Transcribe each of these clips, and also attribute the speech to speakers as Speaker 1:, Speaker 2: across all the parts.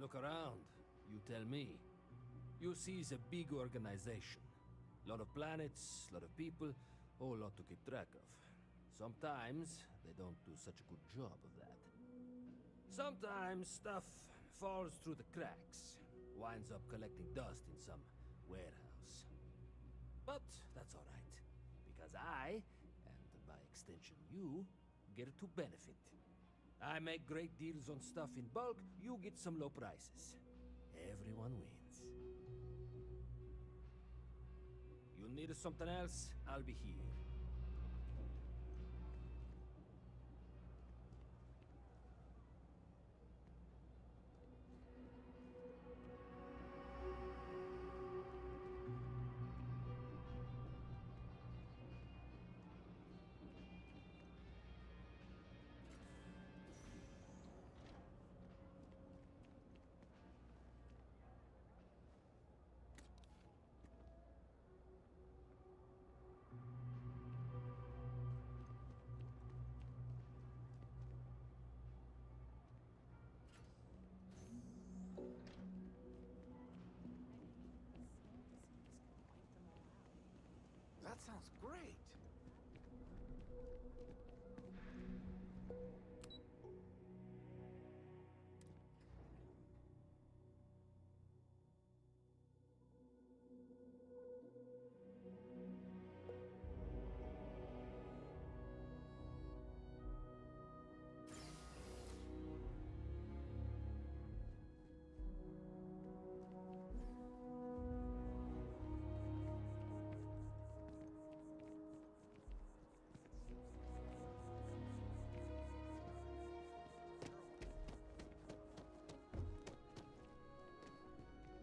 Speaker 1: Look around. You tell me. You see it's a big organization. Lot of planets, lot of people, whole lot to keep track of. Sometimes they don't do such a good job of that. Sometimes stuff falls through the cracks, winds up collecting dust in some warehouse. But that's all right, because I, and by extension you, get to benefit. I make great deals on stuff in bulk, you get some low prices. Everyone wins. You need something else, I'll be here.
Speaker 2: That sounds great.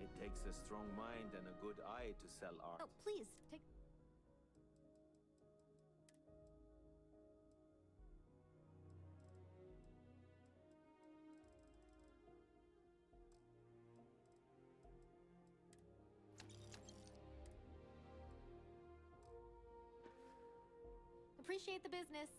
Speaker 2: It takes a strong mind and a good eye to sell art.
Speaker 3: Oh, please, take... Appreciate the business.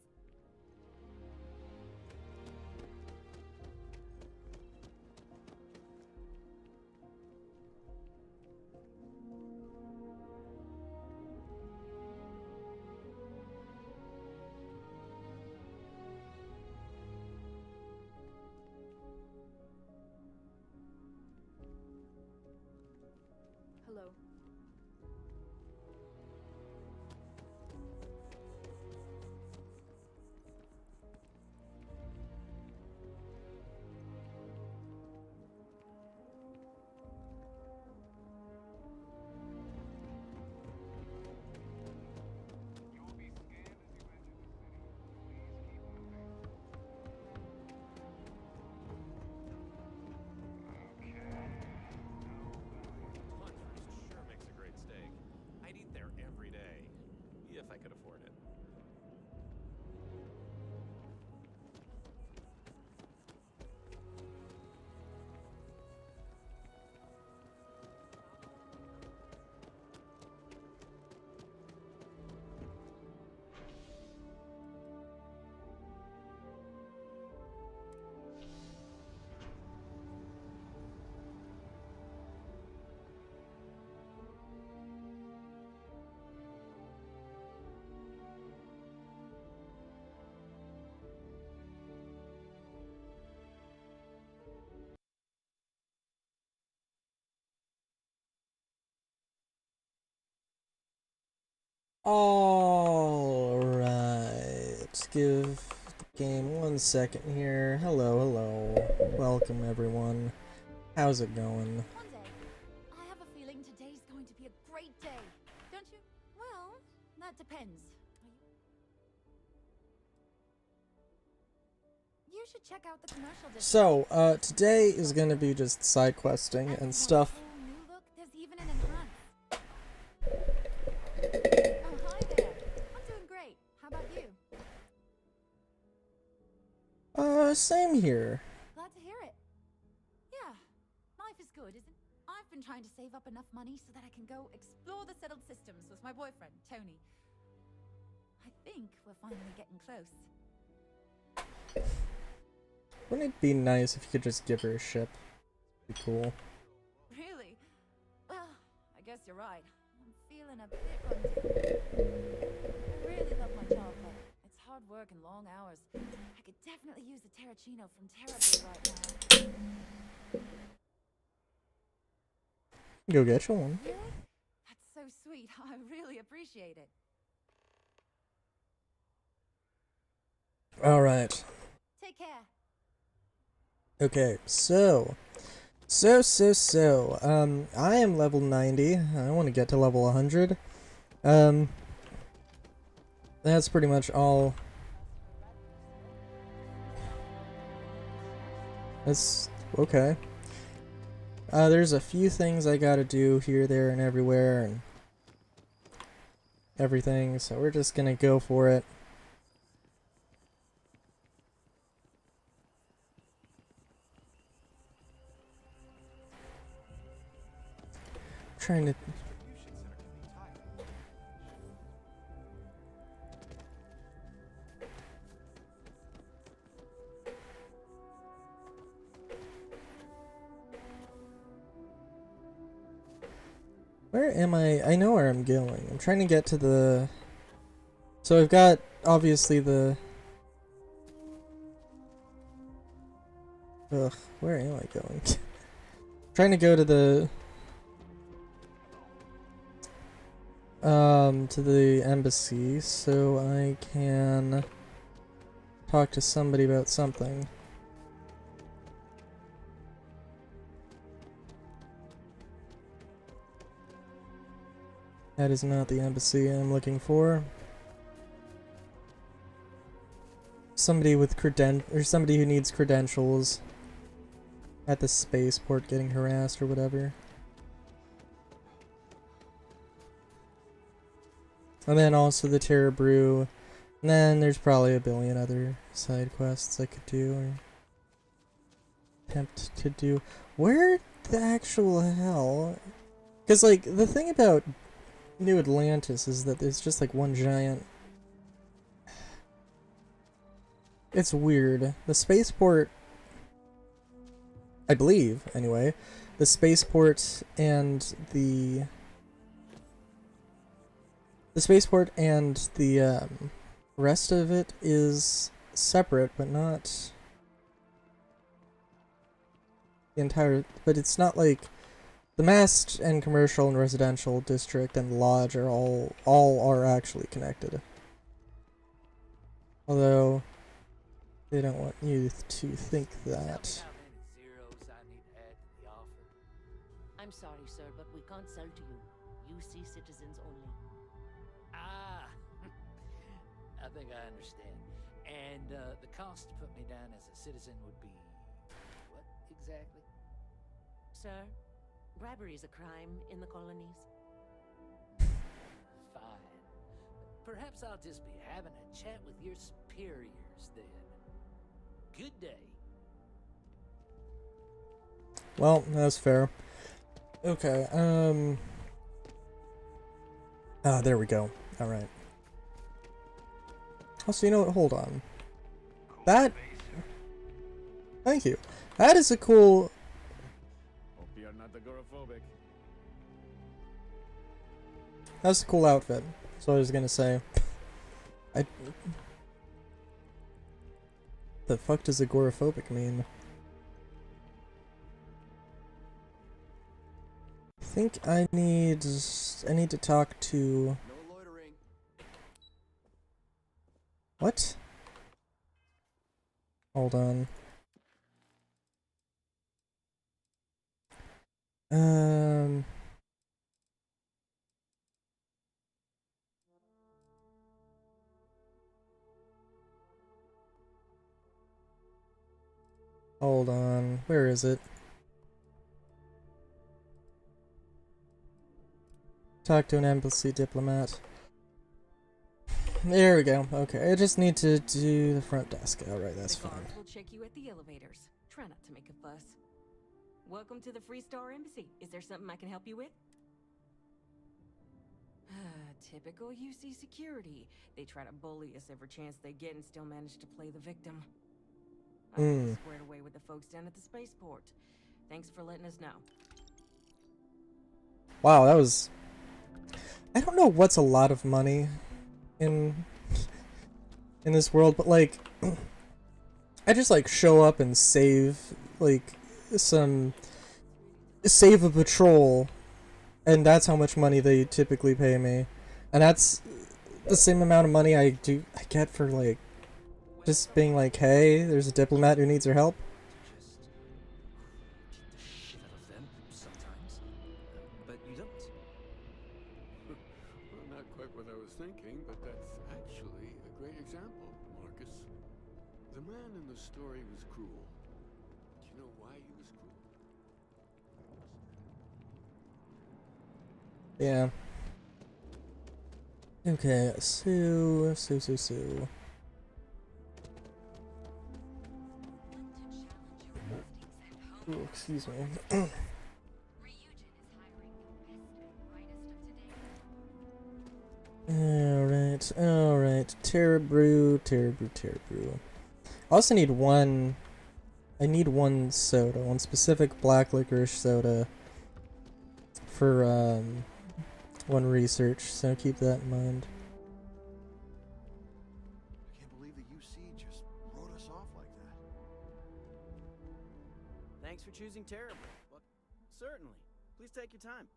Speaker 3: Hello.
Speaker 4: Sure makes a great steak. I'd eat there every day, if I could afford it.
Speaker 5: Alright, give the game 1 second here. Hello, hello. Welcome everyone. How's it going?
Speaker 3: One day. I have a feeling today's going to be a great day. Don't you? Well, that depends. You should check out the commercial district.
Speaker 5: So, today is gonna be just side questing and stuff.
Speaker 3: New look. There's even an enhance. Oh, hi there. I'm doing great. How about you?
Speaker 5: Same here.
Speaker 3: Glad to hear it. Yeah, life is good, isn't it? I've been trying to save up enough money so that I can go explore the settled systems with my boyfriend, Tony. I think we're finally getting close.
Speaker 5: Wouldn't it be nice if you could just give her a ship? be cool.
Speaker 3: Really? Well, I guess you're right. I'm feeling a bit run down. I really love my job, but it's hard work and long hours. I could definitely use a Terracino from Terrabrew right now.
Speaker 5: Go get you one.
Speaker 3: Really? That's so sweet. I really appreciate it.
Speaker 5: Alright.
Speaker 3: Take care.
Speaker 5: Okay, so, I am level 90. I want to get to level 100. That's pretty much all. That's okay. There's a few things I gotta do here, there, and everywhere, and everything, so we're just gonna go for it. Trying to. Where am I? I know where I'm going. I'm trying to get to the... So I've got, obviously, the... Ugh, where am I going? Trying to go to the... to the embassy so I can talk to somebody about something. That is not the embassy I'm looking for. Somebody with somebody who needs credentials at the spaceport getting harassed or whatever. And then also the Terror Brew. And then there's probably a billion other side quests I could do or attempt to do. Where the actual hell? Because, like, the thing about New Atlantis is that there's just like one giant... It's weird. The spaceport, I believe, anyway, the spaceport and the rest of it is separate, but not the entire... But it's not like... The Mast and Commercial and Residential District and the Lodge are all are actually connected. Although, they don't want you to think that.
Speaker 6: I'm sorry, sir, but we can't sell to you. UC citizens only.
Speaker 7: Ah, I think I understand. And the cost to put me down as a citizen would be what exactly?
Speaker 6: Sir, bribery is a crime in the colonies.
Speaker 7: Fine. Perhaps I'll just be having a chat with your superiors then. Good day.
Speaker 5: Well, that's fair. Okay, ah, there we go. Alright. Also, you know what? Hold on. That... Thank you. That is a cool...
Speaker 2: Hope you're not agoraphobic.
Speaker 5: That's a cool outfit. That's what I was gonna say. The fuck does agoraphobic mean? I think I need to talk to...
Speaker 2: No loitering.
Speaker 5: What? Hold on. Hold on. Where is it? Talk to an embassy diplomat. There we go. Okay, I just need to do the front desk. Alright, that's
Speaker 8: The
Speaker 5: fine.
Speaker 8: guards will check you at the elevators. Try not to make a fuss. Welcome to the Freestar Embassy. Is there something I can help you with? Typical UC security. They try to bully us every chance they get and still manage to play the victim. I'm squared away with the folks down at the spaceport. Thanks for letting us know.
Speaker 5: Wow, that was... I don't know what's a lot of money in this world, but like I just like show up and save like save a patrol, and that's how much money they typically pay me, and that's the same amount of money I get for like just being like, hey, there's a diplomat who needs our help.
Speaker 9: But you don't.
Speaker 10: Well, not quite what I was thinking, but that's actually a great example, Marcus. The man in the story was cruel. Do you know why he was cruel?
Speaker 5: Yeah. Okay, Sue. Ooh, excuse me. Alright. Terra Brew. I also need one... I need one soda, one specific black licorice soda for, one research, so keep that in mind.
Speaker 9: I can't believe the UC just wrote us off like that. Thanks for choosing terrible. Well, certainly. Please take your time.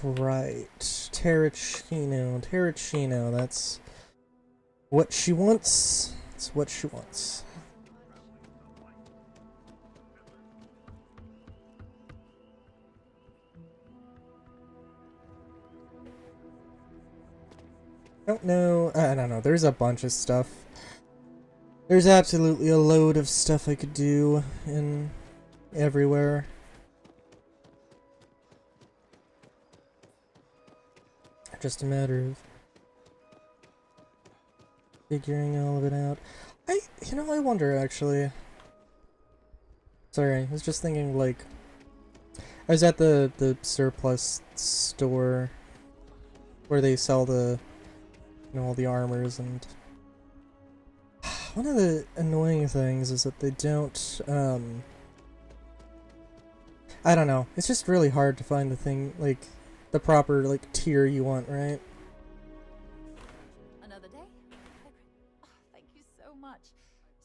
Speaker 5: Right. Terracino, that's what she wants. It's what she wants. I don't know. There's a bunch of stuff. There's absolutely a load of stuff I could do in everywhere. Just a matter of figuring all of it out. I wonder actually. Sorry, I was just thinking, like, I was at the surplus store where they sell the, all the armors, and one of the annoying things is that they don't, I don't know, it's just really hard to find the thing, like, the proper, like, tier you want, right?
Speaker 3: Another day? Oh, thank you so much.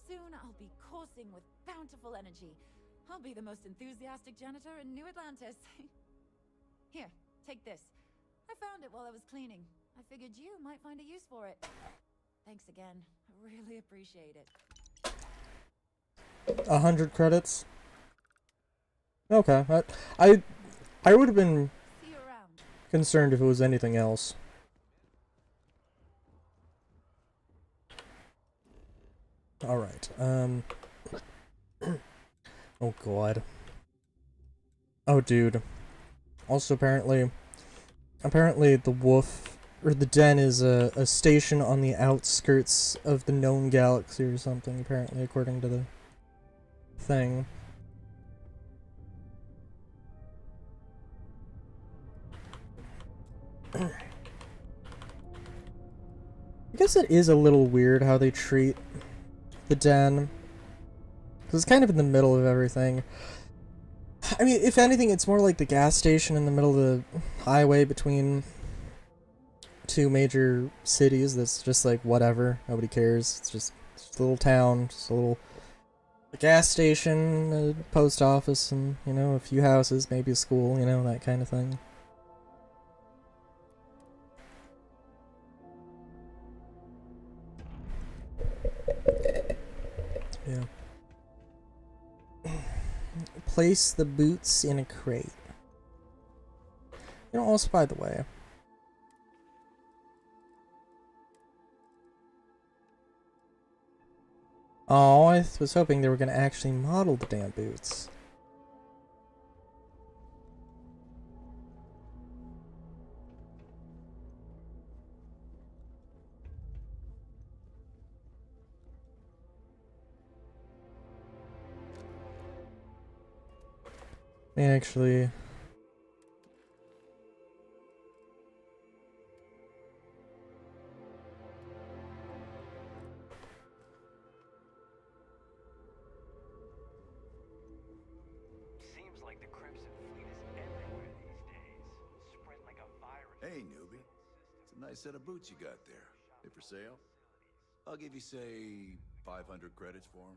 Speaker 3: Soon I'll be coursing with bountiful energy. I'll be the most enthusiastic janitor in New Atlantis. Here, take this. I found it while I was cleaning. I figured you might find a use for it. Thanks again. I really appreciate it.
Speaker 5: 100 credits? Okay, I would have been concerned if it was anything else. Alright, oh god. Oh dude. Also apparently the wolf, or the den, is a station on the outskirts of the known galaxy or something, apparently, according to the thing. I guess it is a little weird how they treat the den, because it's kind of in the middle of everything. I mean, if anything, it's more like the gas station in the middle of the highway between two major cities that's just like, whatever, nobody cares. It's just a little town, just a gas station, a post office, and, a few houses, maybe a school, that kind of thing. Yeah. Place the boots in a crate. Also, by the way, oh, I was hoping they were going to actually model the damn boots. They actually...
Speaker 11: Nice set of boots you got there. They for sale? I'll give you, say, 500 credits for them.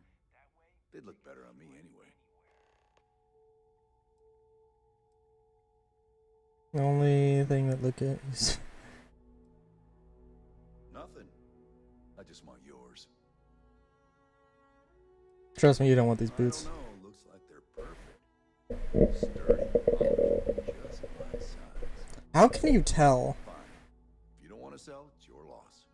Speaker 11: They'd look better on me anyway.
Speaker 5: The only thing that look at is
Speaker 11: Nothing. I just want yours.
Speaker 5: trust me, you don't want these boots.
Speaker 11: I don't know. Looks like they're perfect. Sturdy. Just my size.
Speaker 5: How can you tell?
Speaker 11: Fine. If you don't want to sell, it's your loss.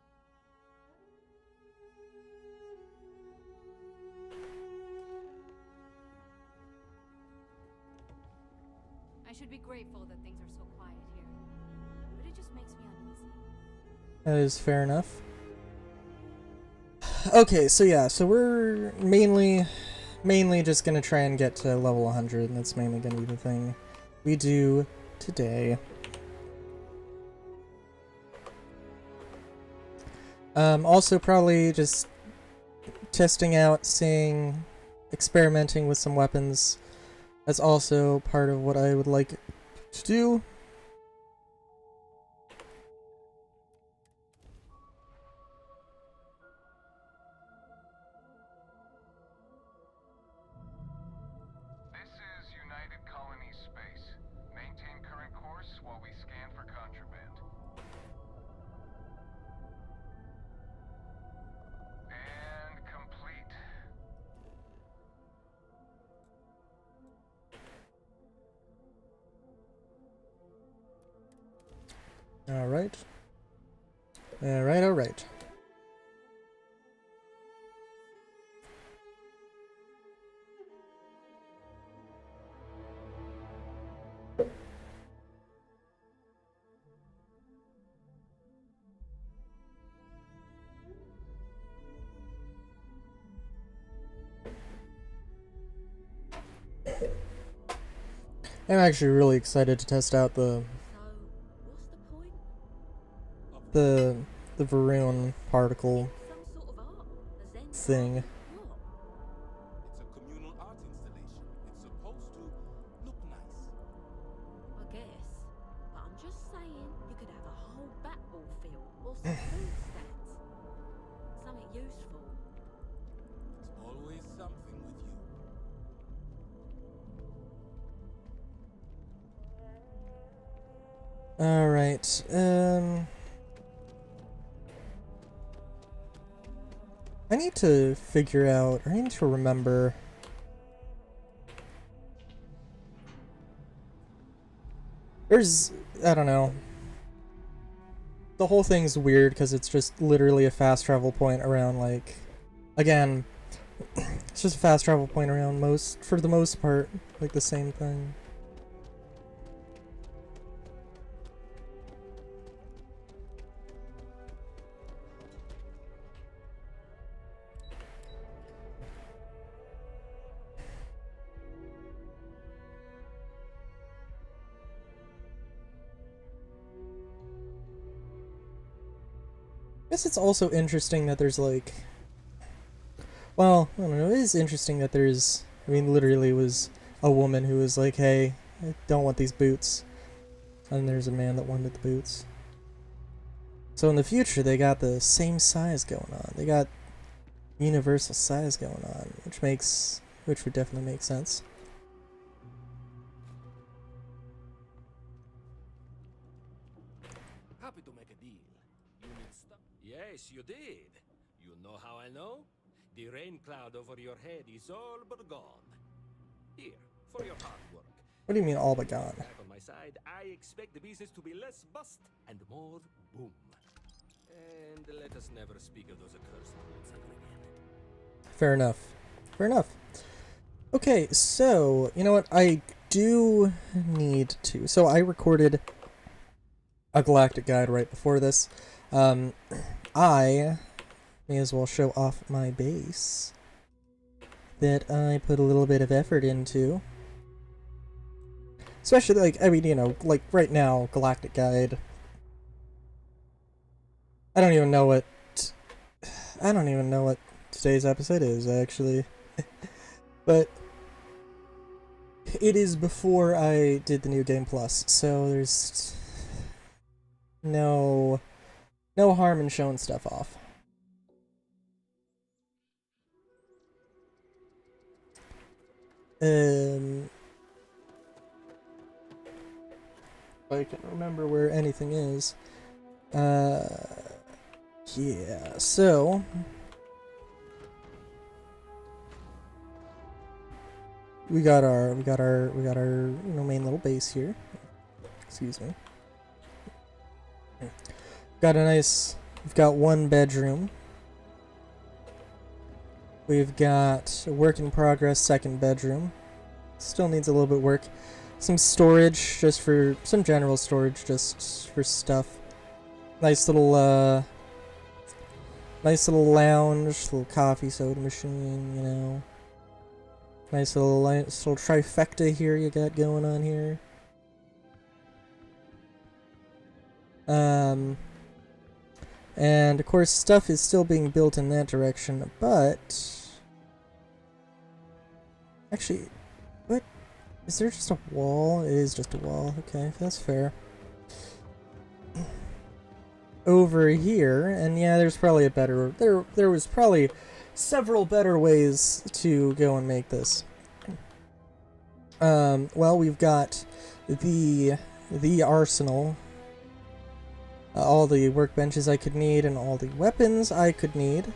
Speaker 3: I should be grateful that things are so quiet here, but it just makes me uneasy.
Speaker 5: That is fair enough. Okay, so yeah, so we're mainly just gonna try and get to level 100, and that's mainly gonna be the thing we do today. Also probably just testing out, seeing, experimenting with some weapons. That's also part of what I would like to do.
Speaker 12: This is United Colony Space. Maintain current course while we scan for contraband. And complete.
Speaker 5: Alright. Alright. I'm actually really excited to test out the Varun particle thing.
Speaker 13: It's a communal art installation. It's supposed to look nice.
Speaker 8: I guess. But I'm just saying, you could have a whole batball field or some food stands. Something useful.
Speaker 13: It's always something with you.
Speaker 5: Alright, I need to figure out, or I need to remember. I don't know. The whole thing's weird because it's just literally a fast travel point around, like, again, it's just a fast travel point around for the most part, like the same thing. I guess it's also interesting that there's like, well, I don't know, it is interesting that there's, I mean, literally was a woman who was like, hey, I don't want these boots. And there's a man that wanted the boots. So in the future, they got the same size going on. They got universal size going on, which would definitely make sense.
Speaker 1: Happy to make a deal. You need stuff? Yes, you did. You know how I know? The rain cloud over your head is all but gone. Here, for your hard work.
Speaker 5: What do you mean all but gone?
Speaker 1: Back on my side, I expect the business to be less bust and more boom. And let us never speak of those accursed words ever again.
Speaker 5: Fair enough. Fair enough. Okay, so, you know what? I do need to. So I recorded a galactic guide right before this. I may as well show off my base that I put a little bit of effort into. Especially, like, I mean, you know, like, right now, galactic guide. I don't even know what today's episode is, actually. But it is before I did the new Game Plus, so there's no no harm in showing stuff off. If I can remember where anything is. Yeah, so we got our main little base here. Excuse me. We've got one bedroom. We've got a work in progress second bedroom. Still needs a little bit of work. Some storage, just for some general storage, just for stuff. Nice little lounge, little coffee soda machine, you know. Nice little trifecta here you got going on here. And of course stuff is still being built in that direction, but actually, what? Is there just a wall? It is just a wall. Okay, that's fair. Over here, and yeah, there's probably a better... There was probably several better ways to go and make this. Well, we've got the arsenal. All the workbenches I could need, and all the weapons I could need.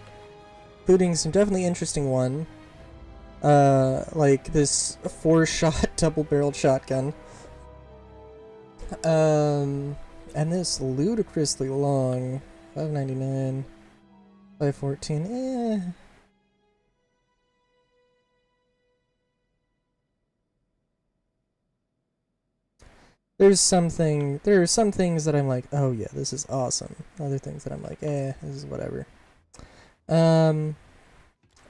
Speaker 5: Including some definitely interesting one. Like this 4-shot double-barreled shotgun. And this ludicrously long $5.99, $5.14. There are some things that I'm like, oh yeah, this is awesome. Other things that I'm like, this is whatever. And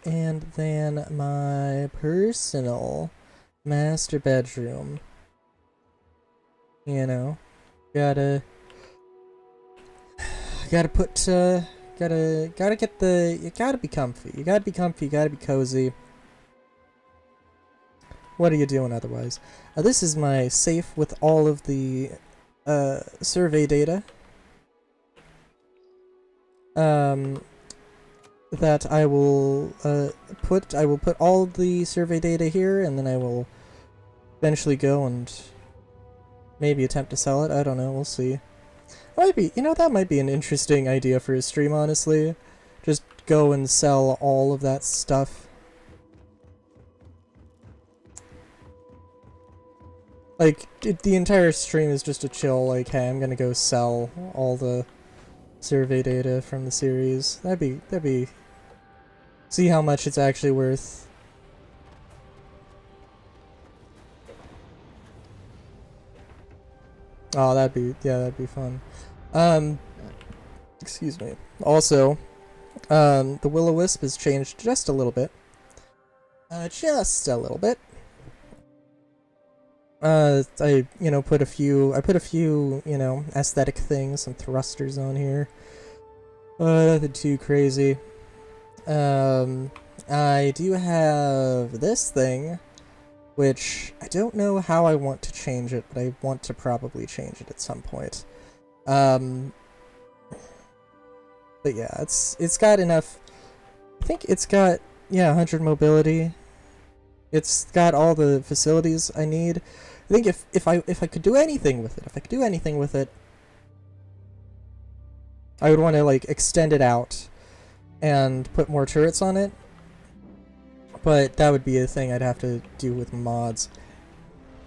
Speaker 5: then my personal master bedroom. You know, gotta put, you gotta be comfy. You gotta be comfy, you gotta be cozy. What are you doing otherwise? This is my safe with all of the survey data. That I will put all the survey data here, and then I will eventually go and maybe attempt to sell it. I don't know, we'll see. Might be, you know, that might be an interesting idea for a stream, honestly. Just go and sell all of that stuff. Like, the entire stream is just a chill, like, hey, I'm gonna go sell all the survey data from the series. That'd be... See how much it's actually worth. Oh, that'd be fun. Excuse me. Also, the Will-O-Wisp has changed just a little bit. Just a little bit. I put a few, aesthetic things, some thrusters on here. Nothing too crazy. I do have this thing, which I don't know how I want to change it, but I want to probably change it at some point. But yeah, it's got enough. I think it's got 100 mobility. It's got all the facilities I need. I think if I could do anything with it, I would want to like extend it out and put more turrets on it. But that would be a thing I'd have to do with mods.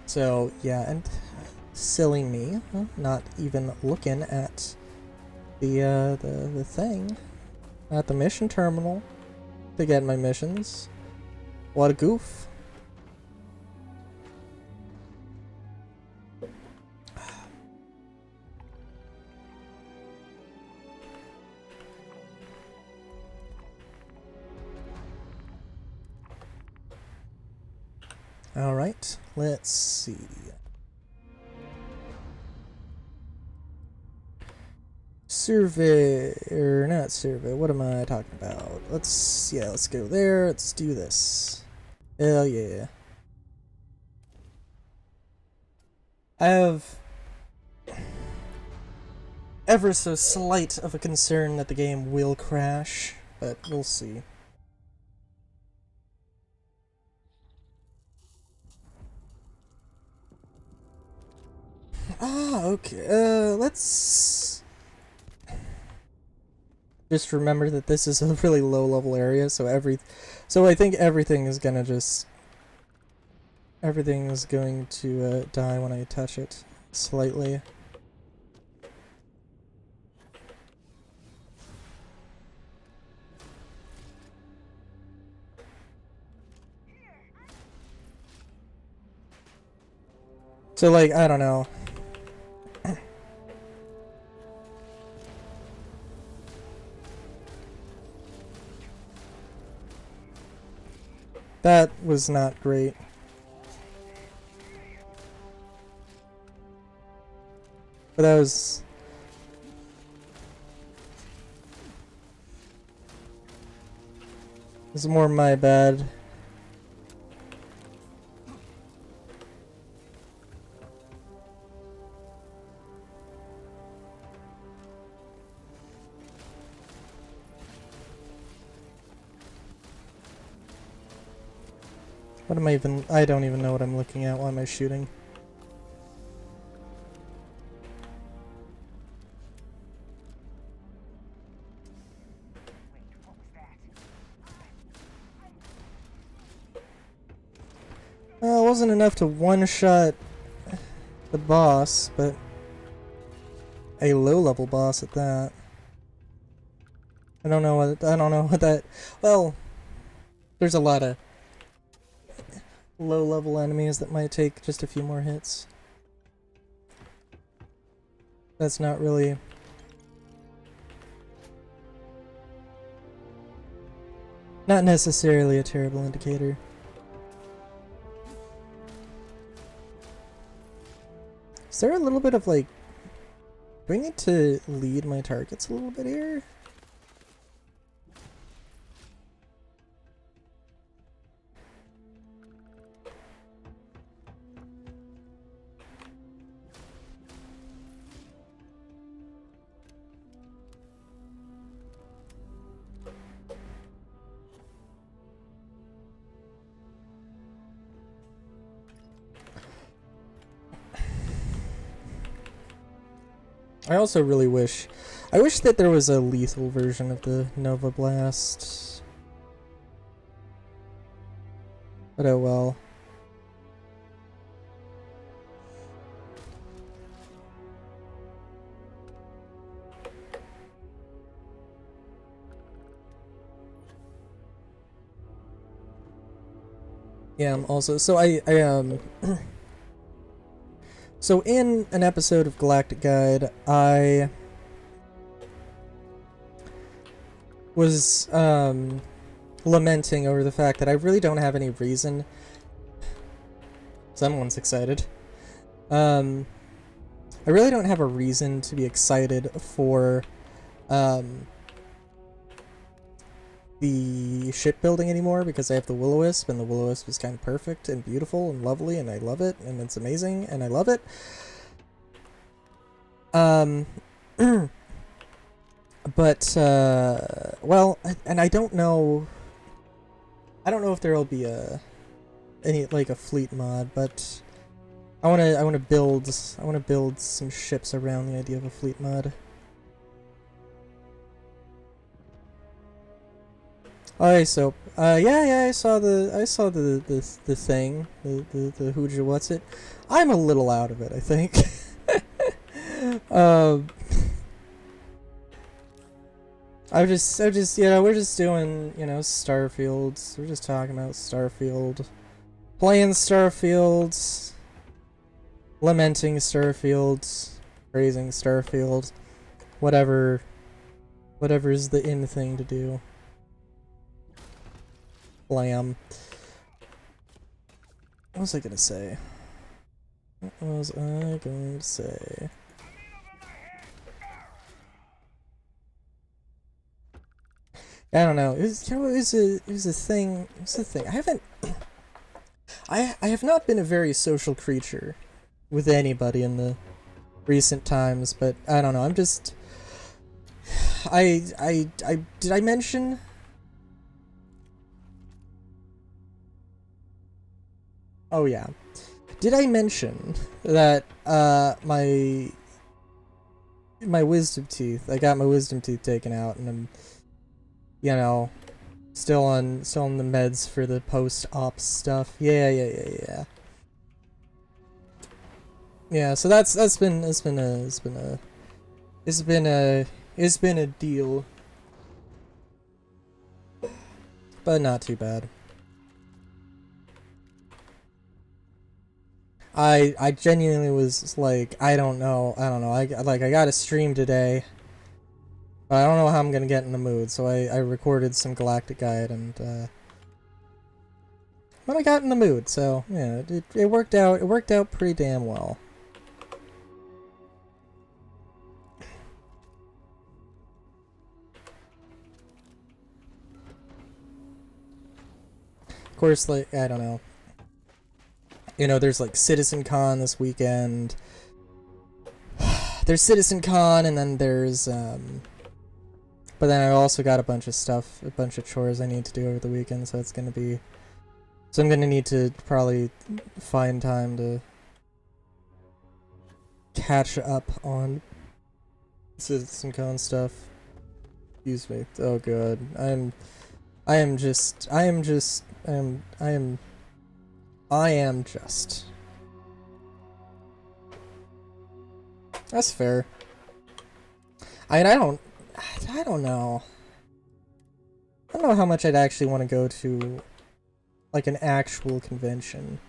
Speaker 5: So yeah, and silly me, not even looking at the thing at the mission terminal to get my missions. What a goof. Alright, let's see. Survey, or not survey, what am I talking about? Let's go there, let's do this. Hell yeah. I ever so slight of a concern that the game will crash, but we'll see. Ah, okay. Let's just remember that this is a really low-level area, so I think everything is going to die when I touch it slightly. So, like, I don't know. That was not great. But that was... It's more my bad. What am I even... I don't even know what I'm looking at. Why am I shooting? Well, it wasn't enough to one-shot the boss, but a low-level boss at that. I don't know what that... Well, there's a lot of low-level enemies that might take just a few more hits. That's not really... Not necessarily a terrible indicator. Is there a little bit of, like... Do I need to lead my targets a little bit here? I also really wish... I wish that there was a lethal version of the Nova Blast. But oh well. Yeah, I'm also... So So in an episode of Galactic Guide, I was lamenting over the fact that I really don't have any reason. Someone's excited. I really don't have a reason to be excited for the shipbuilding anymore, because I have the Will-O-Wisp, and the Will-O-Wisp is kind of perfect and beautiful and lovely, and I love it, and it's amazing, and I love it. But, well, and I don't know if there'll be like a fleet mod, but I wanna build some ships around the idea of a fleet mod. Alright, so yeah, I saw the thing, the Hooja what's it. I'm a little out of it, I think. I just we're just doing, Starfield. We're just talking about Starfield, playing Starfield, lamenting Starfield, praising Starfield, whatever's the in thing to do. Blam. What was I gonna say? I don't know. It was a thing. I have not been a very social creature with anybody in the recent times, but I don't know. Did I mention? Oh yeah. Did I mention that my wisdom teeth, I got my wisdom teeth taken out and I'm, you know, still on the meds for the post-op stuff. Yeah. Yeah, so it's been a deal. But not too bad. I genuinely was like, I don't know. I got a stream today, but I don't know how I'm gonna get in the mood. So I recorded some Galactic Guide and then I got in the mood. So yeah, it worked out. It worked out pretty damn well. Of course, like, I don't know. You know, there's like CitizenCon this weekend. There's CitizenCon, and then there's but then I also got a bunch of stuff, a bunch of chores I need to do over the weekend, so it's gonna be, so I'm gonna need to probably find time to catch up on CitizenCon stuff. Excuse me. Oh god. I am just. That's fair. I don't know. I don't know how much I'd actually want to go to, like, an actual convention.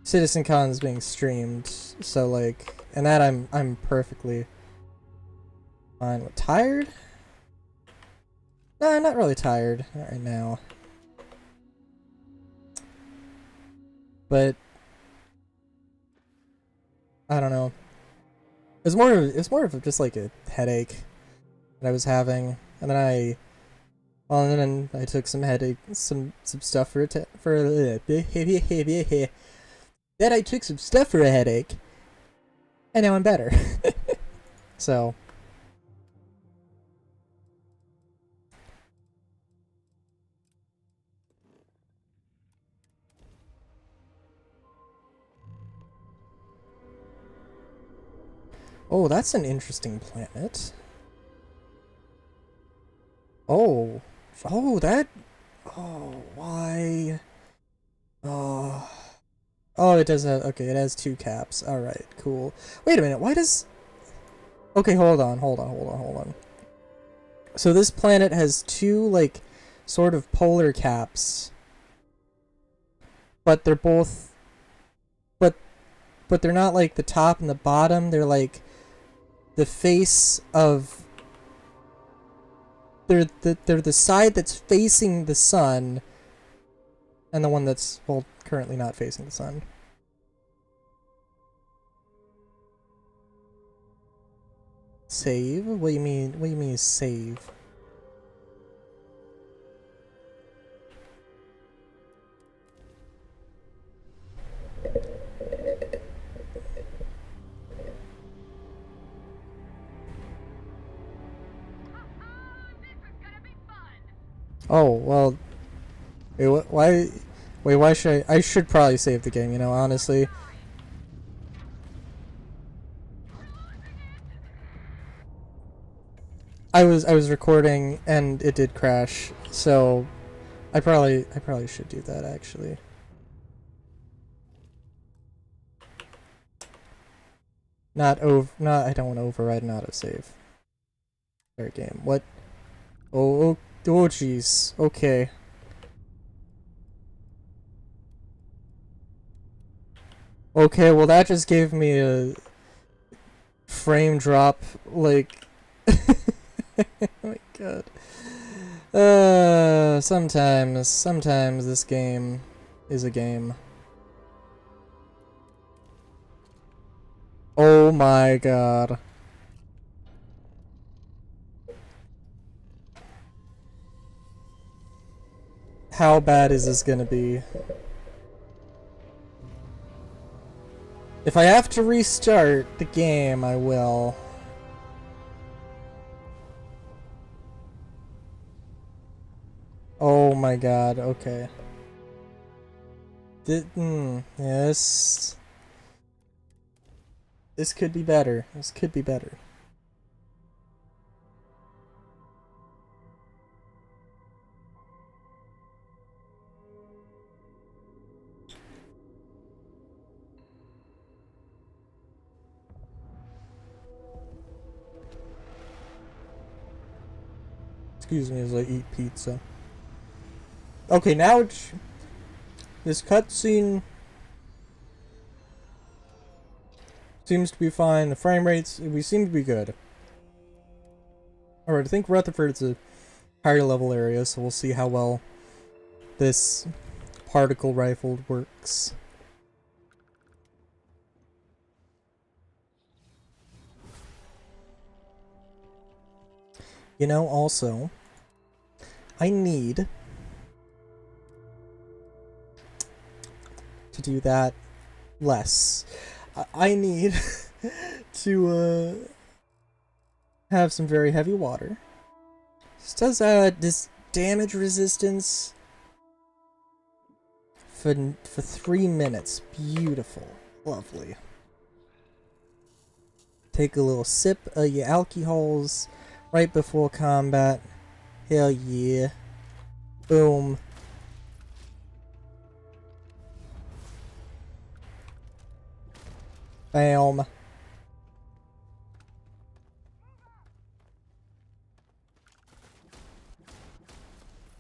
Speaker 5: CitizenCon is being streamed, so like, and that I'm perfectly fine with. Tired? No, I'm not really tired, not right now. But I don't know. It's more of just like a headache that I was having, and then I took some stuff for then I took some stuff for a headache, and now I'm better. So. Oh, that's an interesting planet. Oh, that. Oh, why? Oh, it does have. Okay, it has 2 caps. All right, cool. Wait a minute. Why does? Okay, hold on. So this planet has 2 like sort of polar caps, but they're both. But they're not like the top and the bottom. They're like the face of. They're the side that's facing the sun, and the one that's, well, currently not facing the sun. Save? What do you mean? What do you mean save? Oh, well, why should I should probably save the game, you know, honestly. I was recording and it did crash, so I probably should do that actually. I don't want to override an autosave. Fair game. What? Oh jeez. Okay. Okay, well that just gave me a frame drop, like. Oh my god. Sometimes this game is a game. Oh my god. How bad is this gonna be? If I have to restart the game, I will. my god, okay. Yes. This could be better. This could be better. Excuse me as I eat pizza. Okay, now it's... This cutscene seems to be fine. The frame rates, we seem to be good. Alright, I think Rutherford's a higher level area, so we'll see how well this particle rifle works. You know, also, I need to do that less. I need to have some very heavy water. This does this damage resistance for 3 minutes. Beautiful. Lovely. Take a little sip of your alcohols right before combat. Hell yeah. Boom. Bam.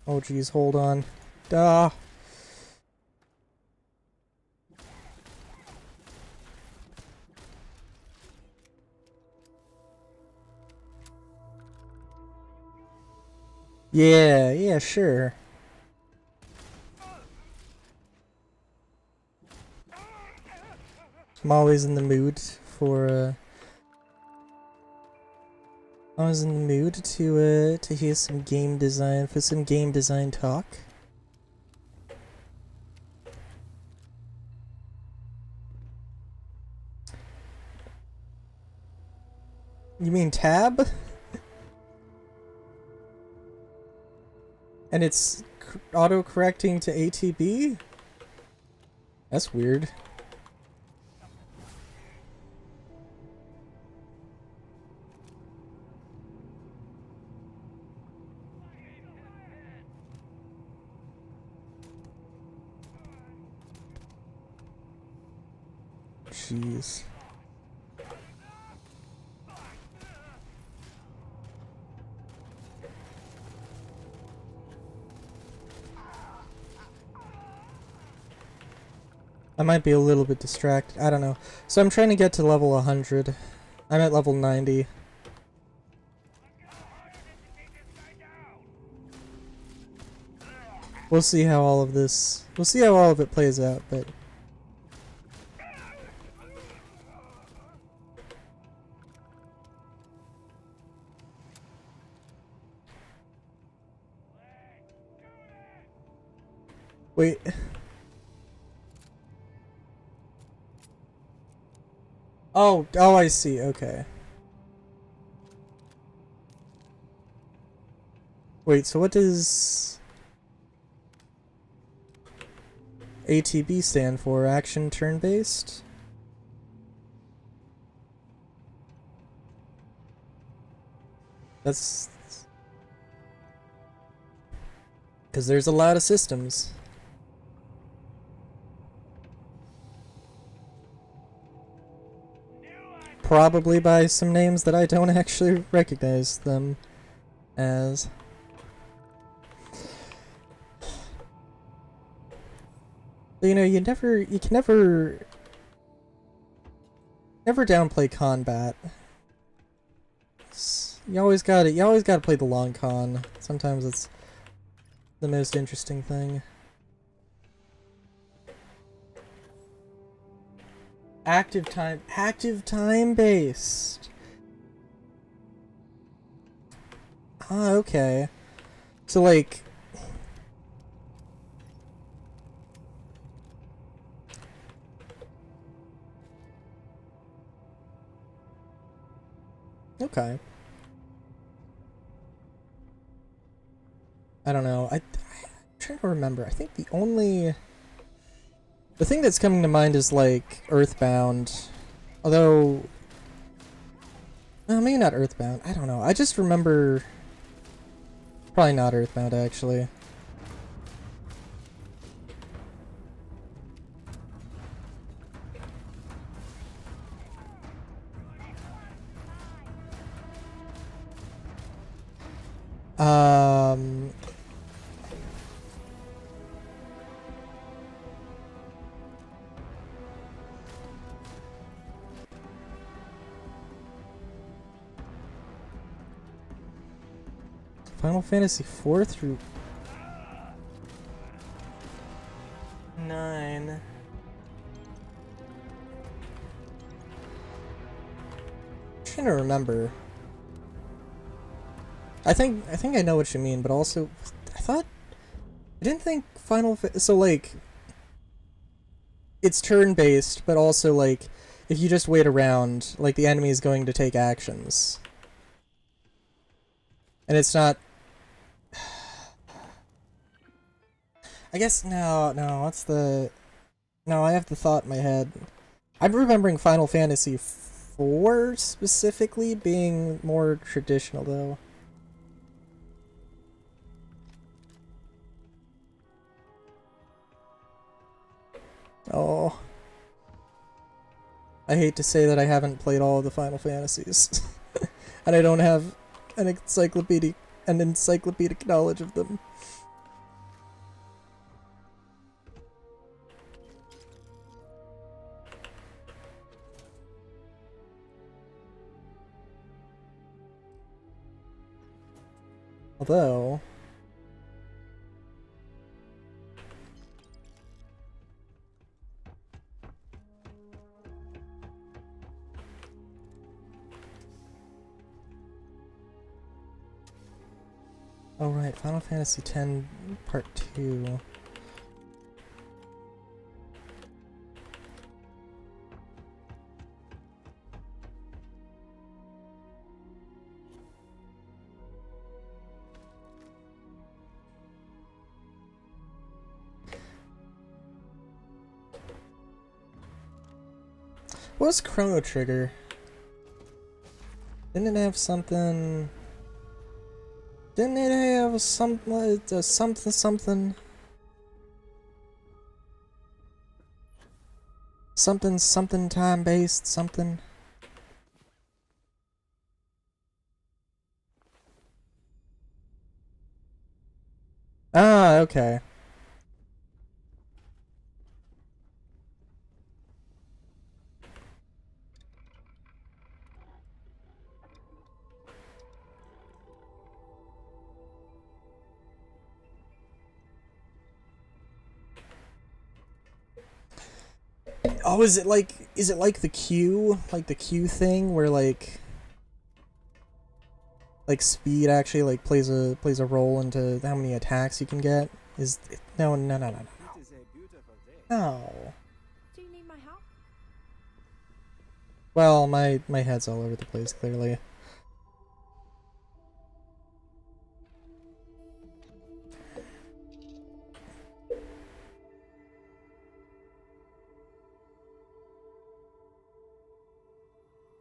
Speaker 5: Oh geez, hold on. Duh. Yeah, sure. I'm always in the mood for I was in the mood to hear some game design, for some game design talk. You mean tab? And it's auto-correcting to ATB? That's weird. Jeez. I might be a little bit distracted. I don't know. So I'm trying to get to level 100. I'm at level 90. We'll see how all of this... We'll see how all of it plays out, but... Wait... Oh, I see, okay. Wait, so what does ATB stand for? Action turn-based? That's... because there's a lot of systems. Probably by some names that I don't actually recognize them as. You know, you can never downplay combat. You always gotta play the long con. Sometimes it's the most interesting thing. Active time based. Ah, okay. So like okay. I don't know. I'm trying to remember. I think the thing that's coming to mind is like Earthbound. Although, no, maybe not Earthbound. I don't know. I just remember. Probably not Earthbound, actually. Final Fantasy 4 through 9. I'm trying to remember. I think I know what you mean, but also I didn't think so like it's turn-based, but also like if you just wait around, like the enemy is going to take actions. And it's not I guess no, I have the thought in my head. I'm remembering Final Fantasy 4 specifically being more traditional though. Oh. I hate to say that I haven't played all of the Final Fantasies. And I don't have an encyclopedic knowledge of them. Although oh right, Final Fantasy X Part 2. What was Chrono Trigger? Didn't it have something? Didn't it have something time based something? Ah, okay. Oh, is it like the Q, thing where like speed actually like plays a role into how many attacks you can get? No. No.
Speaker 8: Do you need my help?
Speaker 5: Well, my head's all over the place clearly.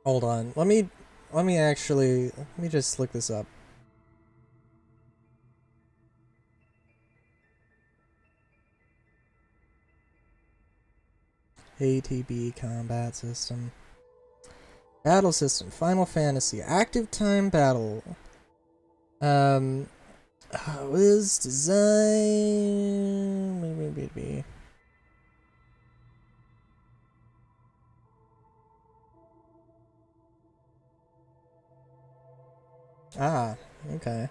Speaker 5: Hold on. Let me just look this up. ATB combat system. Battle system. Final Fantasy. Active time battle. Was design. Maybe. Ah, okay.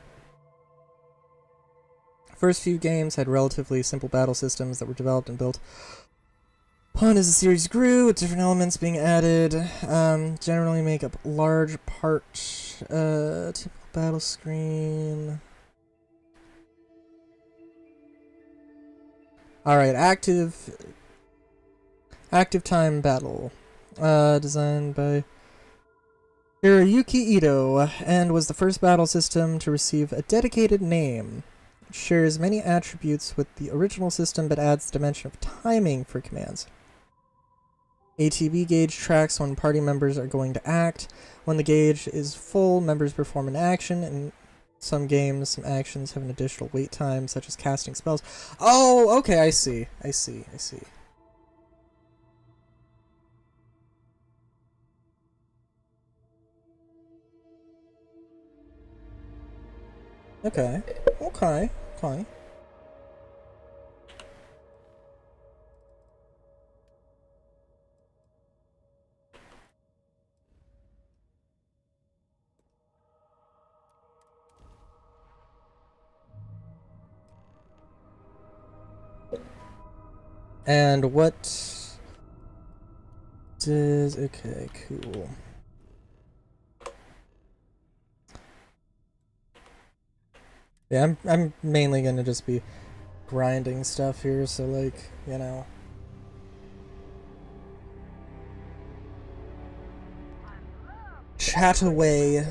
Speaker 5: First few games had relatively simple battle systems that were developed and built upon as the series grew, with different elements being added. Generally make up large part. Typical battle screen. Alright, active time battle. Designed by Hiroyuki Ito, and was the first battle system to receive a dedicated name. shares many attributes with the original system but adds the dimension of timing for commands. ATB gauge tracks when party members are going to act. When the gauge is full, members perform an action. In some games, some actions have an additional wait time, such as casting spells. Oh, okay, I see. Okay. And what does... Okay, cool. Yeah, I'm mainly gonna just be grinding stuff here, so like, you know. Chat away.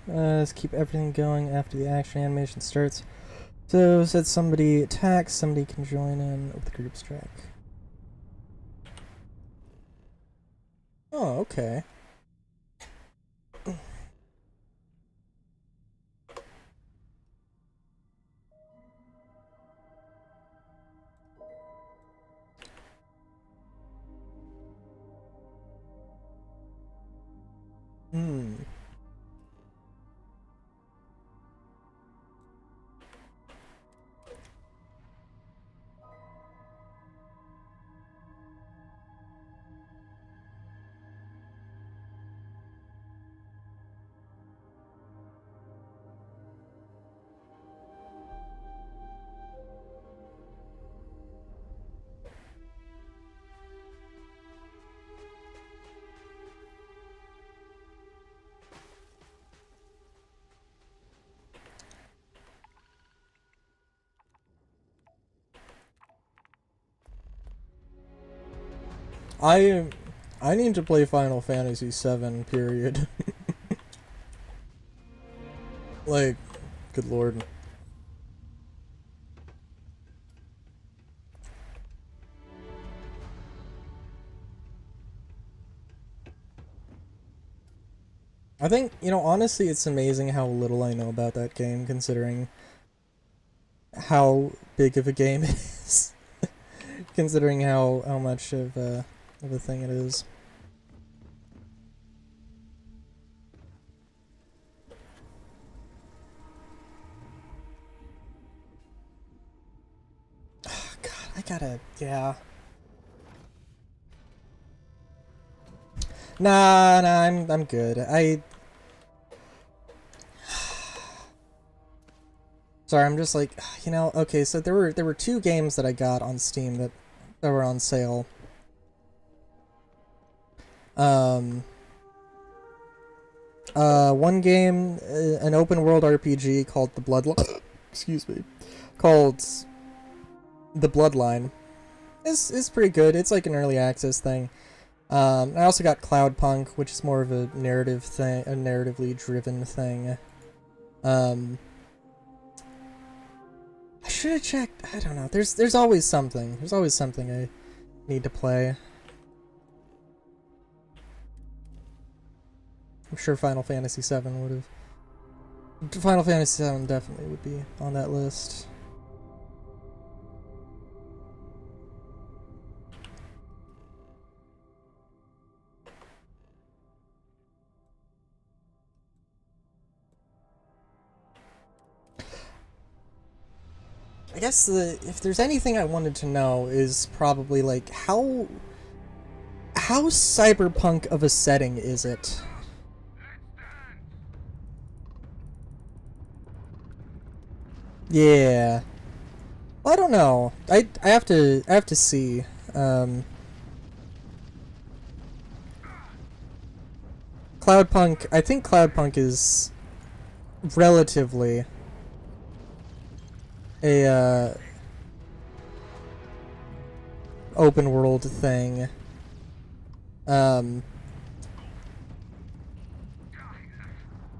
Speaker 5: Let's keep everything going after the action animation starts. So, said somebody attacks, somebody can join in with the group's track. Oh, okay. I need to play Final Fantasy VII, period. Like, good lord. I think, you know, honestly, it's amazing how little I know about that game, considering how big of a game it is. Considering how much of a thing it is. Oh, God, I gotta, yeah. Nah, I'm good. Sorry, I'm just like, you know, okay, so there were two games that I got on Steam that were on sale. One game, an open world RPG called The Bloodline. Excuse me. Called The Bloodline. It's pretty good. It's like an early access thing. I also got Cloudpunk, which is more of a narrative thing, a narratively driven thing. I should have checked. I don't know. There's always something. There's always something I need to play. I'm sure Final Fantasy VII would have. Final Fantasy VII definitely would be on that list. I guess if there's anything I wanted to know is probably like how cyberpunk of a setting is it? Yeah. Well, I don't know. I have to see. Cloudpunk, I think Cloudpunk is relatively a open world thing.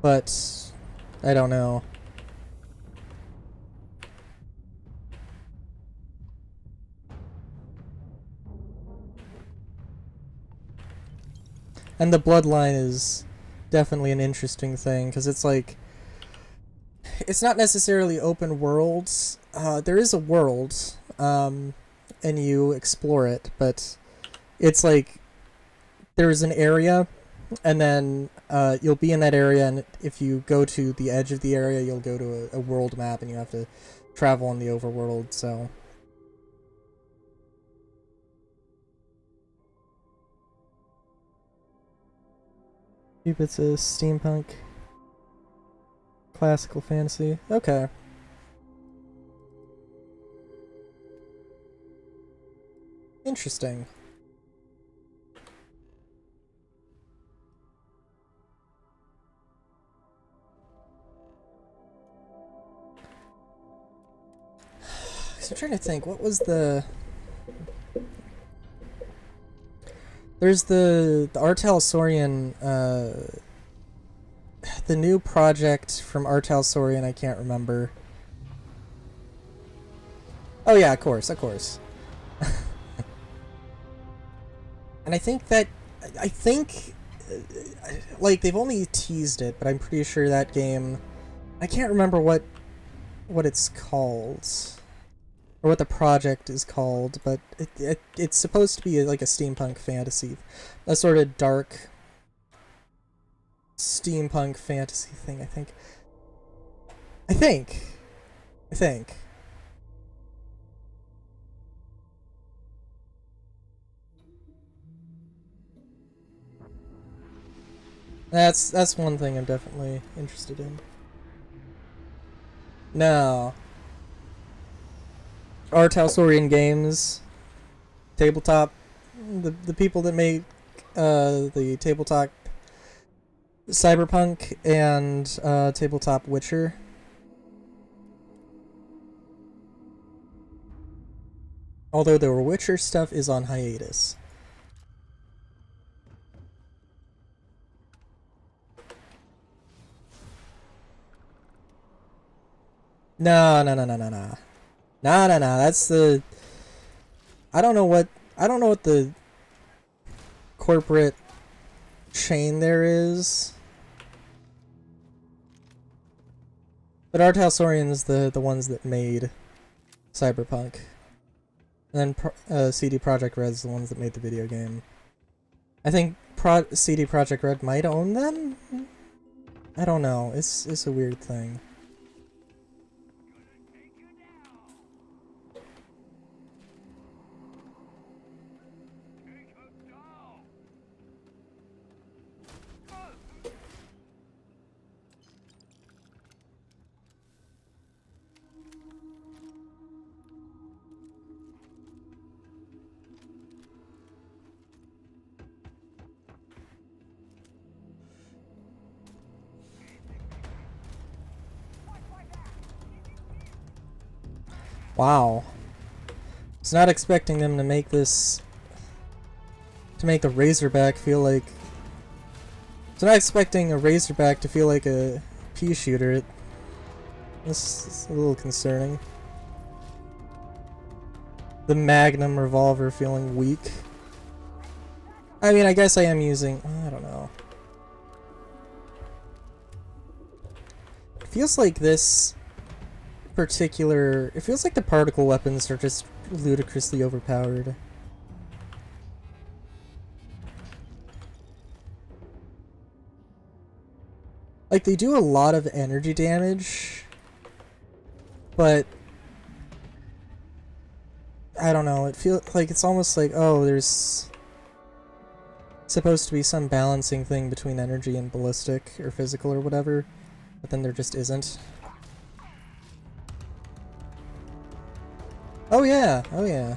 Speaker 5: But I don't know. And the bloodline is definitely an interesting thing, because it's like, it's not necessarily open worlds. There is a world, and you explore it, but it's like, there's an area, and then you'll be in that area, and if you go to the edge of the area, you'll go to a world map, and you have to travel in the overworld, so... It's a steampunk classical fantasy. Okay. Interesting. So I'm trying to think, what was the... There's the Artel Saurian, the new project from Artel Saurian, I can't remember. Oh yeah, of course. And I think, like, they've only teased it, but I'm pretty sure that game, I can't remember what it's called. Or what the project is called, but it's supposed to be like a steampunk fantasy. A sort of dark steampunk fantasy thing, I think. I think. That's one thing I'm definitely interested in. No. Artel Saurian Games, tabletop, the people that made the tabletop Cyberpunk and tabletop Witcher. Although the Witcher stuff is on hiatus. No. No, that's the... I don't know what the corporate chain there is. But Artel Saurian is the ones that made Cyberpunk. And then CD Projekt Red is the ones that made the video game. I think CD Projekt Red might own them? I don't know. It's a weird thing. Wow. I was not expecting them to make this... to make the Razorback feel like... I was not expecting a Razorback to feel like a pea shooter. This is a little concerning. The Magnum revolver feeling weak. I mean, I guess I am using... I don't know. It feels like this... particular... It feels like the particle weapons are just ludicrously overpowered. Like, they do a lot of energy damage, but I don't know, it feels like it's almost like, oh, there's supposed to be some balancing thing between energy and ballistic or physical or whatever, but then there just isn't. Oh yeah, oh yeah.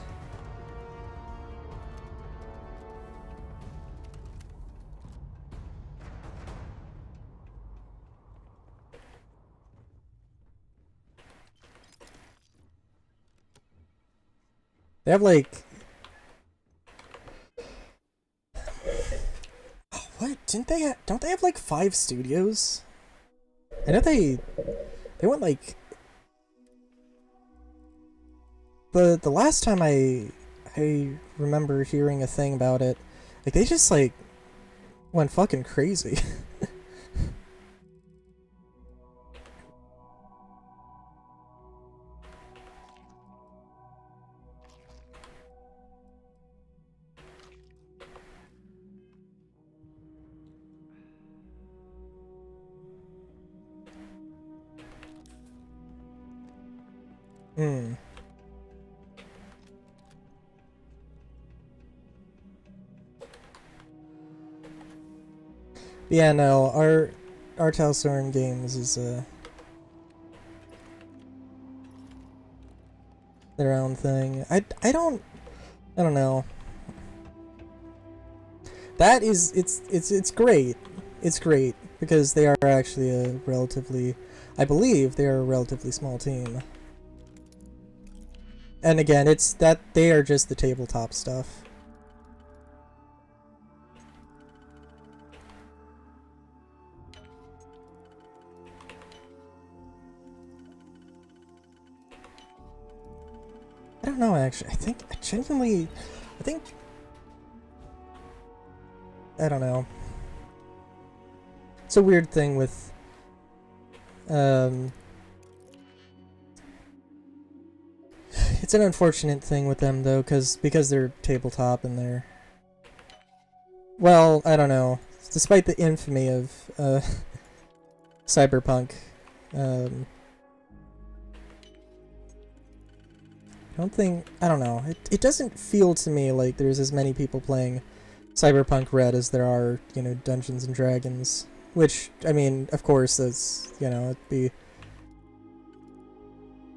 Speaker 5: They have like... Oh, what? Didn't they don't they have like 5 studios? I know they went like... The last time I remember hearing a thing about it, like they just like went fucking crazy. Hmm. Yeah, no, our Talsoren Games is their own thing. I don't know. That is it's great. It's great because they are actually a relatively, I believe they are a relatively small team. And again, it's that they are just the tabletop stuff. I don't know, actually. I think I don't know. It's a weird thing with it's an unfortunate thing with them though, because they're tabletop and they're, well, I don't know. Despite the infamy of Cyberpunk, I don't know. It doesn't feel to me like there's as many people playing Cyberpunk Red as there are, you know, Dungeons and Dragons. Which, I mean, of course, that's, you know, it'd be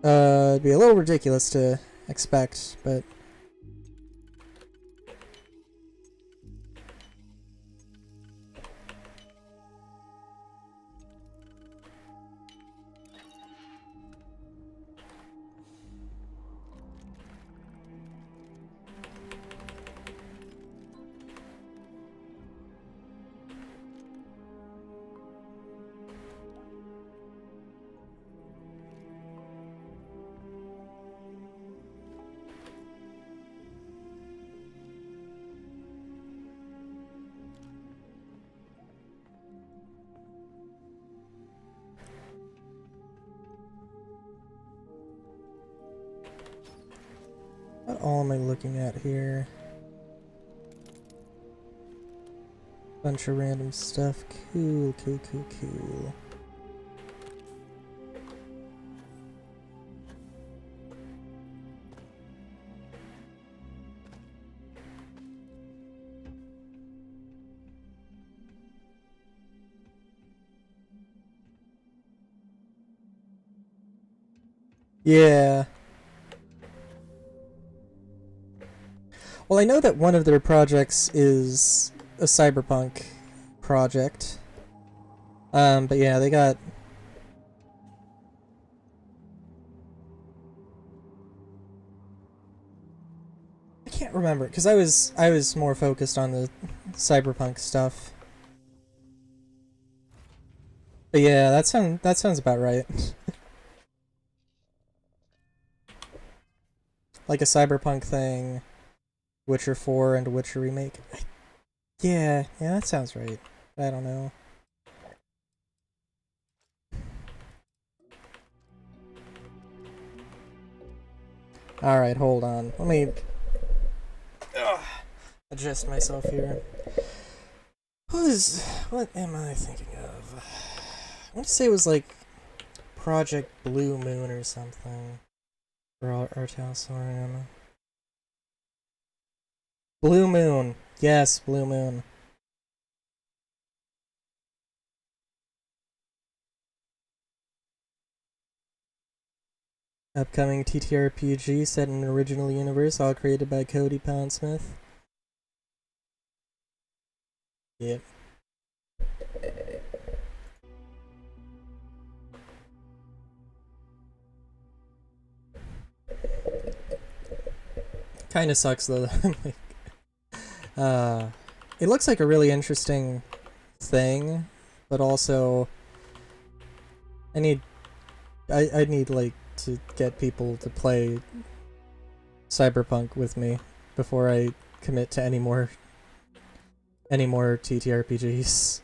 Speaker 5: a little ridiculous to expect, but... What all am I looking at here? Bunch of random stuff. Cool, cool, cool, cool. Yeah. Well, I know that one of their projects is a cyberpunk project. But yeah, they got... I can't remember, because I was more focused on the cyberpunk stuff. But yeah, that sounds about right. Like a cyberpunk thing, Witcher 4 and Witcher remake. Yeah, that sounds right. I don't know. Alright, hold on. Let me adjust myself here. What am I thinking of? I want to say it was like Project Blue Moon or something. For our Talsoren. Blue Moon. Yes, Blue Moon. Upcoming TTRPG set in an original universe, all created by Cody Poundsmith. Yep. Kinda sucks though. It looks like a really interesting thing, but also I need like to get people to play Cyberpunk with me before I commit to any more TTRPGs.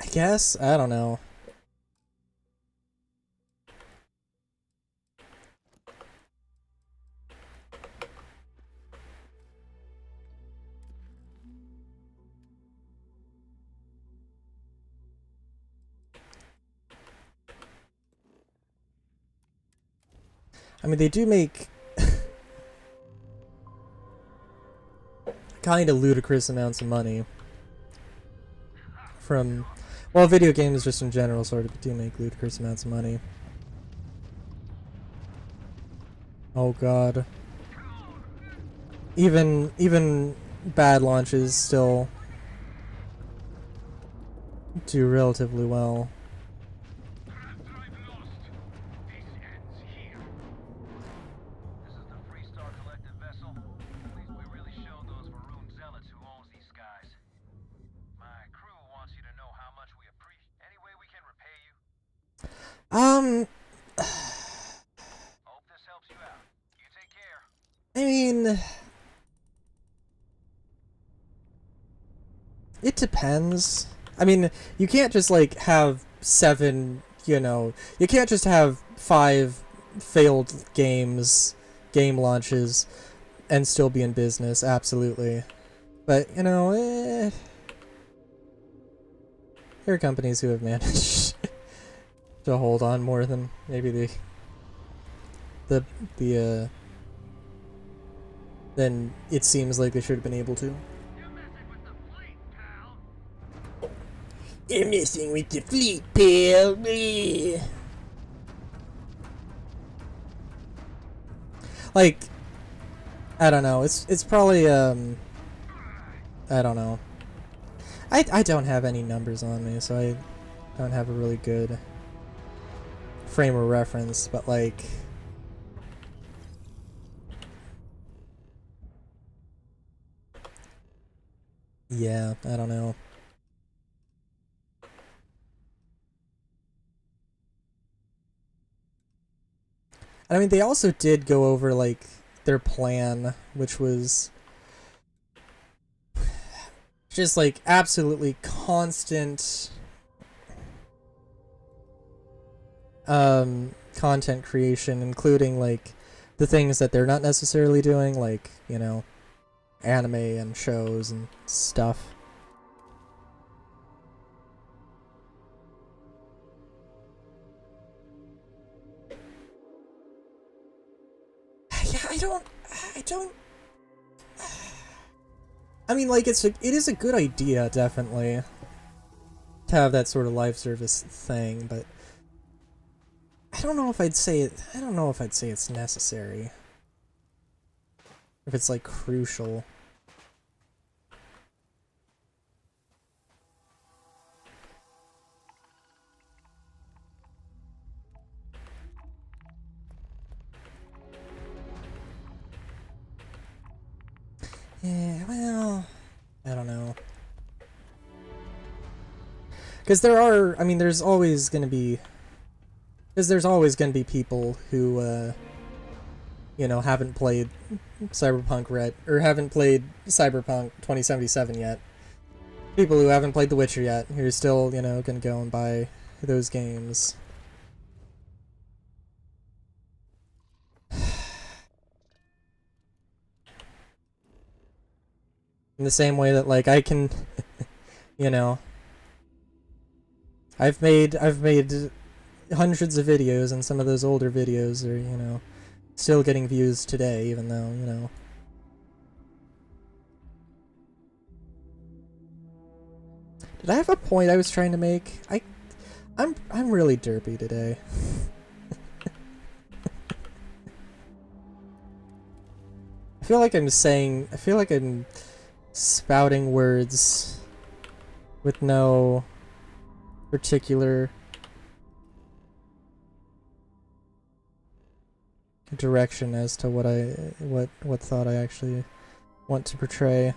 Speaker 5: I guess? I don't know. I mean, they do make kind of ludicrous amounts of money from, well, video games just in general sort of do make ludicrous amounts of money. Oh god. Even bad launches still do relatively well. I mean, it depends. I mean, you can't just like have 7, you know, you can't just have 5 failed game launches and still be in business, absolutely. But, you know, there are companies who have managed to hold on more than maybe than it seems like they should have been able to. You're messing with the fleet, pal. Like, I don't know. It's probably I don't know. I don't have any numbers on me, so I don't have a really good frame of reference, but like, yeah, I don't know. I mean, they also did go over like their plan, which was just like absolutely constant content creation, including like the things that they're not necessarily doing, like, you know, anime and shows and stuff. Yeah, I don't I mean, like, it is a good idea, definitely, to have that sort of live service thing, but I don't know if I'd say it's necessary. If it's like crucial. Yeah, well, I don't know. Because there's always gonna be people who, you know, haven't played haven't played Cyberpunk 2077 yet. People who haven't played The Witcher yet, who are still, you know, gonna go and buy those games. In the same way that, like, I can, you know, I've made hundreds of videos, and some of those older videos are, you know, still getting views today, even though, you know. Did I have a point I was trying to make? I'm really derpy today. I feel like I'm spouting words with no particular direction as to what thought I actually want to portray.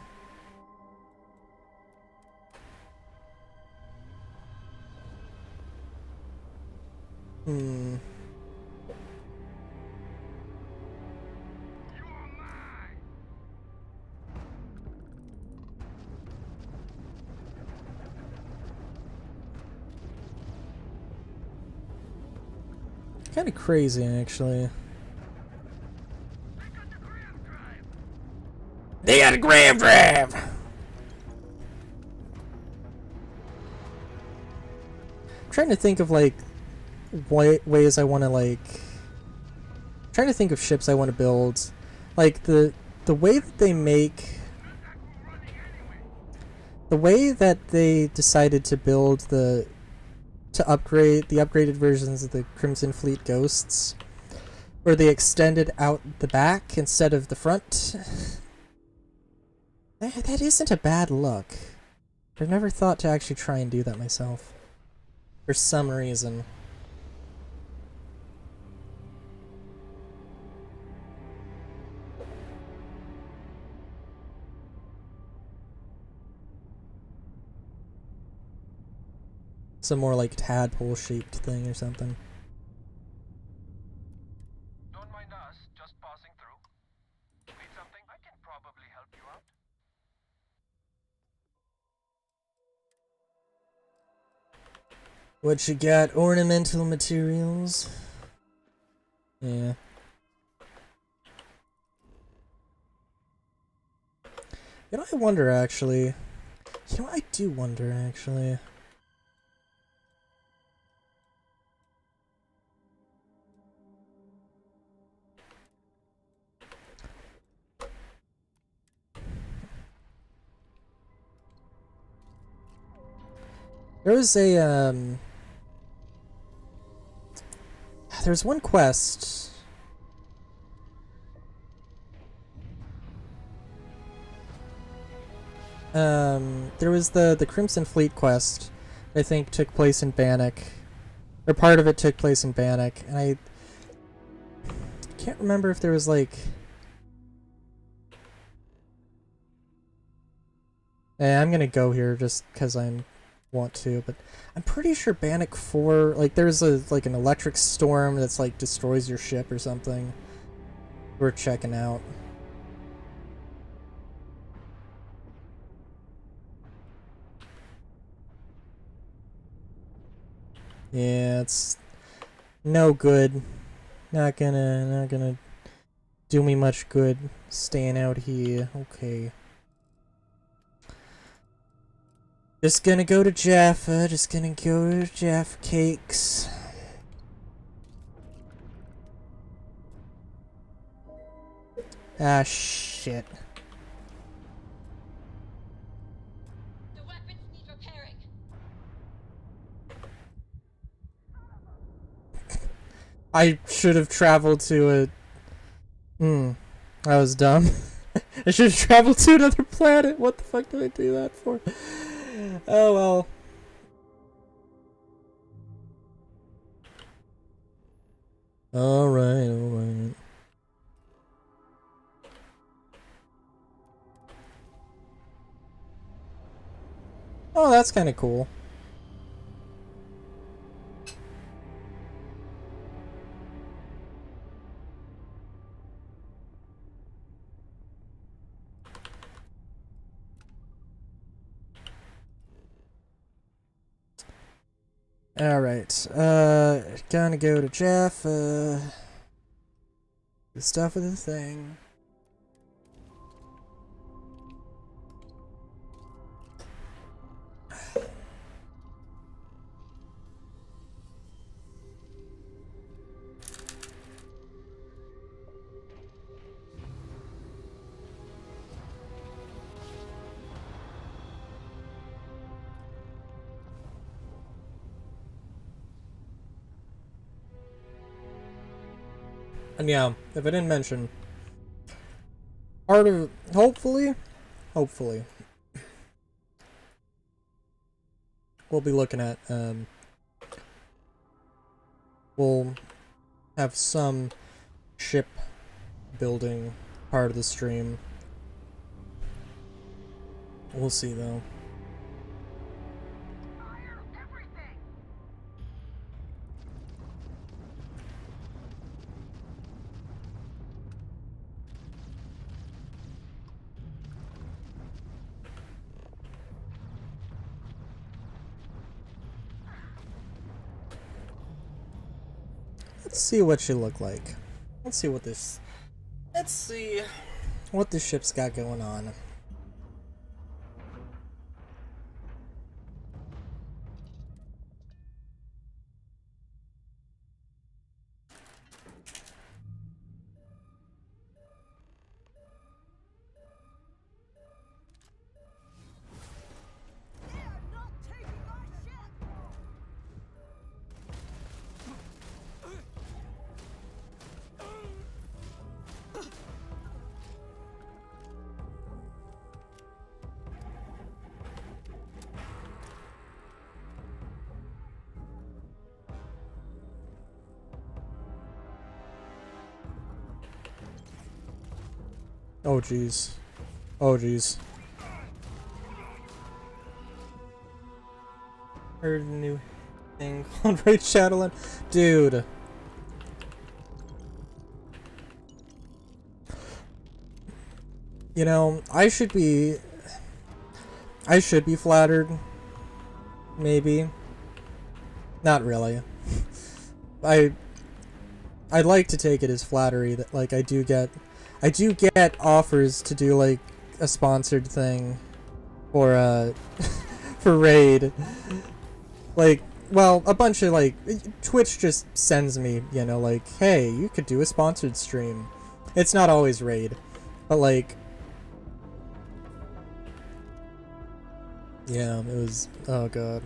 Speaker 5: Kind of crazy, actually. They got a grab drive! I'm trying to think of, like, ways I want to, like... I'm trying to think of ships I want to build. Like, the way that they make... The way that they decided to build to upgrade the upgraded versions of the Crimson Fleet Ghosts, where they extended out the back instead of the front. That isn't a bad look. I've never thought to actually try and do that myself. For some reason. Some more like tadpole-shaped thing or something.
Speaker 12: Don't mind us, just passing through. Need something? I can probably help you out.
Speaker 5: What you got? Ornamental materials? Yeah. You know, I wonder actually. You know, I do wonder actually. There was a, there's one quest. There was the Crimson Fleet quest, I think took place in Bannock. Or part of it took place in Bannock, and I can't remember if there was like... I'm gonna go here just because I want to, but I'm pretty sure Bannock 4, like there's like an electric storm that's like destroys your ship or something. We're checking out. Yeah, it's no good. Not gonna do me much good staying out here. Okay. Just gonna go to Jaffa, just gonna go to Jaffa Cakes. Ah, shit.
Speaker 8: The weapons need repairing.
Speaker 5: I should have traveled to a... that was dumb. I should have traveled to another planet. What the fuck did I do that for? Oh well. Alright, alright. Oh, that's kind of cool. Alright, gonna go to Jeff, the stuff of the thing. And yeah, if I didn't mention, part of hopefully, we'll be looking at we'll have some ship building part of the stream. We'll see though. Let's see what she look like. Let's see what this ship's got going on. Oh jeez. Oh jeez. Heard a new thing called Raid Shadowland. Dude. You know, I should be flattered. Maybe. Not really. I'd like to take it as flattery that like I do get offers to do like a sponsored thing for for Raid. Like, well, a bunch of like Twitch just sends me, you know, like, hey, you could do a sponsored stream. It's not always Raid, but like, yeah, it was, oh god.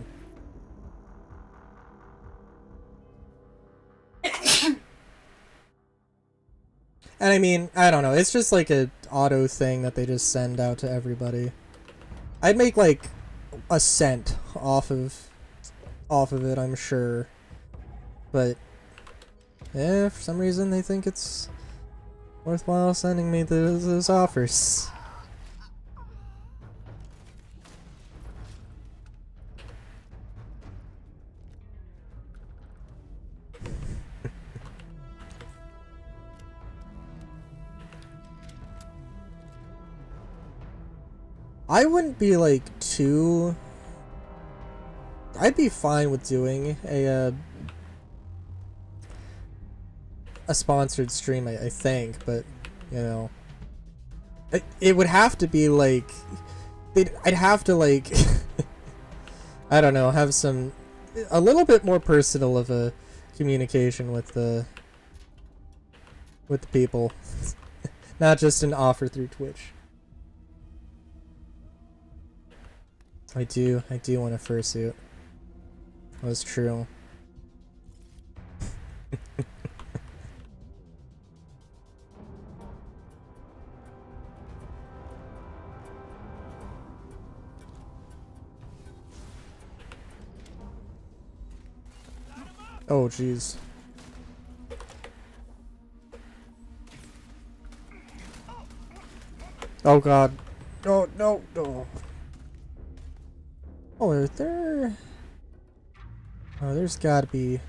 Speaker 5: And I mean, I don't know, it's just like a auto thing that they just send out to everybody. I'd make like a cent off of it, I'm sure. But yeah, for some reason they think it's worthwhile sending me those offers. I wouldn't be like too... I'd be fine with doing a sponsored stream, I think, but, you know, it would have to be like, I'd have to like, I don't know, have a little bit more personal of a communication with the people, not just an offer through Twitch. I do want a fursuit. That's true. Oh jeez. Oh god. No, no, no. Oh, is there... Oh, there's gotta be...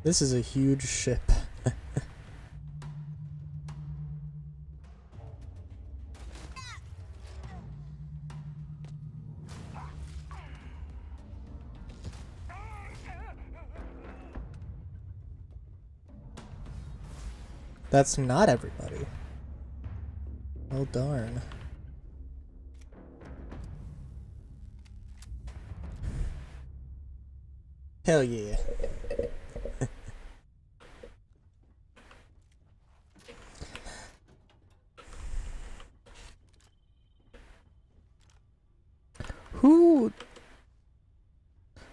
Speaker 5: This is a huge ship. That's not everybody. Oh darn. Hell yeah. Who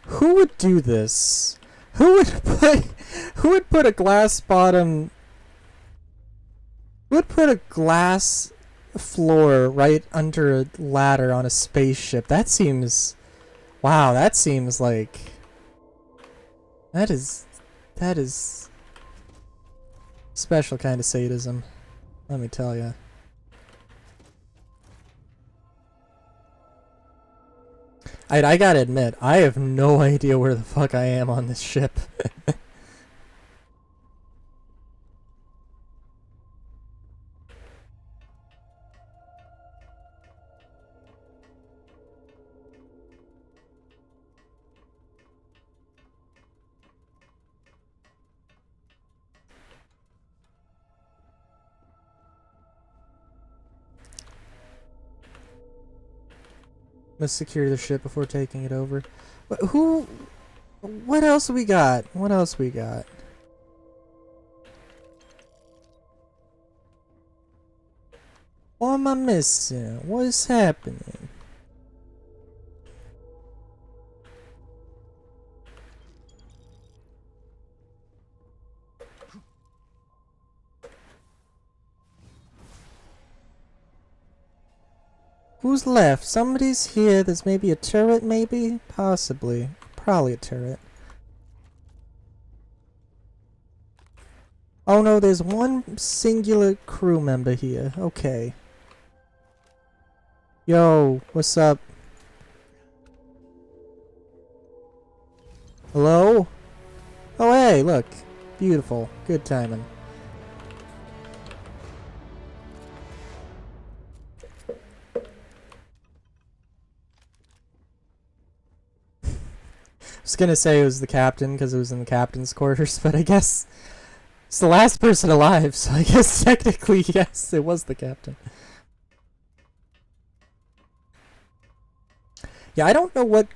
Speaker 5: would do this? Who would put a glass bottom? Who would put a glass floor right under a ladder on a spaceship? That seems... Wow, that seems like... That is special kind of sadism, let me tell ya. I gotta admit, I have no idea where the fuck I am on this ship. Let's secure the ship before taking it over. What else we got? What else we got? What am I missing? What is happening? Who's left? Somebody's here. There's maybe a turret, maybe? Possibly. Probably a turret. Oh no, there's one singular crew member here. Okay. Yo, what's up? Hello? Oh hey, look. Beautiful. Good timing. I was gonna say it was the captain because it was in the captain's quarters, but I guess it's the last person alive, so I guess technically yes, it was the captain. Yeah, I don't know what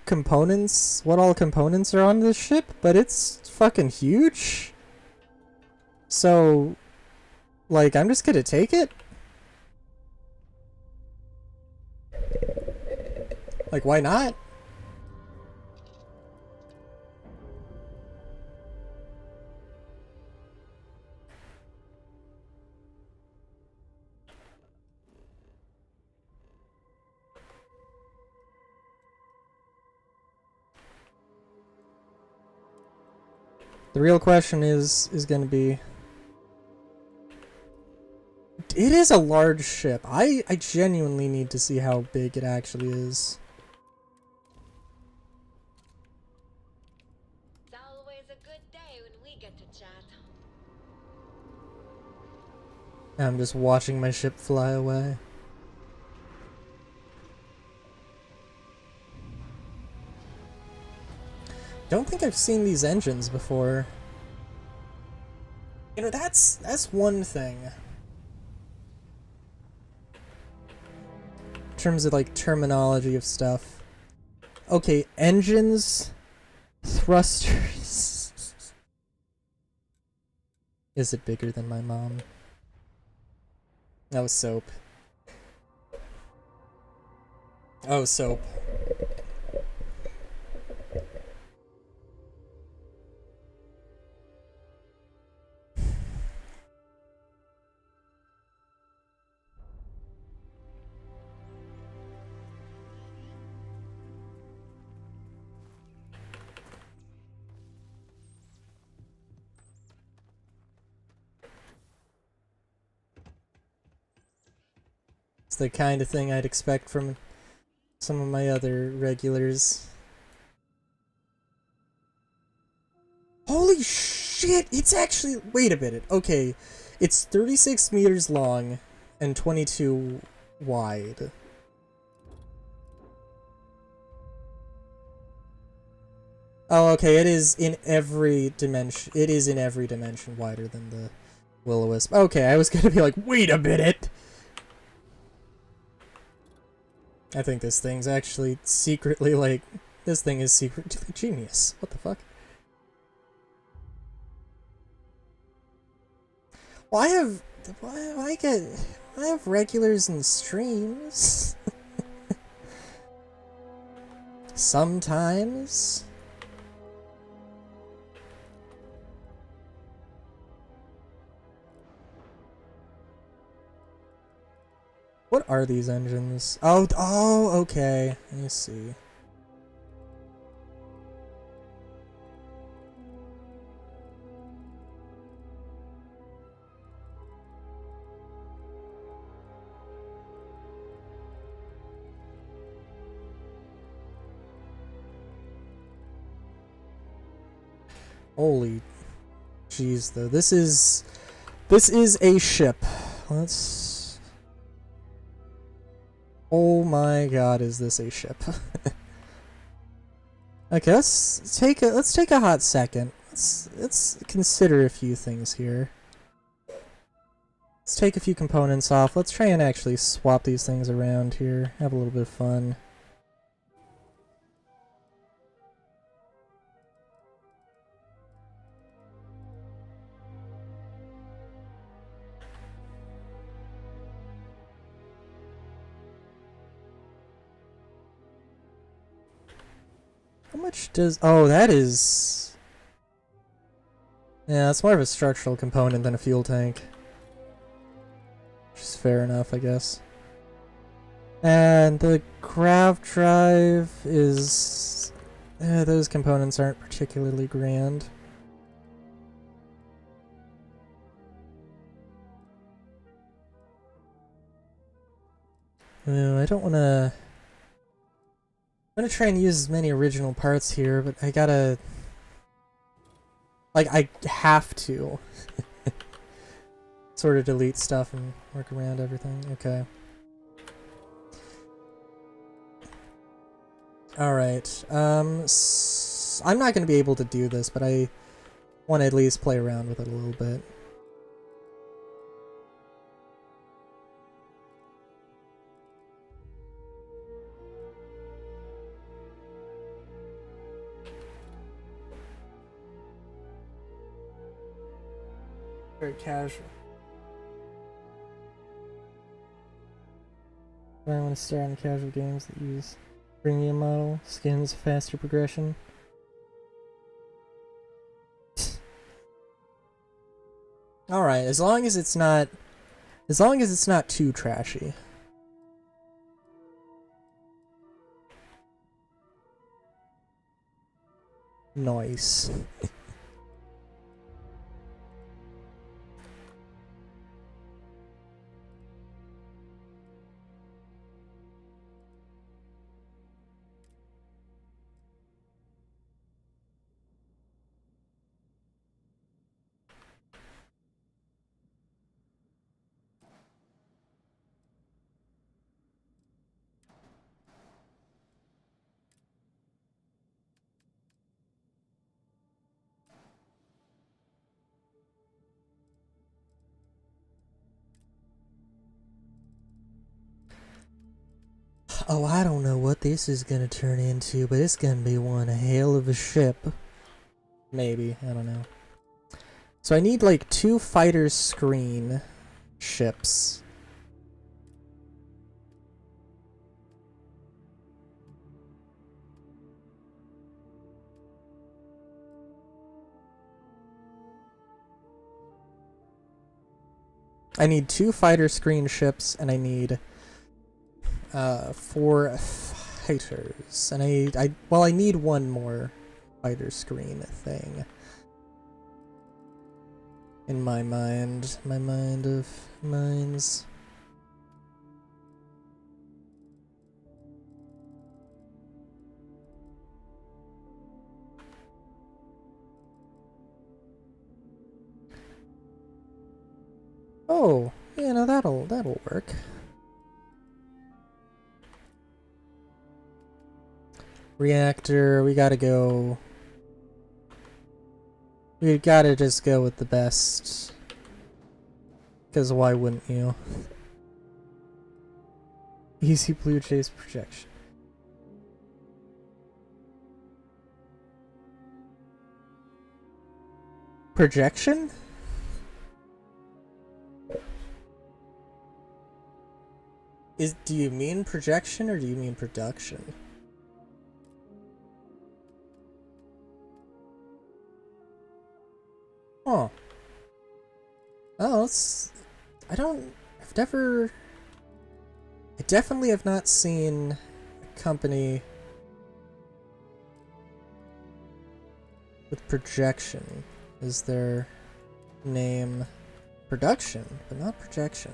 Speaker 5: all components are on this ship, but it's fucking huge. So, like, I'm just gonna take it? Like, why not? The real question is gonna be... It is a large ship. I genuinely need to see how big it actually is.
Speaker 8: It's always a good day when we get to chat.
Speaker 5: I'm just watching my ship fly away. Don't think I've seen these engines before. You know, that's one thing. In terms of like terminology of stuff. Okay, engines, thrusters. Is it bigger than my mom? That was soap. Oh, soap. It's the kind of thing I'd expect from some of my other regulars. Holy shit! It's actually... Wait a minute. Okay. It's 36 meters long and 22 wide. Oh, okay. It is in every dimension. It is in every dimension wider than the Will-O-Wisp. Okay, I was gonna be like, wait a minute! I think this thing's actually secretly, like... This thing is secretly genius. What the fuck? Well, I have regulars and streams. sometimes. What are these engines? Oh, okay. Let me see. Holy jeez, though. This is a ship. Let's... Oh my god, is this a ship? Okay, let's take a hot second. Let's consider a few things here. Let's take a few components off. Let's try and actually swap these things around here. Have a little bit of fun. How much does... Oh, that is... Yeah, it's more of a structural component than a fuel tank. Which is fair enough, I guess. And the grav drive is... those components aren't particularly grand. I don't want to... I'm gonna try and use as many original parts here, but I gotta... Like, I have to. Sort of delete stuff and work around everything. Okay. Alright. I'm not gonna be able to do this, but I want to at least play around with it a little bit. Very casual. I want to start on casual games that use premium model, skins, faster progression. Alright, as long as it's not too trashy. Nice. Oh, I don't know what this is gonna turn into, but it's gonna be one hell of a ship. Maybe, I don't know. So I need like 2 fighter screen ships. I need 2 fighter screen ships, and I need 4 fighters, and I need 1 more fighter screen thing. In my mind of minds. Oh, yeah, no, that'll work. Reactor, we gotta go. We gotta just go with the best. Because why wouldn't you? Easy blue chase projection. Projection? Do you mean projection or do you mean production? Huh. Oh, I definitely have not seen a company with projection as their name. Production, but not projection.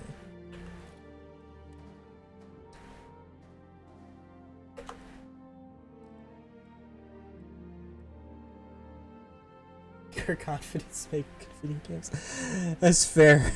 Speaker 5: Your confidence make good video games. That's fair.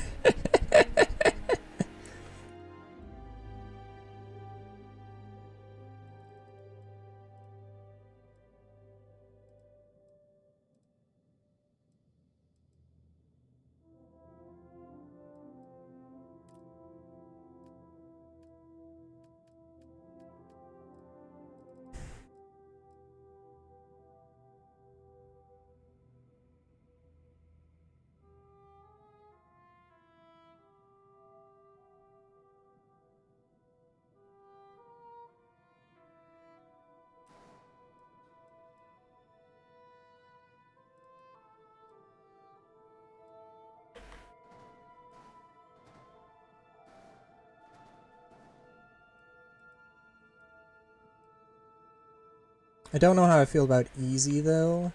Speaker 5: I don't know how I feel about easy though.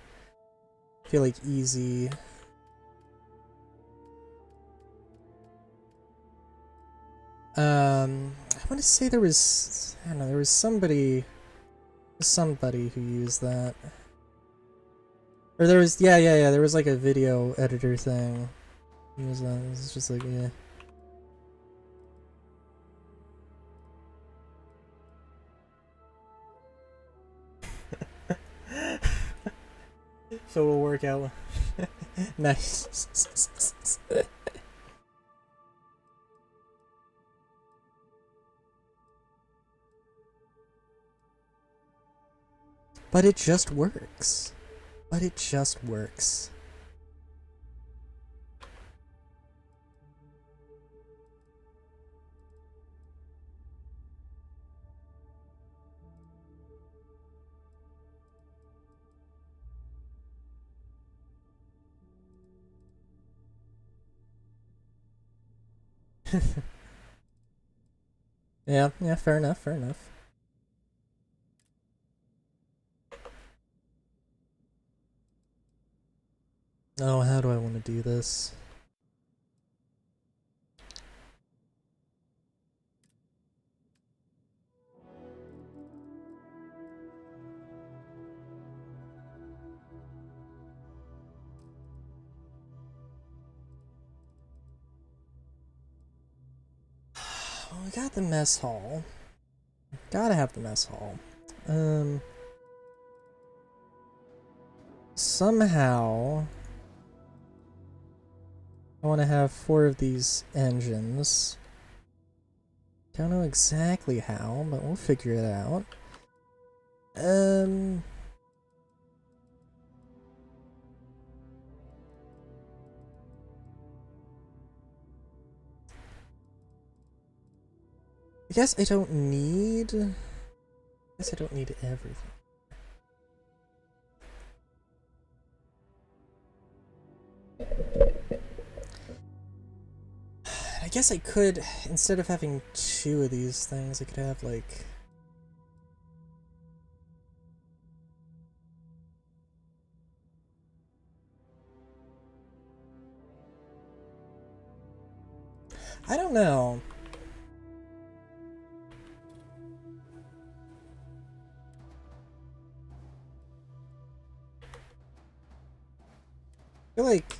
Speaker 5: I feel like easy. I want to say there was, I don't know, there was somebody who used that. Or there was, yeah, there was like a video editor thing. Use that. It's just like, yeah. So it'll work out. Nice. But it just works. But it just works. Yeah, fair enough. Oh, how do I want to do this? Well, we got the mess hall. Gotta have the mess hall. Somehow I want to have 4 of these engines. Don't know exactly how, but we'll figure it out. I guess I don't need everything. I guess I could, instead of having 2 of these things, I could have like... I don't know. I feel like...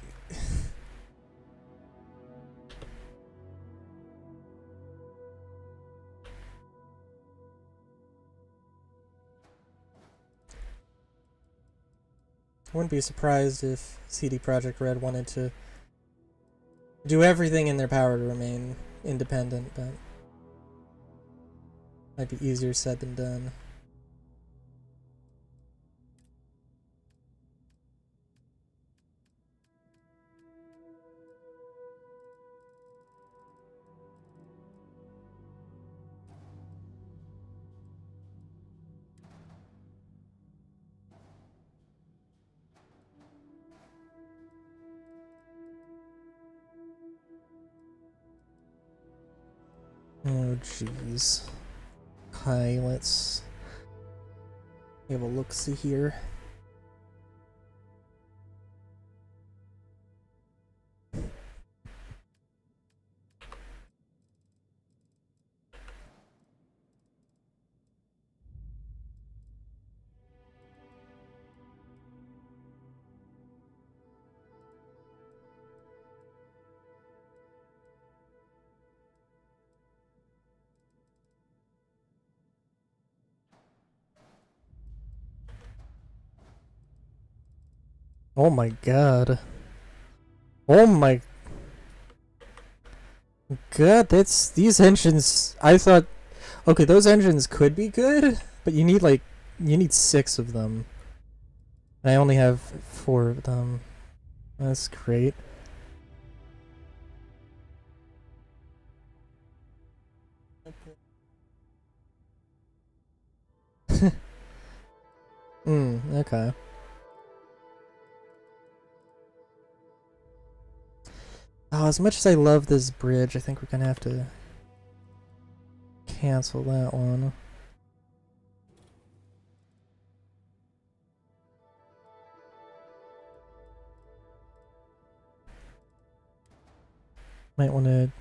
Speaker 5: I wouldn't be surprised if CD Projekt Red wanted to do everything in their power to remain independent, but might be easier said than done. Oh, jeez. Okay, let's have a look-see here. Oh my god. Oh my god, these engines, I thought, okay, those engines could be good, but you need 6 of them. I only have 4 of them. That's great. Okay. Oh, as much as I love this bridge, I think we're gonna have to cancel that one. Might want to...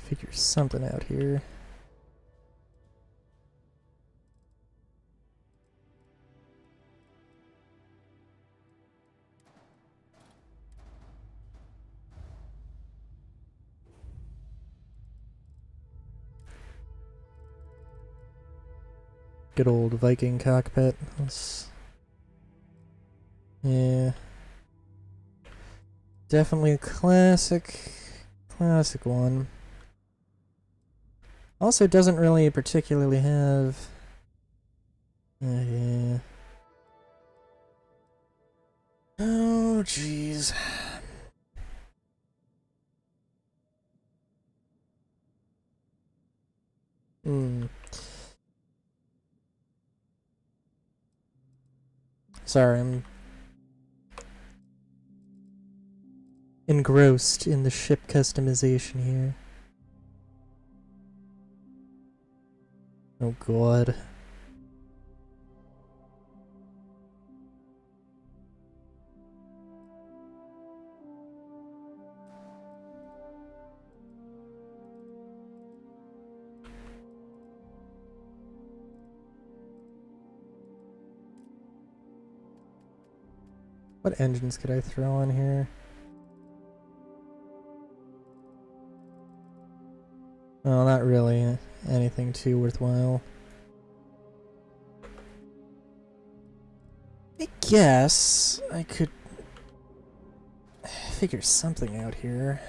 Speaker 5: figure something out here. Good old Viking cockpit. Yeah. Definitely a classic one. Also doesn't really particularly have... yeah. Oh, jeez. Sorry, I'm engrossed in the ship customization here. Oh god. What engines could I throw on here? Oh, not really anything too worthwhile. I guess I could figure something out here.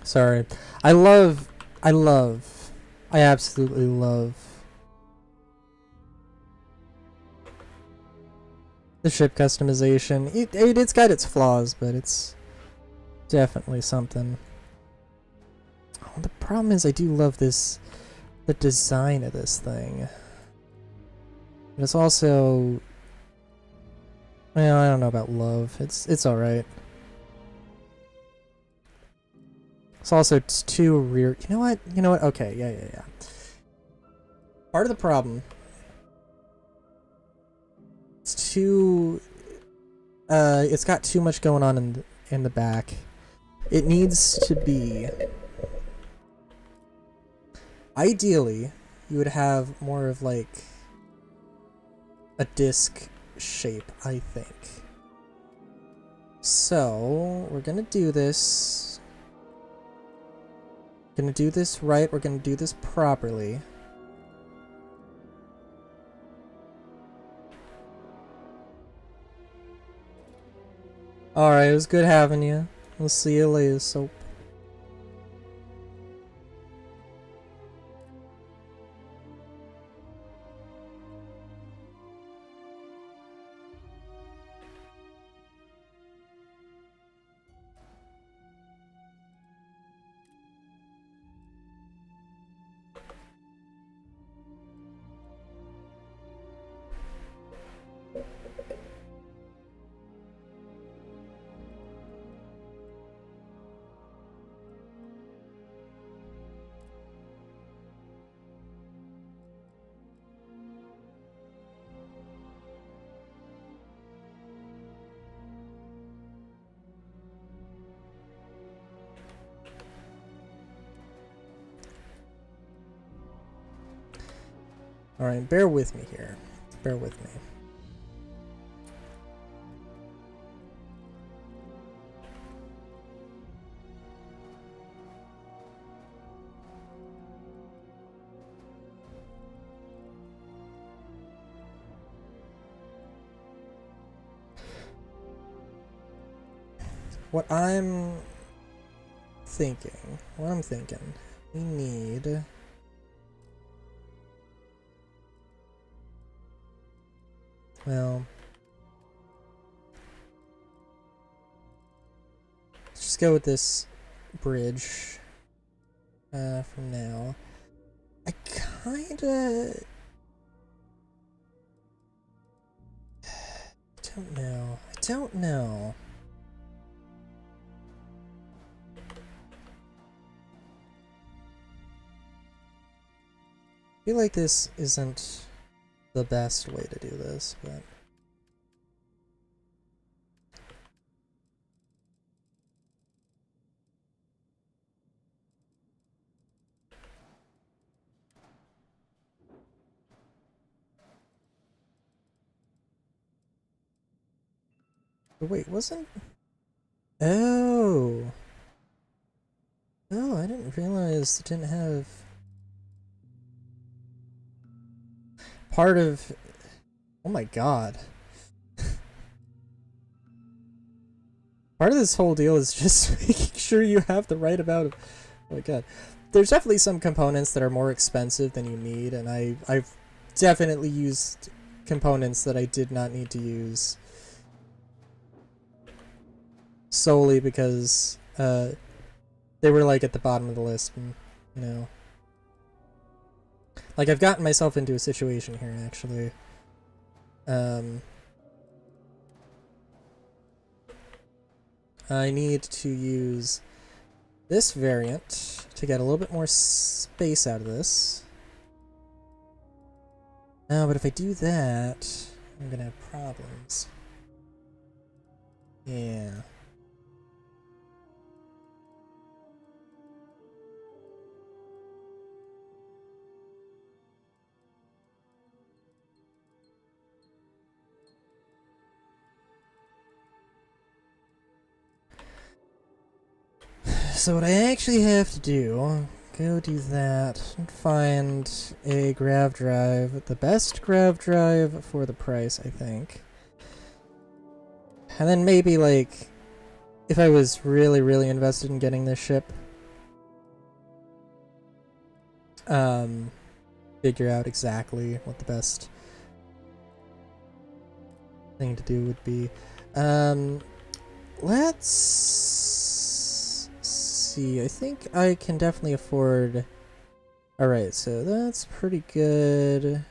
Speaker 5: Sorry. I absolutely love the ship customization. It's got its flaws, but it's definitely something. Oh, the problem is I do love the design of this thing. But it's also, well, I don't know about love. It's alright. It's also too rear. You know what? Okay, yeah. Part of the problem. It's too. It's got too much going on in the back. It needs to be. Ideally, you would have more of like a disc shape, I think. So we're gonna do this. Gonna do this right. We're gonna do this properly. Alright, it was good having you. We'll see you later, Soap. Alright, bear with me here. Bear with me. What I'm thinking, we need... Well... Let's just go with this bridge for now. I kinda... I don't know. I feel like this isn't the best way to do this, but... But wait, wasn't... Oh! Oh, I didn't realize it didn't have... Part of... Oh my god. Part of this whole deal is just making sure you have the right amount of... Oh my god. There's definitely some components that are more expensive than you need, and I've definitely used components that I did not need to use. Solely because they were like at the bottom of the list, and you know, like I've gotten myself into a situation here actually. I need to use this variant to get a little bit more space out of this. No, but if I do that, I'm gonna have problems. Yeah. So what I actually have to do, go do that, and find a grav drive, the best grav drive for the price, I think. And then maybe, like, if I was really, really invested in getting this ship, figure out exactly what the best thing to do would be. Let's see, I think I can definitely afford... Alright, so that's pretty good.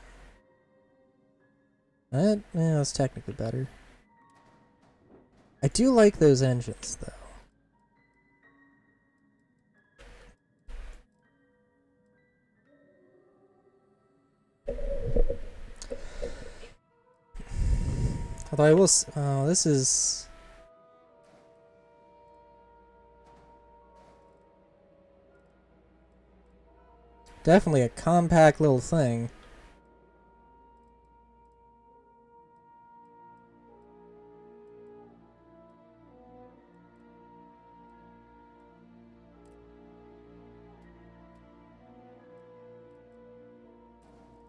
Speaker 5: That's technically better. I do like those engines, though. Although I will... Oh, this is... Definitely a compact little thing.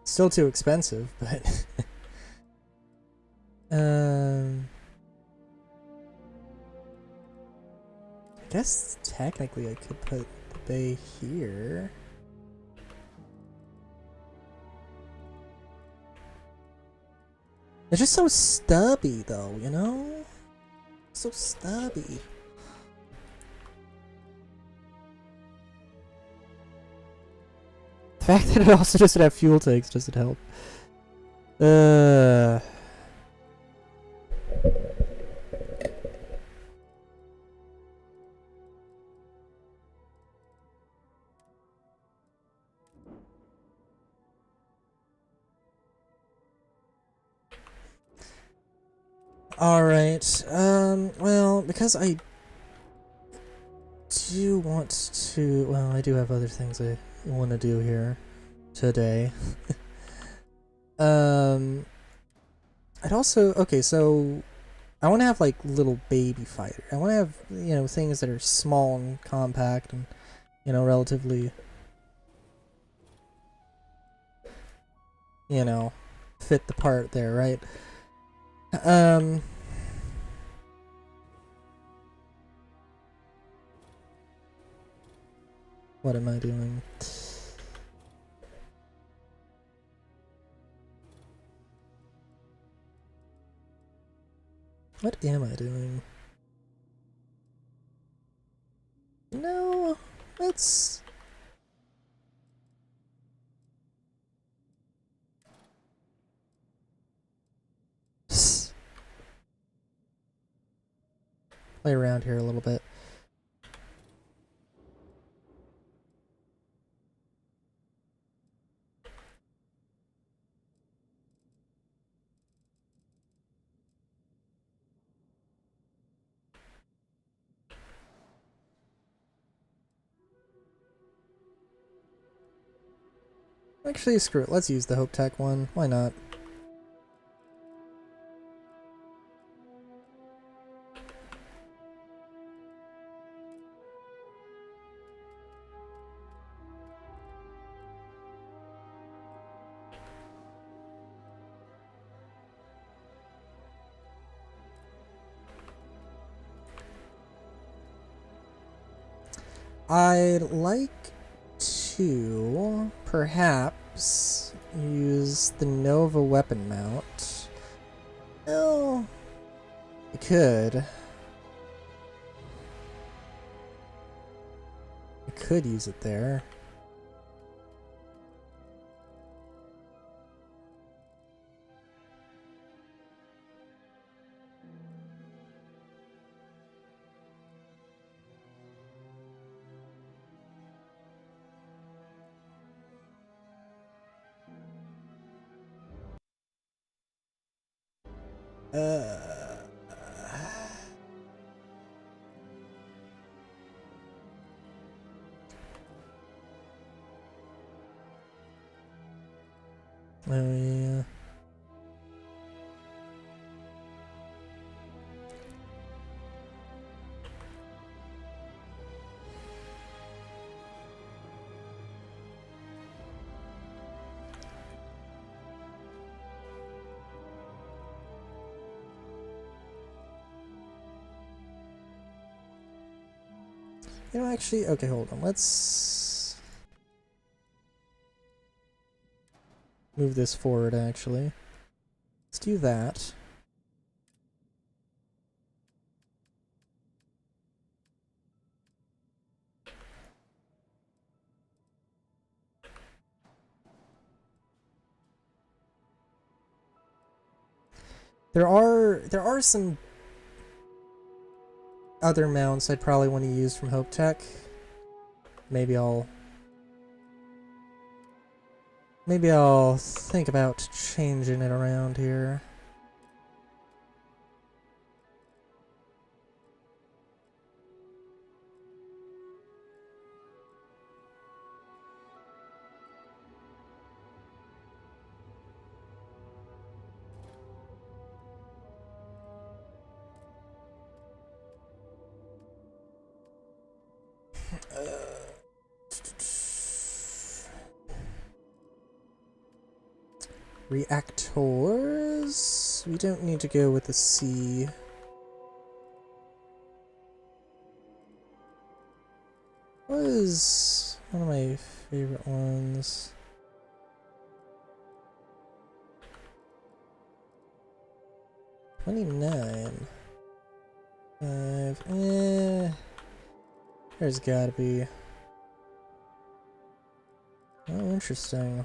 Speaker 5: Still too expensive, but... I guess technically I could put the bay here. It's just so stubby, though, you know? So stubby. The fact that it also doesn't have fuel tanks doesn't help. Alright, well, because I do want to, well, I do have other things I want to do here today. I'd also, okay, so I want to have like little baby fighter. I want to have, you know, things that are small and compact and, you know, relatively, you know, fit the part there, right? What am I doing? What am I doing? No, let's... play around here a little bit. Actually, screw it. Let's use the Hope Tech one. Why not? I'd like to perhaps use the Nova weapon mount. Oh, I could. I could use it there. Oh yeah. You know, actually, okay, hold on. Let's move this forward, actually. Let's do that. There are some other mounts I'd probably want to use from Hope Tech. Maybe I'll think about changing it around here. Reactors? We don't need to go with the C. What is one of my favorite ones? $29. 5. There's gotta be. Oh, interesting.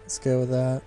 Speaker 5: Let's go with that.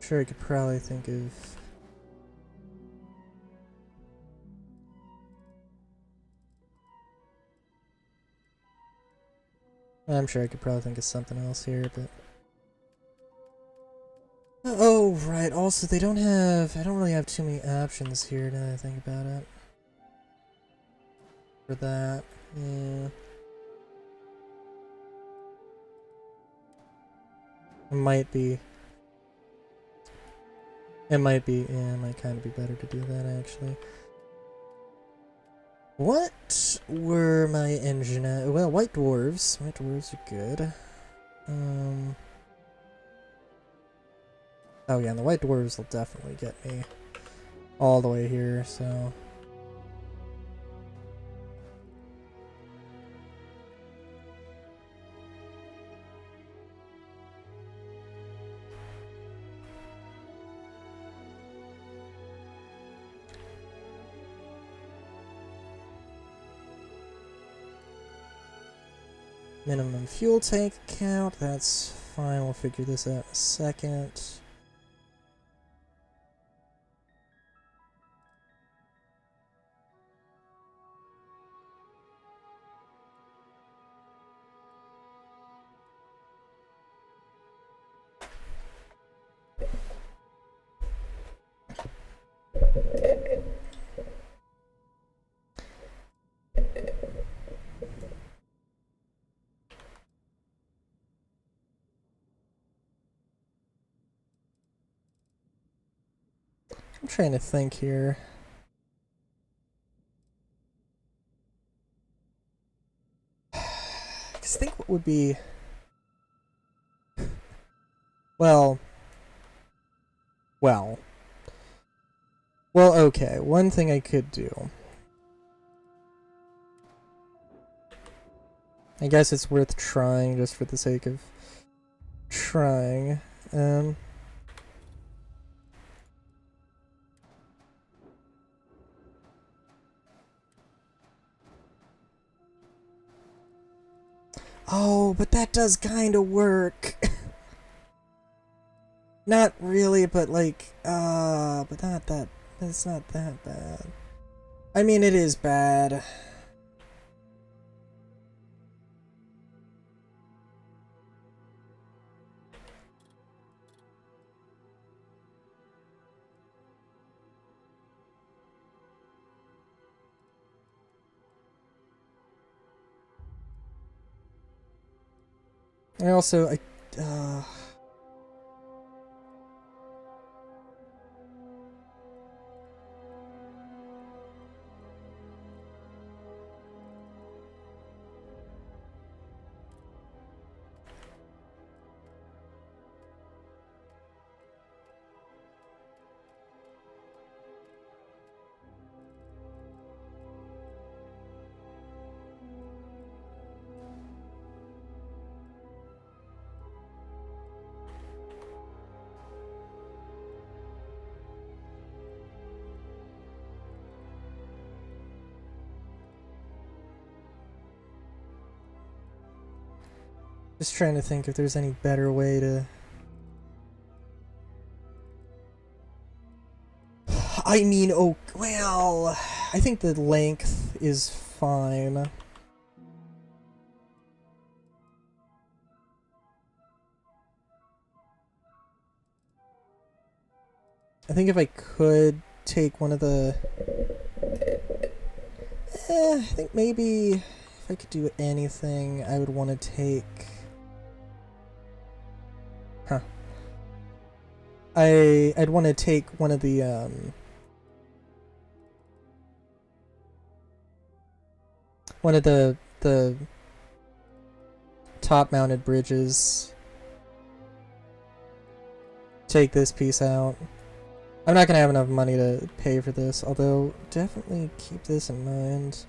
Speaker 5: Sure, I could probably think of... I'm sure I could probably think of something else here, but... Oh, right, also they don't have... I don't really have too many options here now that I think about it. For that, yeah. It might be... It might kind of be better to do that, actually. What were my engine... well, White Dwarves. White Dwarves are good. Oh yeah, and the White Dwarves will definitely get me all the way here, so... Minimum fuel tank count, that's fine, we'll figure this out in a second. I'm trying to think here. Because I think what would be... Well, okay, one thing I could do. I guess it's worth trying just for the sake of trying. Oh, but that does kind of work. Not really, but like, but not that, it's not that bad. I mean, it is bad. I also, just trying to think if there's any better way to... I mean, oh, well, I think the length is fine. I think if I could take one of the... I think maybe if I could do anything, I would want to take... Huh. I'd want to take one of the, one of the top-mounted bridges. Take this piece out. I'm not gonna have enough money to pay for this, although definitely keep this in mind.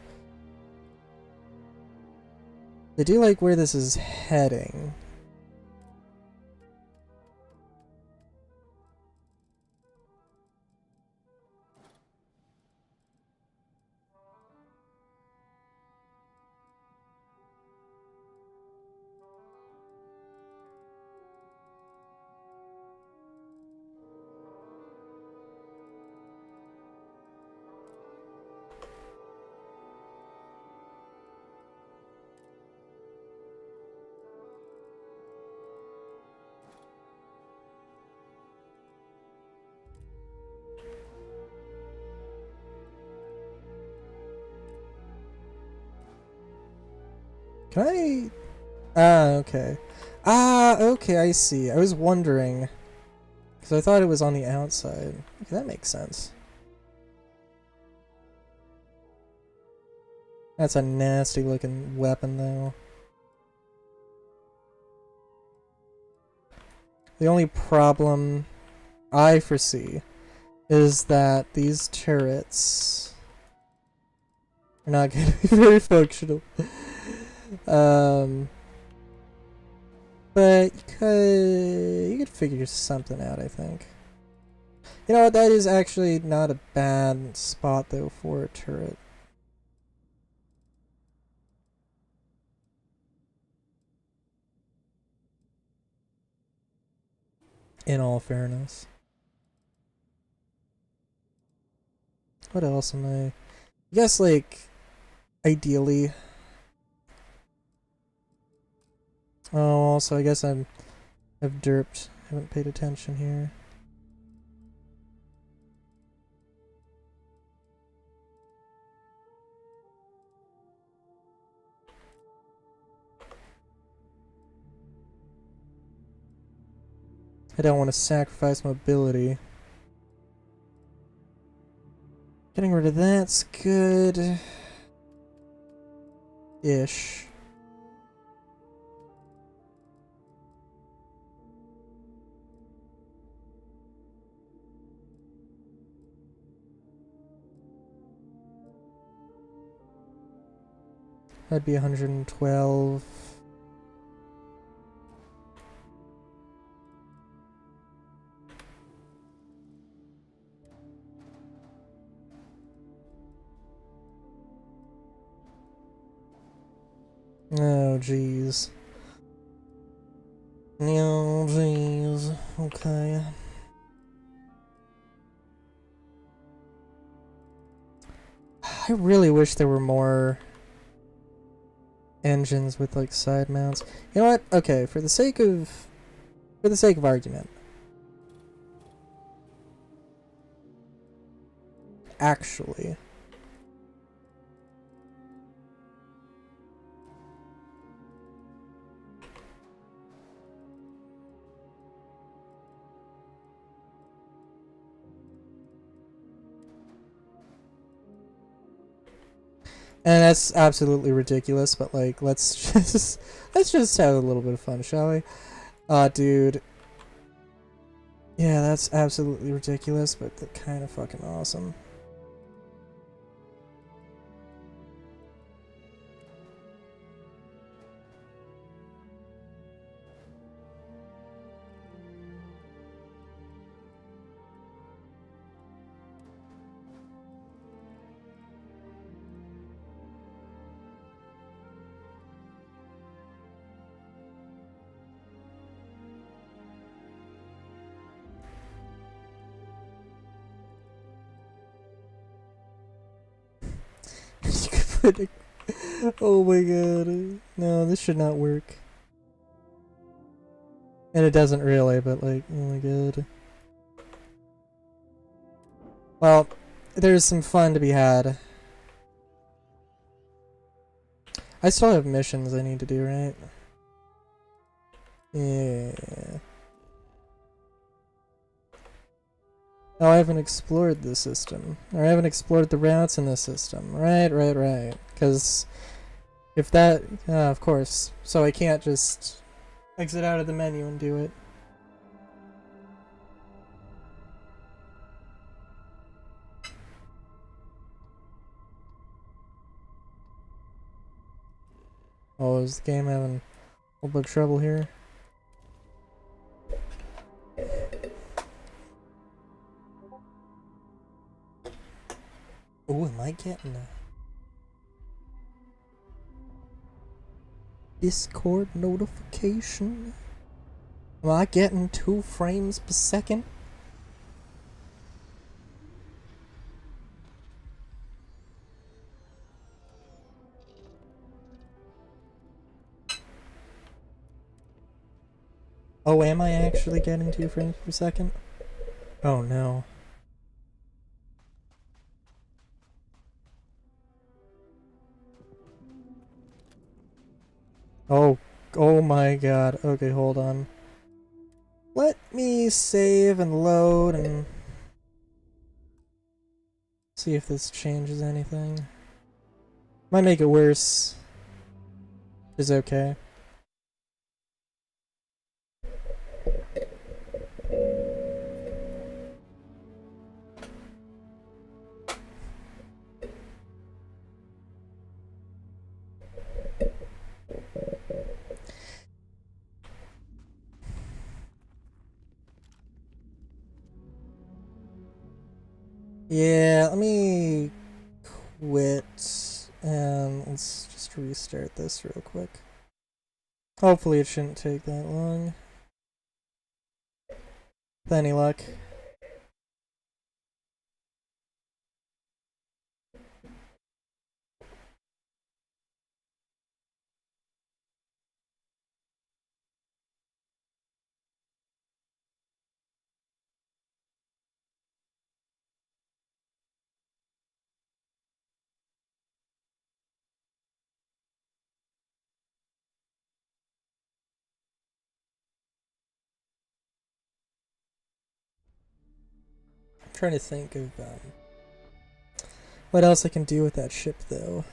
Speaker 5: I do like where this is heading. Can I... Ah, okay. Ah, okay, I see. I was wondering. Because I thought it was on the outside. Okay, that makes sense. That's a nasty looking weapon, though. The only problem I foresee is that these turrets are not going to be very functional. But you could figure something out, I think. You know what, that is actually not a bad spot, though, for a turret. In all fairness. What else am I... I guess, like, ideally... Oh, also, I guess I've derped. Haven't paid attention here. I don't want to sacrifice mobility. Getting rid of that's good. Ish. That'd be 112. Oh, jeez. Oh, jeez. Okay. I really wish there were more engines with, like, side mounts. You know what? Okay, for the sake of argument. Actually. And that's absolutely ridiculous, but like let's just have a little bit of fun, shall we? Dude. Yeah, that's absolutely ridiculous, but kind of fucking awesome. Oh my god. No, this should not work. And it doesn't really, but like, oh my god. Well, there's some fun to be had. I still have missions I need to do, right? Yeah. Oh, I haven't explored this system. Or I haven't explored the routes in this system. Right. Because if that... of course. So I can't just exit out of the menu and do it. Oh, is the game having a little bit of trouble here? Oh, am I getting a Discord notification? Am I getting 2 frames per second? Oh, am I actually getting 2 frames per second? Oh no. Oh, oh my god. Okay, hold on. Let me save and load and see if this changes anything. Might make it worse. Is okay. Yeah, let me quit and let's just restart this real quick. Hopefully it shouldn't take that long. With any luck. I'm trying to think of what else I can do with that ship though.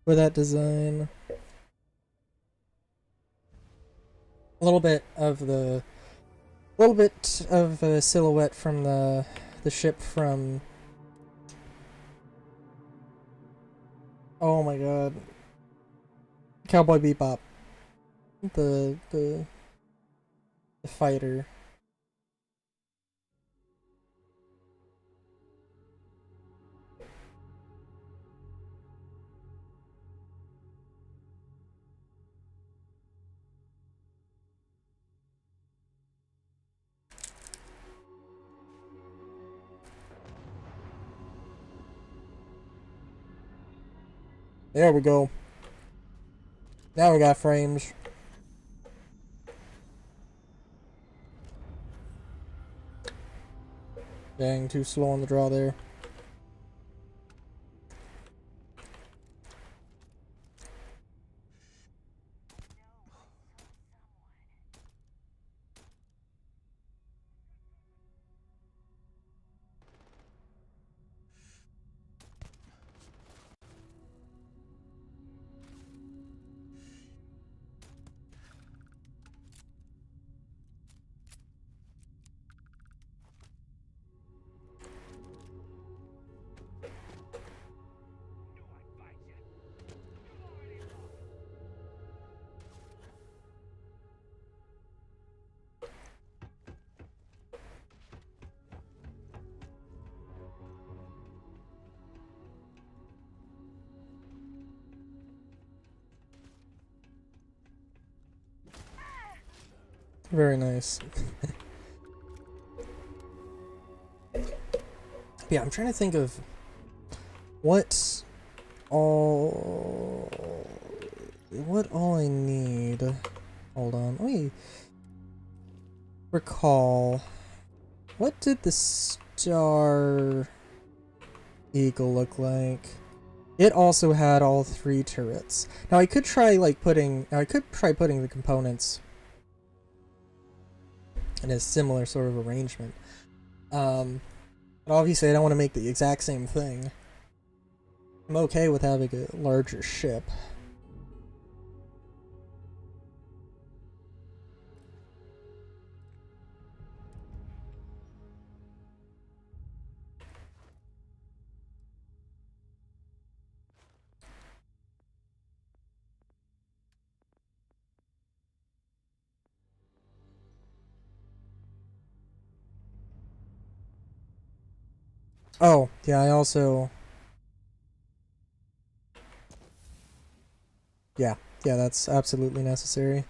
Speaker 5: With that design. A little bit of a silhouette from the ship from, oh my god, Cowboy Bebop, the fighter. There we go. Now we got frames. Dang, too slow on the draw there. Very nice. Yeah, I'm trying to think of what all I need. Hold on, let me recall. What did the Star Eagle look like? It also had all 3 turrets. Now I could try putting the components in a similar sort of arrangement. But obviously I don't want to make the exact same thing. I'm okay with having a larger ship. Oh, yeah, I also... Yeah, that's absolutely necessary.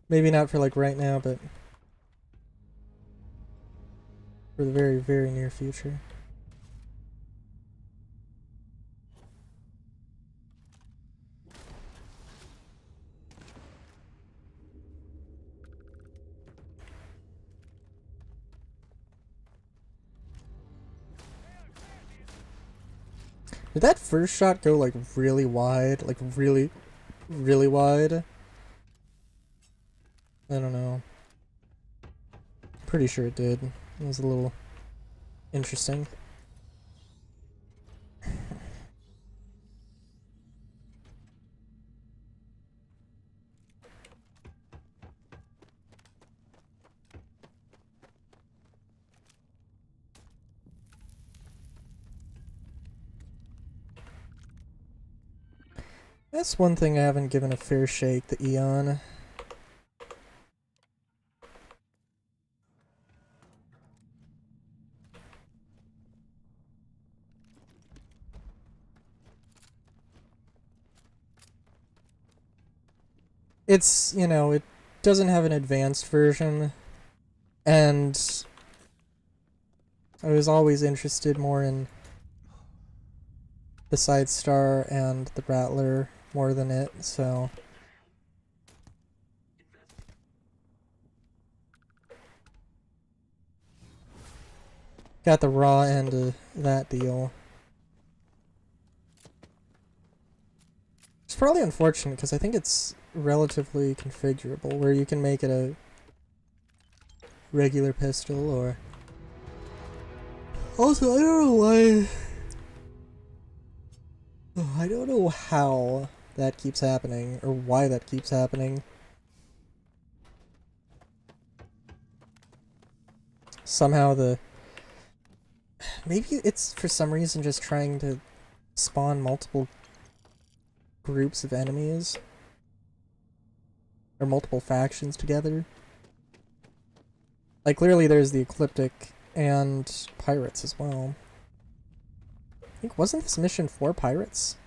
Speaker 5: Maybe not for right now, but for the very, very near future. Did that first shot go, like, really wide? Like, really, really wide? I don't know. Pretty sure it did. It was a little interesting. That's one thing I haven't given a fair shake, the Eon. It's, you know, it doesn't have an advanced version, and I was always interested more in the Side Star and the Rattler more than it, so... Got the raw end of that deal. It's probably unfortunate because I think it's relatively configurable, where you can make it a regular pistol or... Also, I don't know why... I don't know how that keeps happening, or why that keeps happening. Somehow the... Maybe it's for some reason just trying to spawn multiple groups of enemies. Or multiple factions together. Like, clearly there's the Ecliptic and Pirates as well. I think, wasn't this mission for Pirates?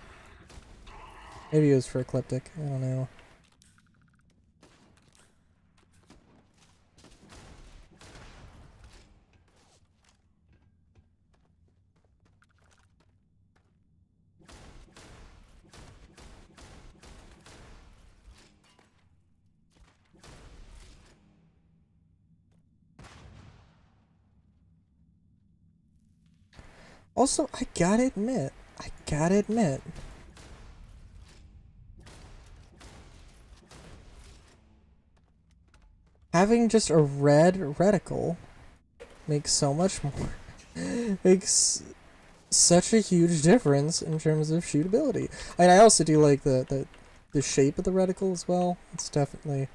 Speaker 5: Maybe it was for Ecliptic, I don't know. Also, I gotta admit, having just a red reticle makes so much more, makes such a huge difference in terms of shootability. And I also do like the shape of the reticle as well. It's definitely...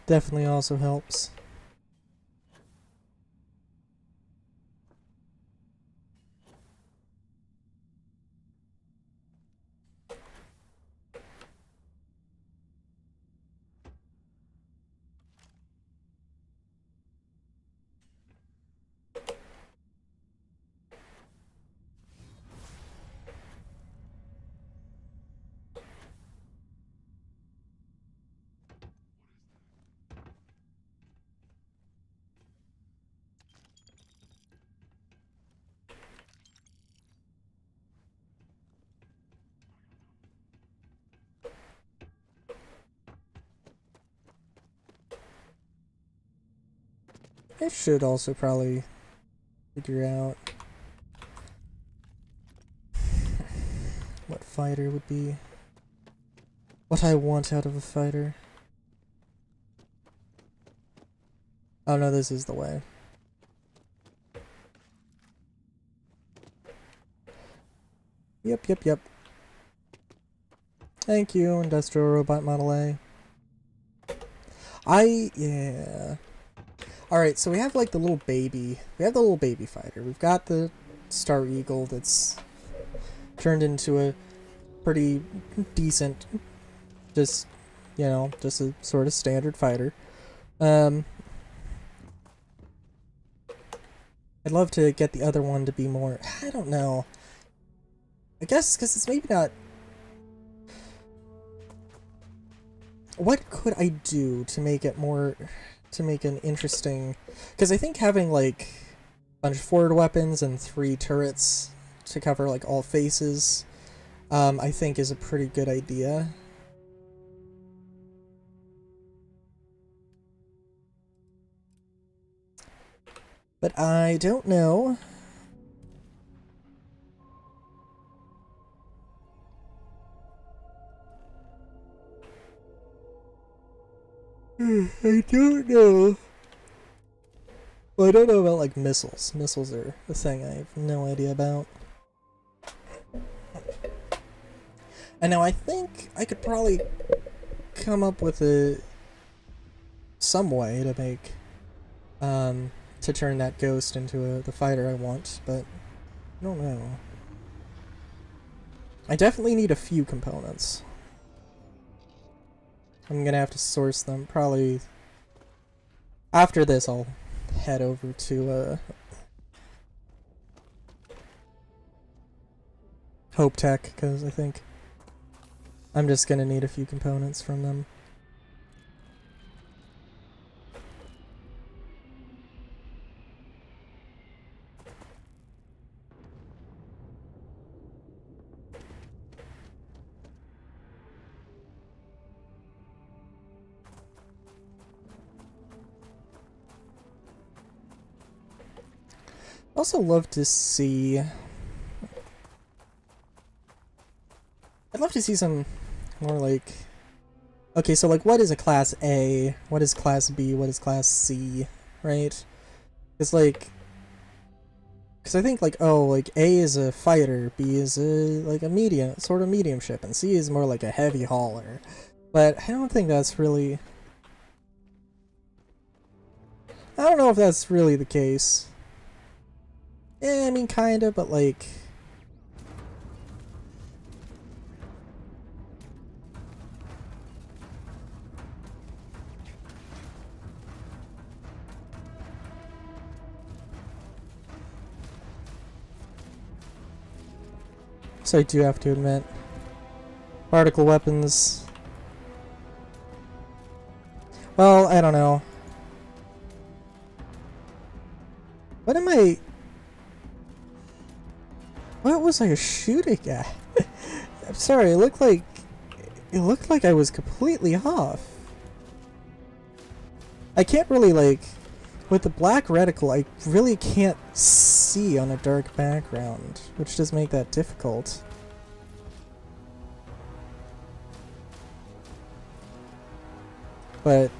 Speaker 5: definitely also helps. I should also probably figure out what fighter would be... what I want out of a fighter. Oh no, this is the way. Yep. Thank you, Industrial Robot Model A. Yeah. Alright, so we have like the little baby. We have the little baby fighter. We've got the Star Eagle that's turned into a pretty decent, just, you know, just a sort of standard fighter. I'd love to get the other one to be more, I don't know. I guess because it's maybe not... What could I do to make it more... to make an interesting... Because I think having, like, a bunch of forward weapons and 3 turrets to cover like all faces, I think is a pretty good idea. But I don't know. I don't know. Well, I don't know about like missiles. Missiles are a thing I have no idea about. And now I think I could probably come up with some way to make to turn that ghost into the fighter I want, but I don't know. I definitely need a few components. I'm gonna have to source them probably after this. I'll head over to Hope Tech because I think I'm just gonna need a few components from them. Also love to see... I'd love to see some more like... Okay, so like what is a Class A? What is Class B? What is Class C? Right? It's like... Because I think like, oh, like A is a fighter, B is like a medium, sort of medium ship, and C is more like a heavy hauler. But I don't think that's really... I don't know if that's really the case. Yeah, I mean, kinda, but like... So I do have to admit, particle weapons... Well, I don't know. What am I... What was I shooting at? I'm sorry, it looked like I was completely off. I can't really like... With the black reticle, I really can't see on a dark background, which does make that difficult. But...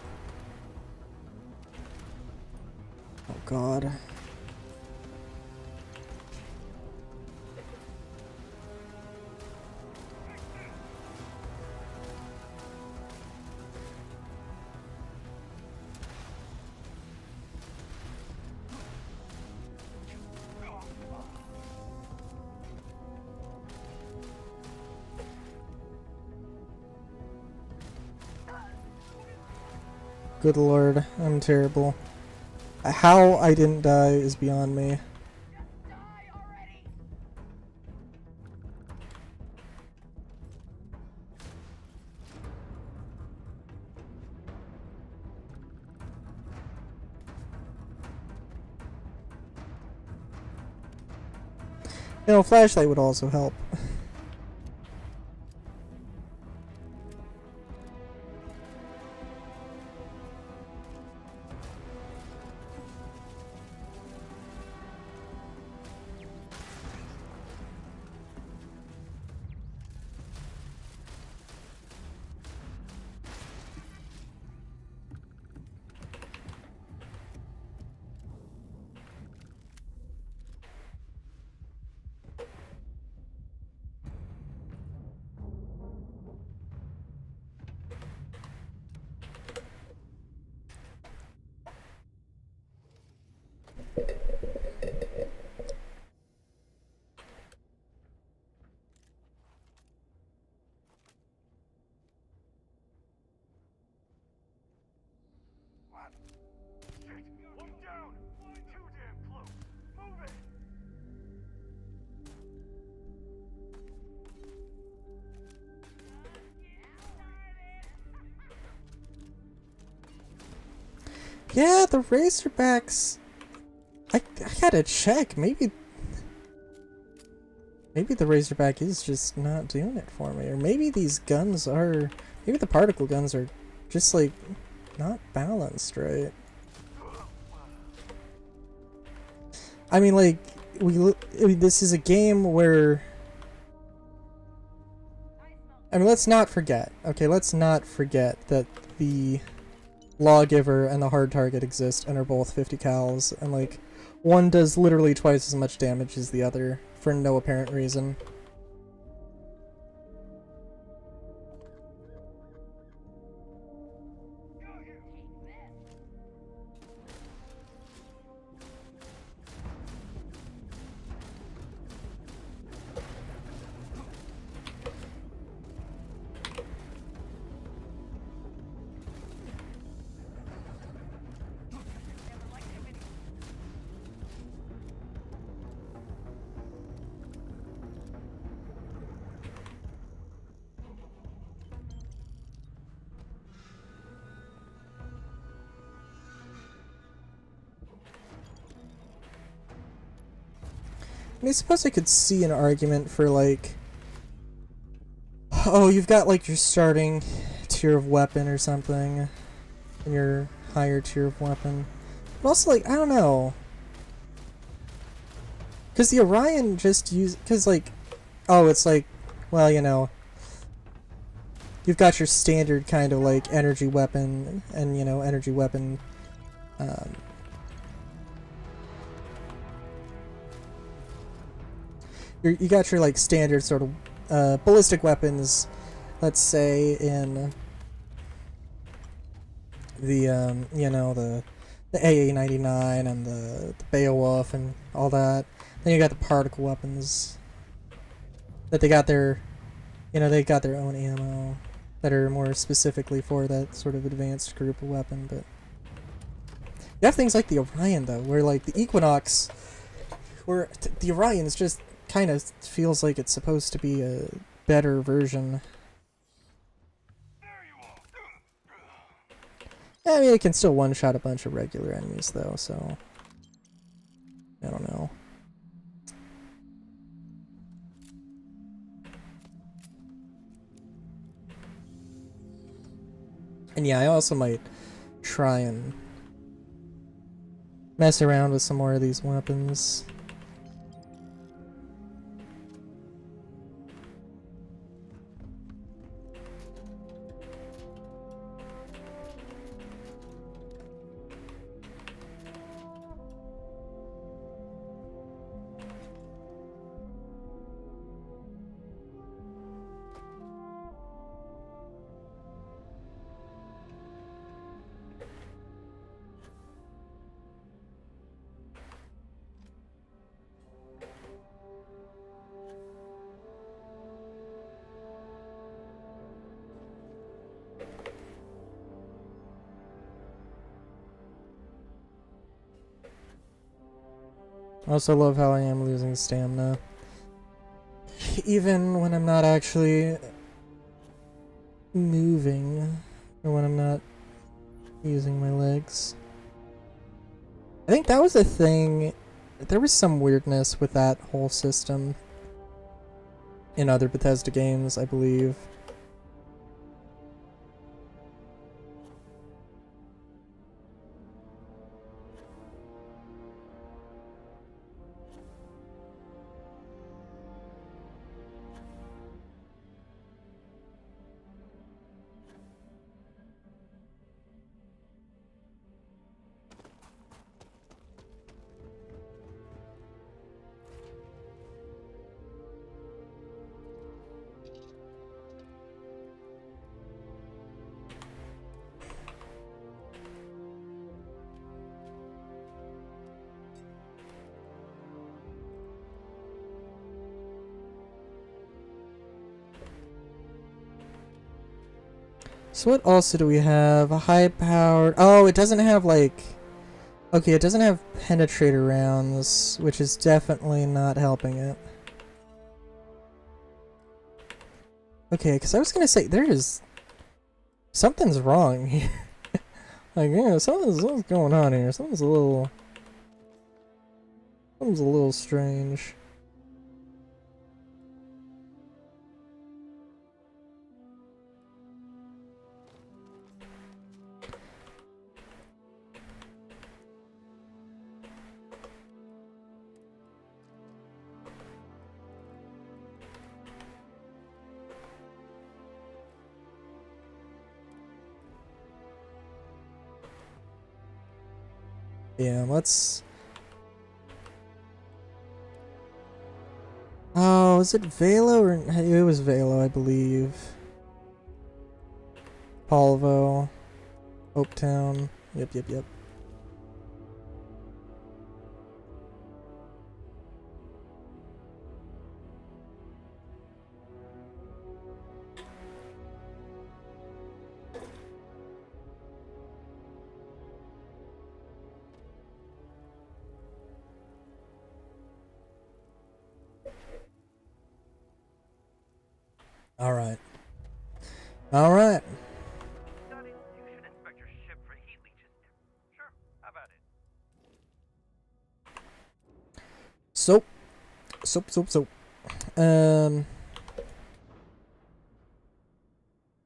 Speaker 5: Oh god. Good lord, I'm terrible. How I didn't die is beyond me. You know, flashlight would also help. Yeah, the Razorbacks... I gotta check, maybe... Maybe the Razorback is just not doing it for me. Or maybe these guns are... Maybe the particle guns are just, like, not balanced right. I mean, like, this is a game where... I mean, let's not forget. Okay, let's not forget that the Lawgiver and the Hard Target exist and are both 50 cals. And, like, one does literally twice as much damage as the other for no apparent reason. I mean, I suppose I could see an argument for, like... Oh, you've got, like, your starting tier of weapon or something. And your higher tier of weapon. But also, like, I don't know. Because the Orion just use... Because, like... Oh, it's like... Well, you know... You've got your standard kind of, like, energy weapon. And, you know, energy weapon... You got your, like, standard sort of ballistic weapons, let's say, in the, you know, the AA-99 and the Beowulf and all that. Then you got the particle weapons that they got their, you know, they got their own ammo that are more specifically for that sort of advanced group of weapon, but you have things like the Orion, though, where, like, the Equinox, where the Orion is just... kind of feels like it's supposed to be a better version. I mean, it can still one-shot a bunch of regular enemies, though, so... I don't know. And yeah, I also might try and mess around with some more of these weapons. I also love how I am losing stamina. Even when I'm not actually moving, or when I'm not using my legs. I think that was a thing, there was some weirdness with that whole system in other Bethesda games, I believe. So what also do we have? A high-powered... Oh, it doesn't have, like... Okay, it doesn't have penetrator rounds, which is definitely not helping it. Okay, because I was going to say, there is... Something's wrong here. Like, yeah, something's going on here. Something's a little strange. Yeah, let's... Oh, is it Velo or... It was Velo, I believe. Polvo. Hopetown. Yep. Alright. Alright. Soap.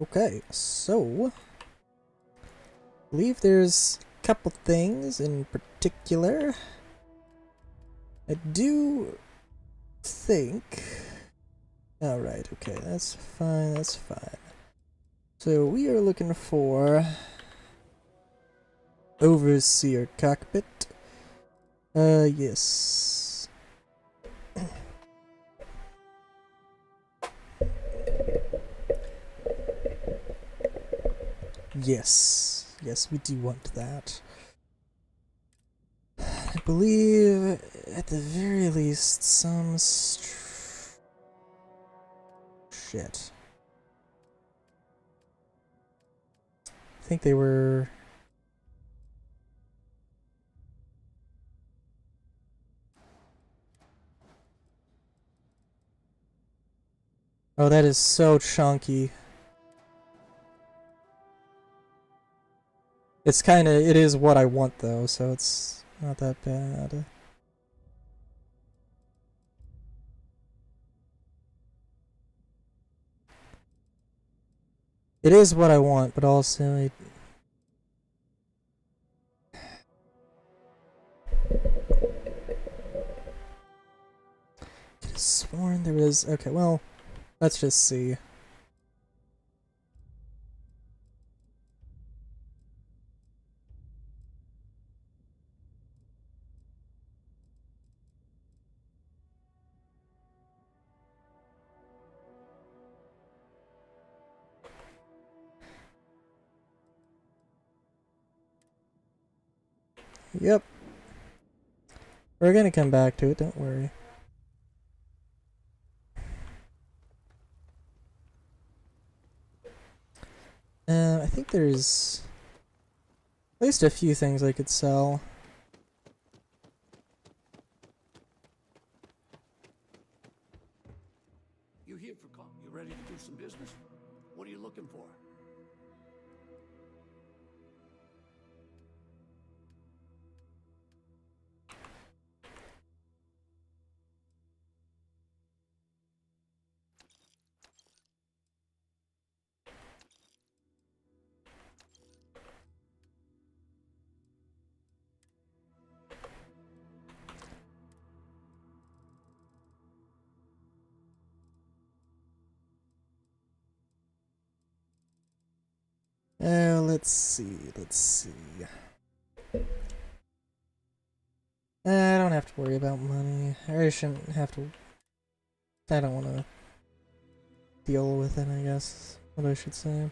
Speaker 5: Okay, so... I believe there's a couple things in particular. I do think... Alright, okay, that's fine. So we are looking for... Overseer cockpit. Yes. Yes, we do want that. I believe, at the very least, some shit. I think they were... Oh, that is so chunky. It's kinda, it is what I want though, so it's not that bad. It is what I want, but also I... could have sworn there was... Okay, well, let's just see. Yep. We're gonna come back to it, don't worry. I think there's at least a few things I could sell.
Speaker 14: You here for call? You ready to do some business? What are you looking for?
Speaker 5: Let's see. I don't have to worry about money. I shouldn't have to... I don't want to deal with it, I guess. What I should say.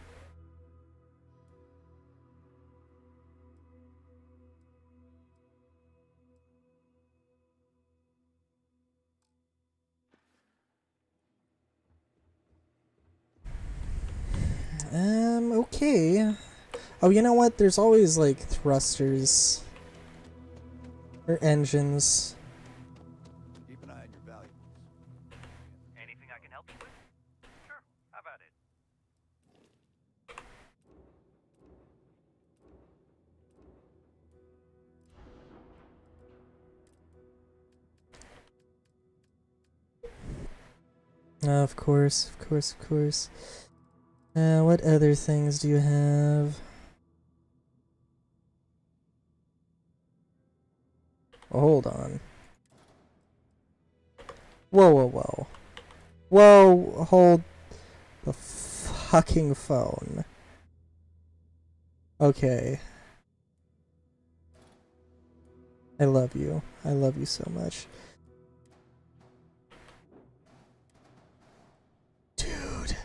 Speaker 5: Okay. Oh, you know what? There's always, like, thrusters. Or engines.
Speaker 11: Keep an eye on your valuables.
Speaker 15: Anything I can help you with? Sure, how about it?
Speaker 5: Of course. What other things do you have? Oh, hold on. Whoa. Whoa, hold the fucking phone. I love you. I love you so much. Dude,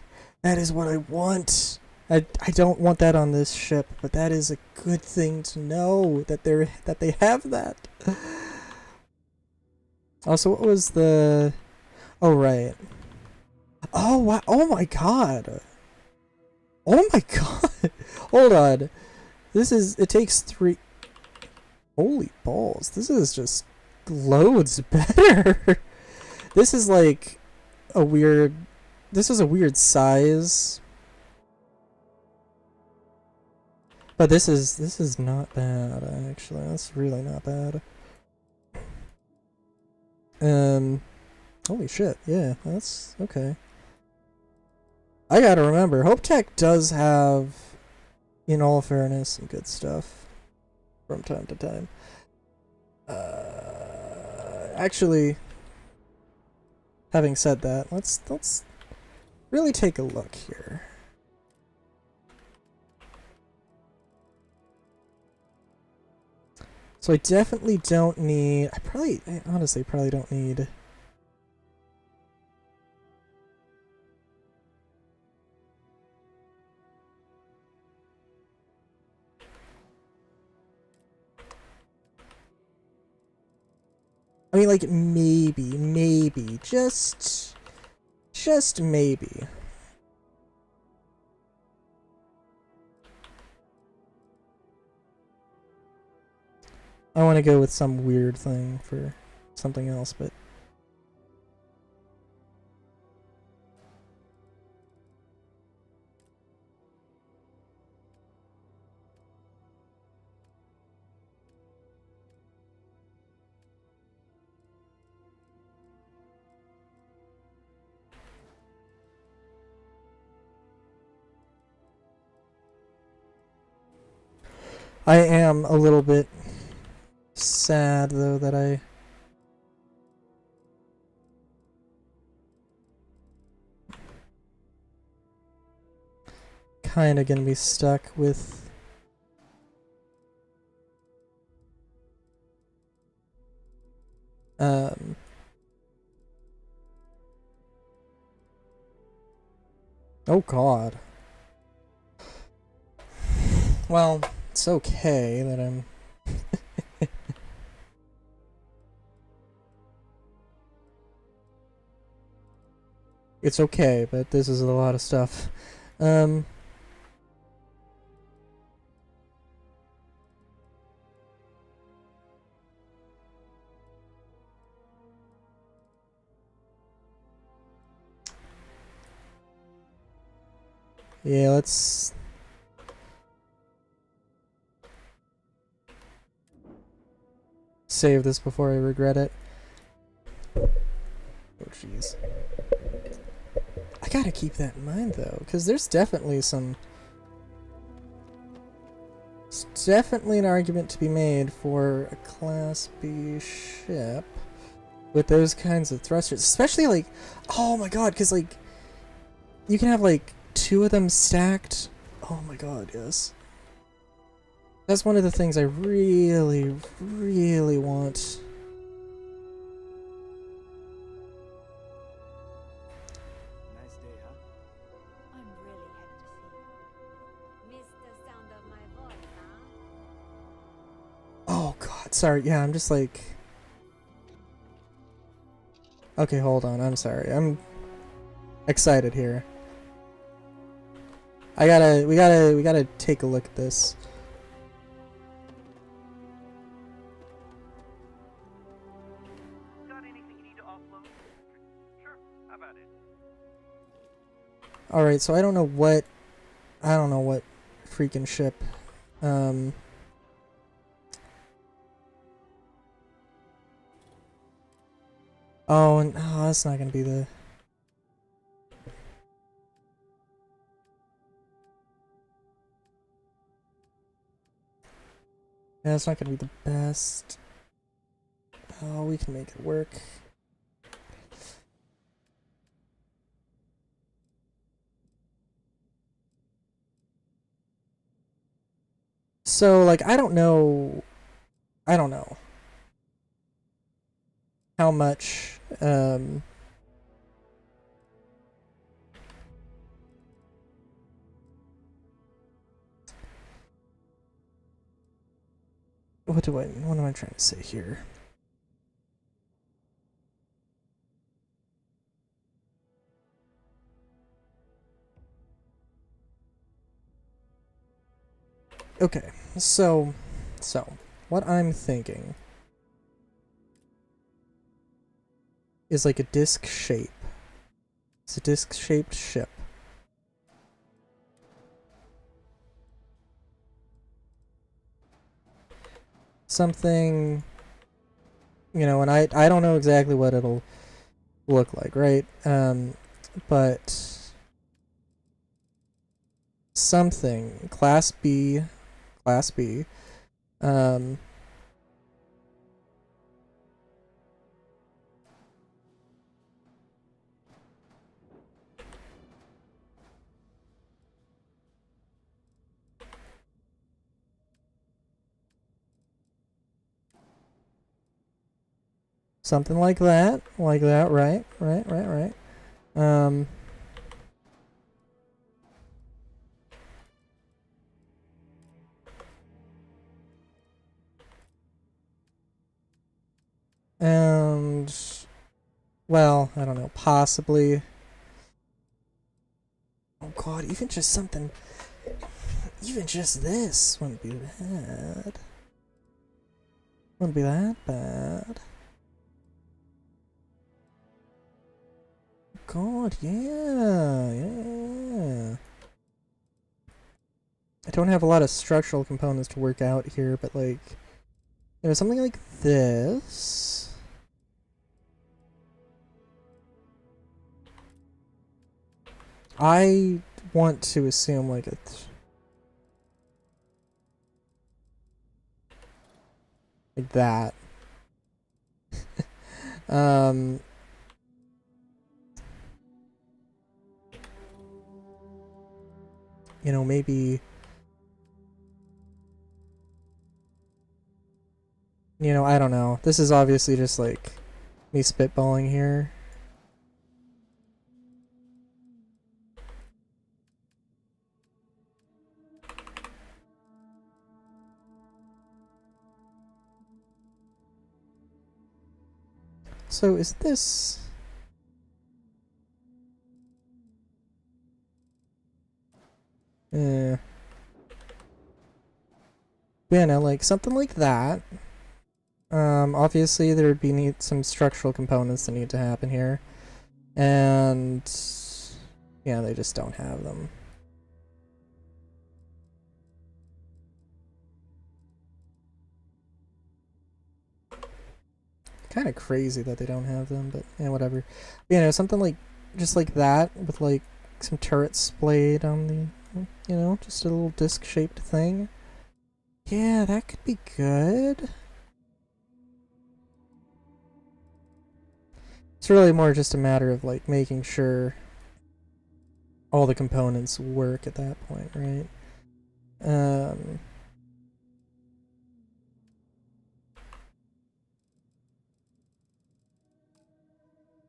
Speaker 5: that is what I want. I don't want that on this ship, but that is a good thing to know that they have that. Also, what was the... Oh, right. Oh, wow. Oh, my God. Oh, my God. Hold on. This is... It takes 3... Holy balls. This is just loads better. This is like a weird... This is a weird size. But this is not bad, actually. That's really not bad. Holy shit, yeah, that's okay. I gotta remember, Hope Tech does have, in all fairness, some good stuff from time to time. Actually, having said that, let's really take a look here. So I definitely don't need... I honestly probably don't need... I mean, like, maybe, just maybe. I want to go with some weird thing for something else, but... I am a little bit sad, though, that I... kinda gonna be stuck with... Oh god. Well, it's okay that I'm... It's okay, but this is a lot of stuff. Yeah, let's... save this before I regret it. Oh, jeez. I gotta keep that in mind, though, because there's definitely some... There's definitely an argument to be made for a Class B ship with those kinds of thrusters. Especially, like... Oh my god, because, like... You can have, like, 2 of them stacked. Oh my god, yes. That's one of the things I really, really want.
Speaker 9: Nice day, huh?
Speaker 8: I'm really happy to see you. Missed the sound of my voice, huh?
Speaker 5: Oh god, sorry. Yeah, I'm just like... Okay, hold on. I'm sorry. I'm excited here. We gotta take a look at this.
Speaker 15: Got anything you need to offload? Sure, how about it?
Speaker 5: Alright, so I don't know what freaking ship. Oh, no, that's not gonna be the... Yeah, it's not gonna be the best. Oh, we can make it work. So, like, I don't know. how much what am I trying to say here? Okay, so what I'm thinking is like a disc shape. It's a disc-shaped ship. Something, you know, and I don't know exactly what it'll look like, right? But something class B, something like that, right. And well, I don't know, possibly. Oh god, even just something, even just this wouldn't be bad. Wouldn't be that bad. God, yeah. I don't have a lot of structural components to work out here, but like, you know, something like this. I want to assume like it's like that. You know, maybe, you know, I don't know. This is obviously just like me spitballing here. So is this... Yeah, no, like something like that. Obviously there would be some structural components that need to happen here. And yeah, they just don't have them. Kind of crazy that they don't have them, but yeah, whatever. You know, something like just like that with like some turrets splayed on the, you know, just a little disc-shaped thing. Yeah, that could be good. It's really more just a matter of like making sure all the components work at that point, right?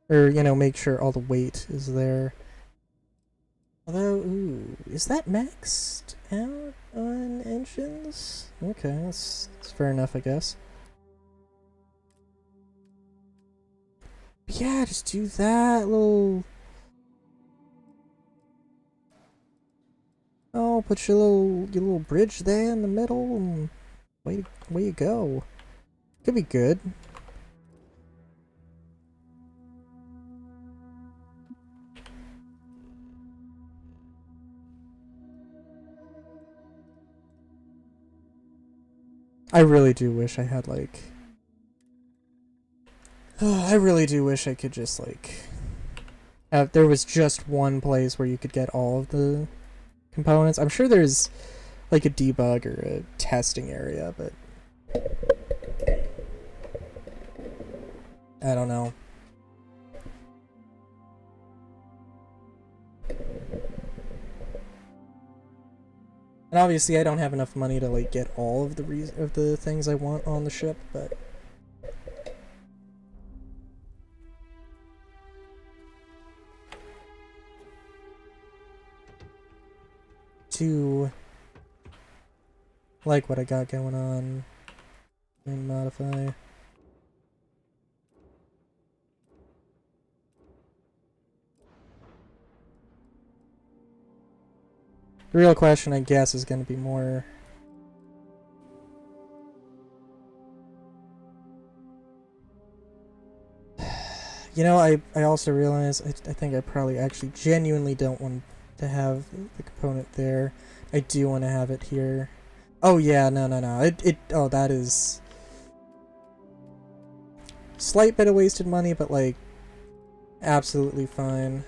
Speaker 5: Or, you know, make sure all the weight is there. Although, ooh, is that maxed out on engines? Okay, that's fair enough, I guess. But yeah, just do that little... Oh, put your little bridge there in the middle, and way you go. Could be good. I really do wish I had, like... I really do wish I could just, like... there was just one place where you could get all of the components. I'm sure there's, like, a debug or a testing area, but... I don't know. And obviously I don't have enough money to, like, get all of the things I want on the ship, but... too like what I got going on. And modify. The real question, I guess, is going to be more... You know, I also realize I think I probably actually genuinely don't want to have the component there. I do want to have it here. Oh yeah, no. Oh, that is... Slight bit of wasted money, but like, absolutely fine.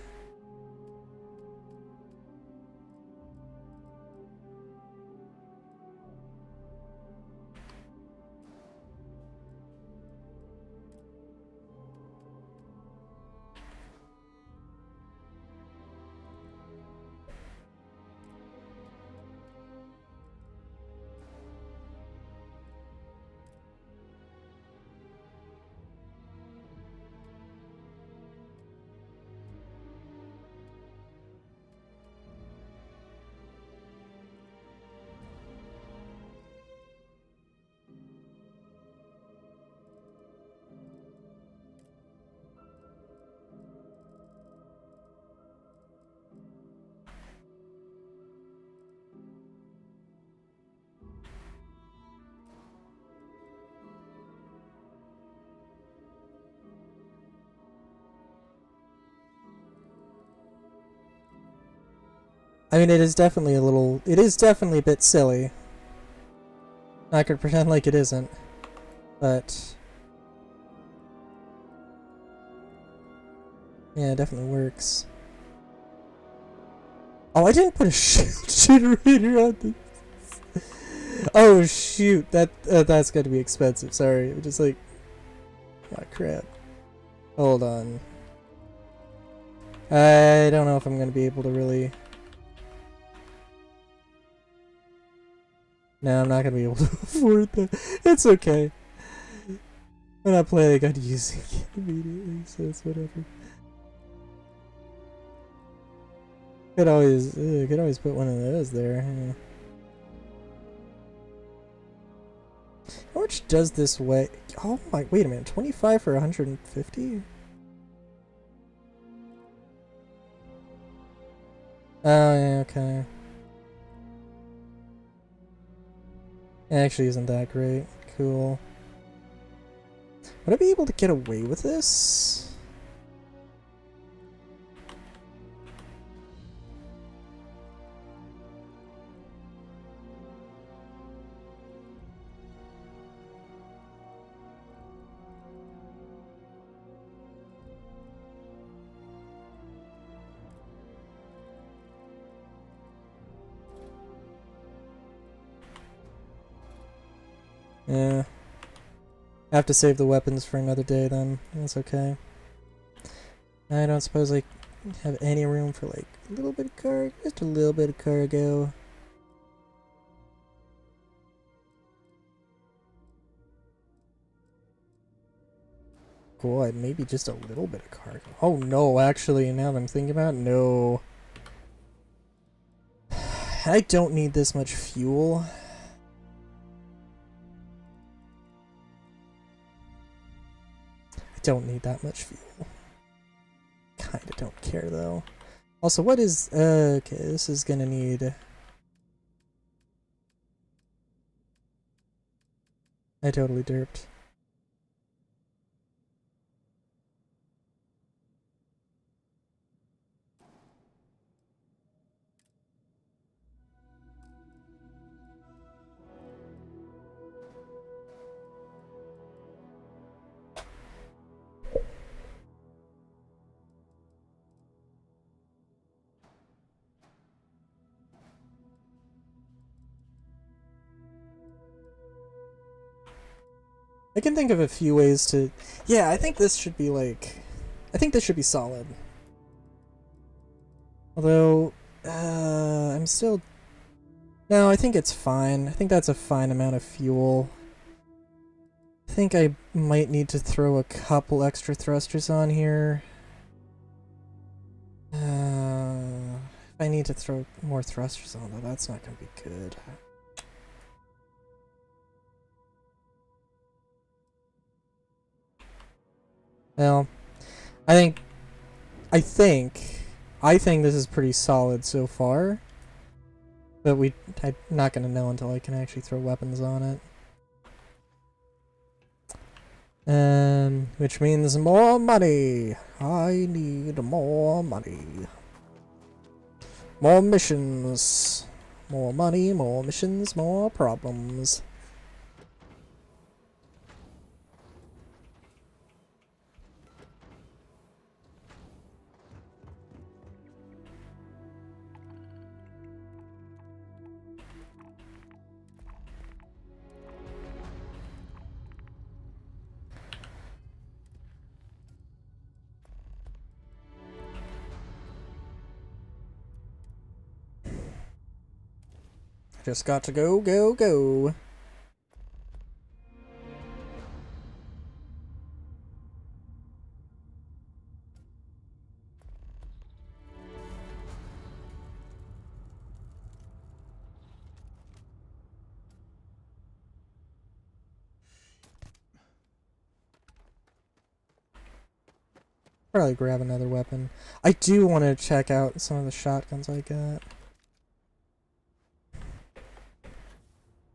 Speaker 5: I mean, it is definitely a bit silly. I could pretend like it isn't, but... Yeah, it definitely works. Oh, I didn't put a shield generator on this. Oh shoot, that's gonna be expensive, sorry. I'm just like... Oh crap. Hold on. I don't know if I'm gonna be able to really... No, I'm not gonna be able to afford that. It's okay. I'm not planning on using it immediately, so it's whatever. Could always put one of those there. Yeah. How much does this weigh? Oh my! Wait a minute. 25 for 150? Oh yeah, okay. It actually isn't that great. Cool. Would I be able to get away with this? Yeah. I have to save the weapons for another day then. That's okay. I don't suppose I have any room for like a little bit of cargo. Just a little bit of cargo. Cool, maybe just a little bit of cargo. Oh no, actually, now that I'm thinking about it, no. I don't need this much fuel. Don't need that much fuel. Kinda don't care though. Also, what is okay, this is gonna need... I totally derped. I can think of a few ways to... Yeah, I think this should be like... I think this should be solid. Although, I'm still... No, I think it's fine. I think that's a fine amount of fuel. I think I might need to throw a couple extra thrusters on here. If I I need to throw more thrusters on, though. That's not going to be good. Well, I think this is pretty solid so far. But I'm not going to know until I can actually throw weapons on it. Which means more money. I need more money. More missions. More money, more missions, more problems. Just got to go, go, go. Probably grab another weapon. I do want to check out some of the shotguns I got.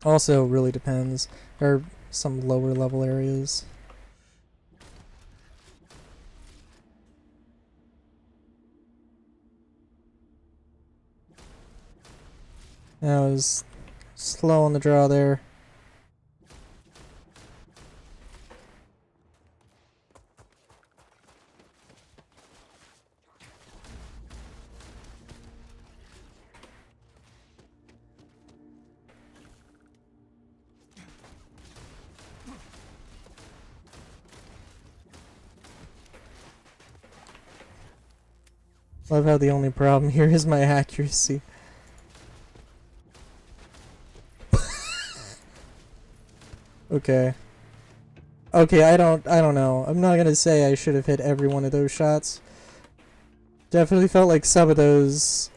Speaker 5: Also, really depends. There are some lower level areas. I was slow on the draw there. Love how the only problem here is my accuracy. Okay. Okay, I don't know. I'm not gonna say I should have hit every one of those shots. Definitely felt like some of those...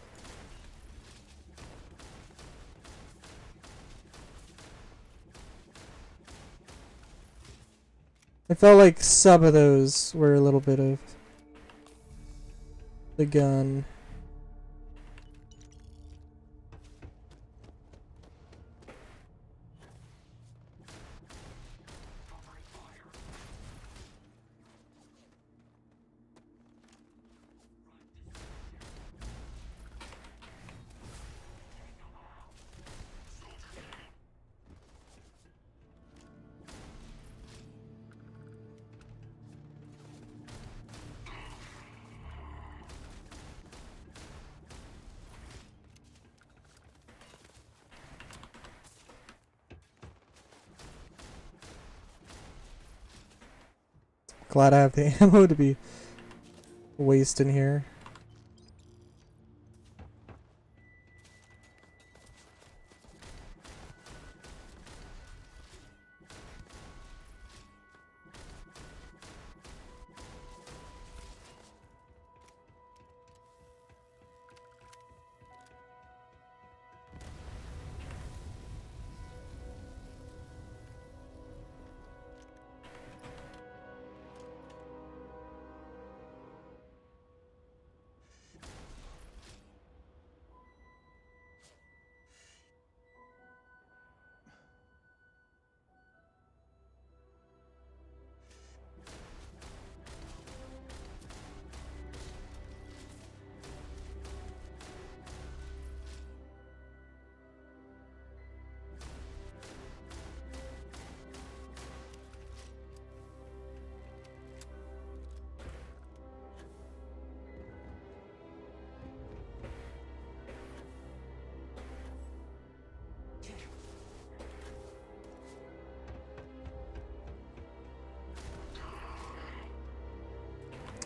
Speaker 5: I felt like some of those were a little bit of the gun. Glad I have the ammo to be wasting here.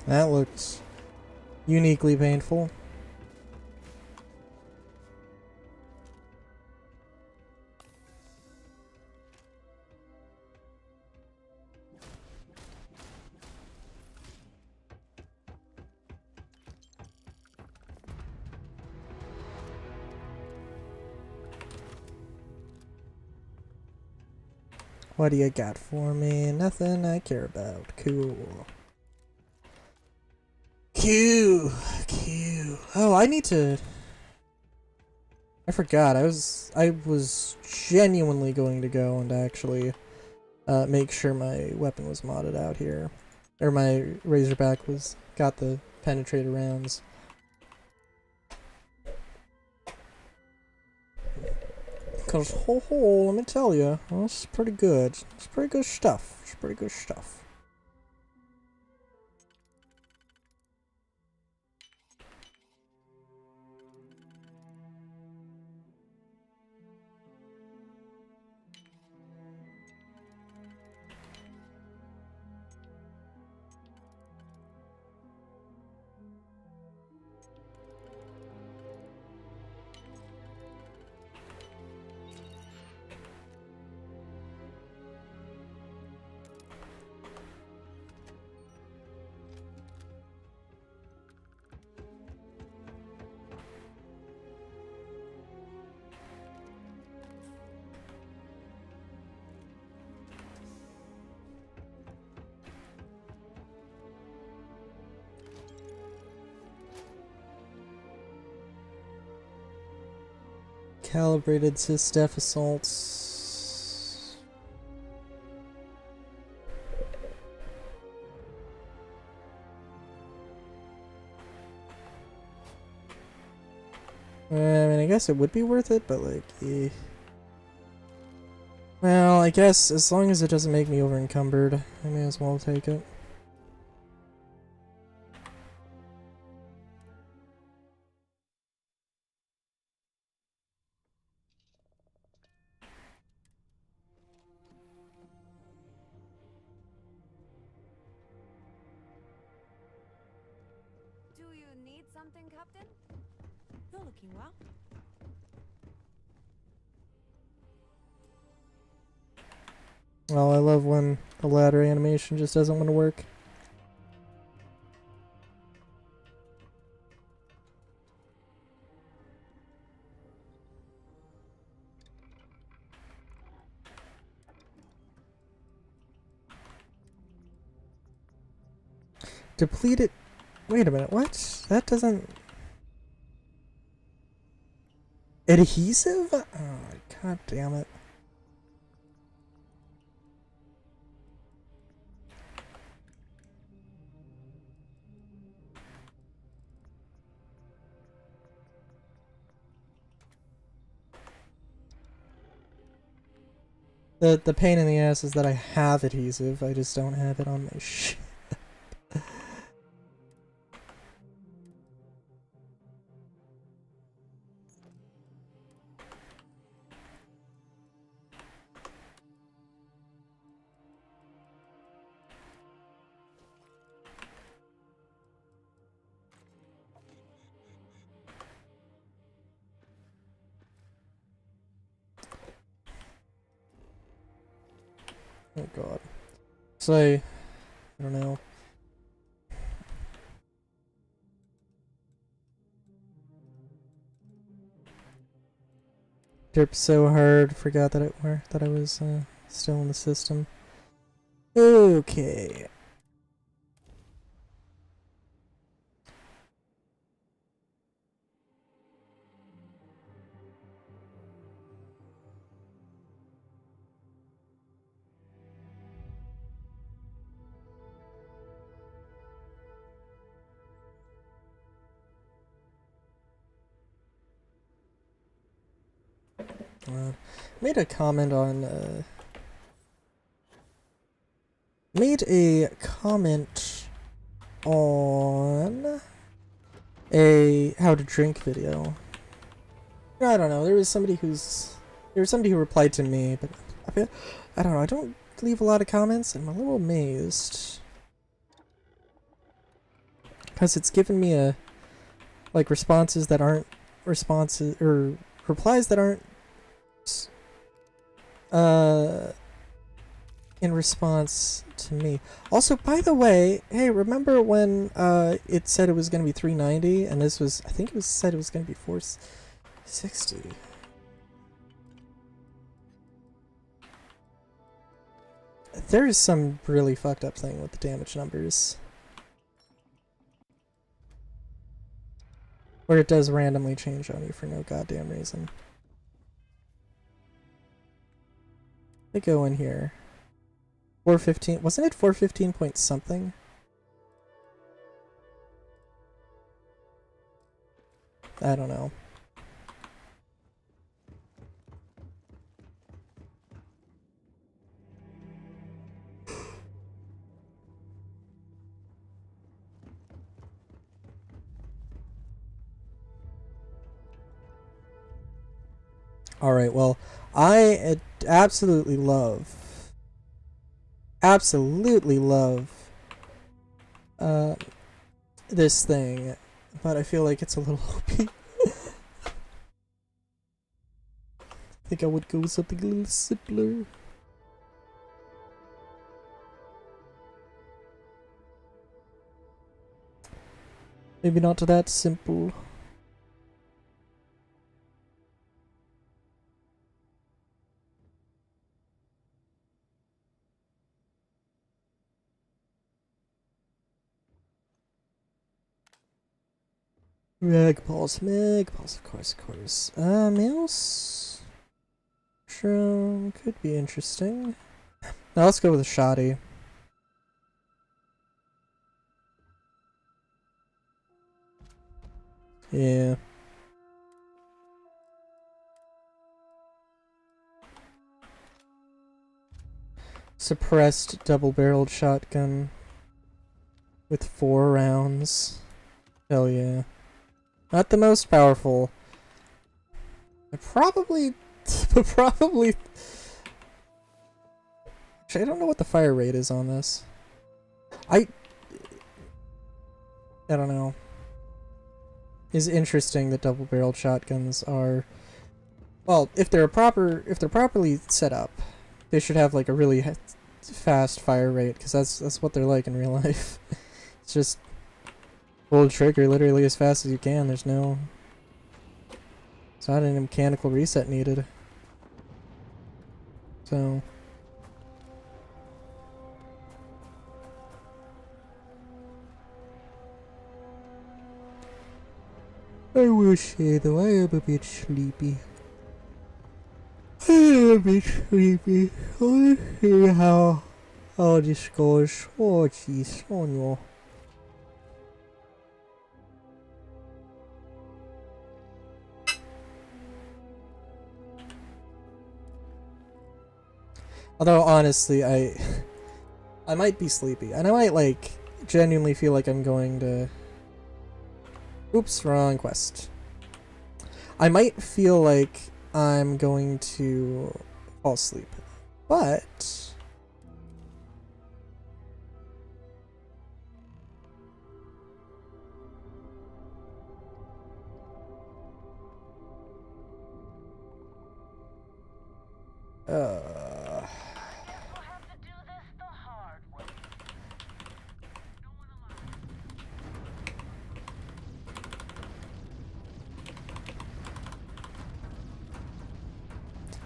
Speaker 5: That looks uniquely painful. What do you got for me? Nothing I care about. Cool. Q. Oh, I need to... I forgot. I was genuinely going to go and actually make sure my weapon was modded out here. Or my Razorback got the penetrator rounds. Cause let me tell you, that's pretty good. It's pretty good stuff. It's pretty good stuff. Calibrated sysdef assaults. I mean, I guess it would be worth it, but like, eh. Well, I guess as long as it doesn't make me over encumbered, I may as well take it.
Speaker 16: Do you need something, Captain? You're looking well.
Speaker 5: Well, I love when the ladder animation just doesn't want to work. Depleted... Wait a minute, what? That doesn't... Adhesive? Oh, god damn it. The pain in the ass is that I have adhesive, I just don't have it on my shit. Oh god. So, I don't know. Derped so hard, forgot that I was still in the system. Okay. Made a comment on a how to drink video. I don't know, there was somebody who replied to me, but I don't know, I don't leave a lot of comments and I'm a little amazed. Because it's given me like responses that aren't responses, or replies that aren't in response to me. Also, by the way, hey, remember when it said it was going to be 390 and this was, I think it was said it was going to be 460. there is some really fucked up thing with the damage numbers. Where it does randomly change on you for no goddamn reason. They go in here. 415, wasn't it 415 point something? I don't know. Alright, well, I absolutely love this thing, but I feel like it's a little OP. I think I would go with something a little simpler. Maybe not that simple. Magpulse, of course. Mouse? Shroom could be interesting. Now let's go with a shoddy. Yeah. Suppressed double-barreled shotgun with 4 rounds. Hell yeah. Not the most powerful. Probably. Actually, I don't know what the fire rate is on this. I don't know. It's interesting that double-barreled shotguns are, well, if they're properly set up, they should have like a really fast fire rate, because that's what they're like in real life. It's just pull the trigger literally as fast as you can. There's not any mechanical reset needed. So I will say though, I am a bit sleepy. Oh, let's see how this goes. Oh jeez, oh no. Although honestly, I might be sleepy, and I might like genuinely feel like I'm going to. Oops, wrong quest. I might feel like I'm going to fall asleep, but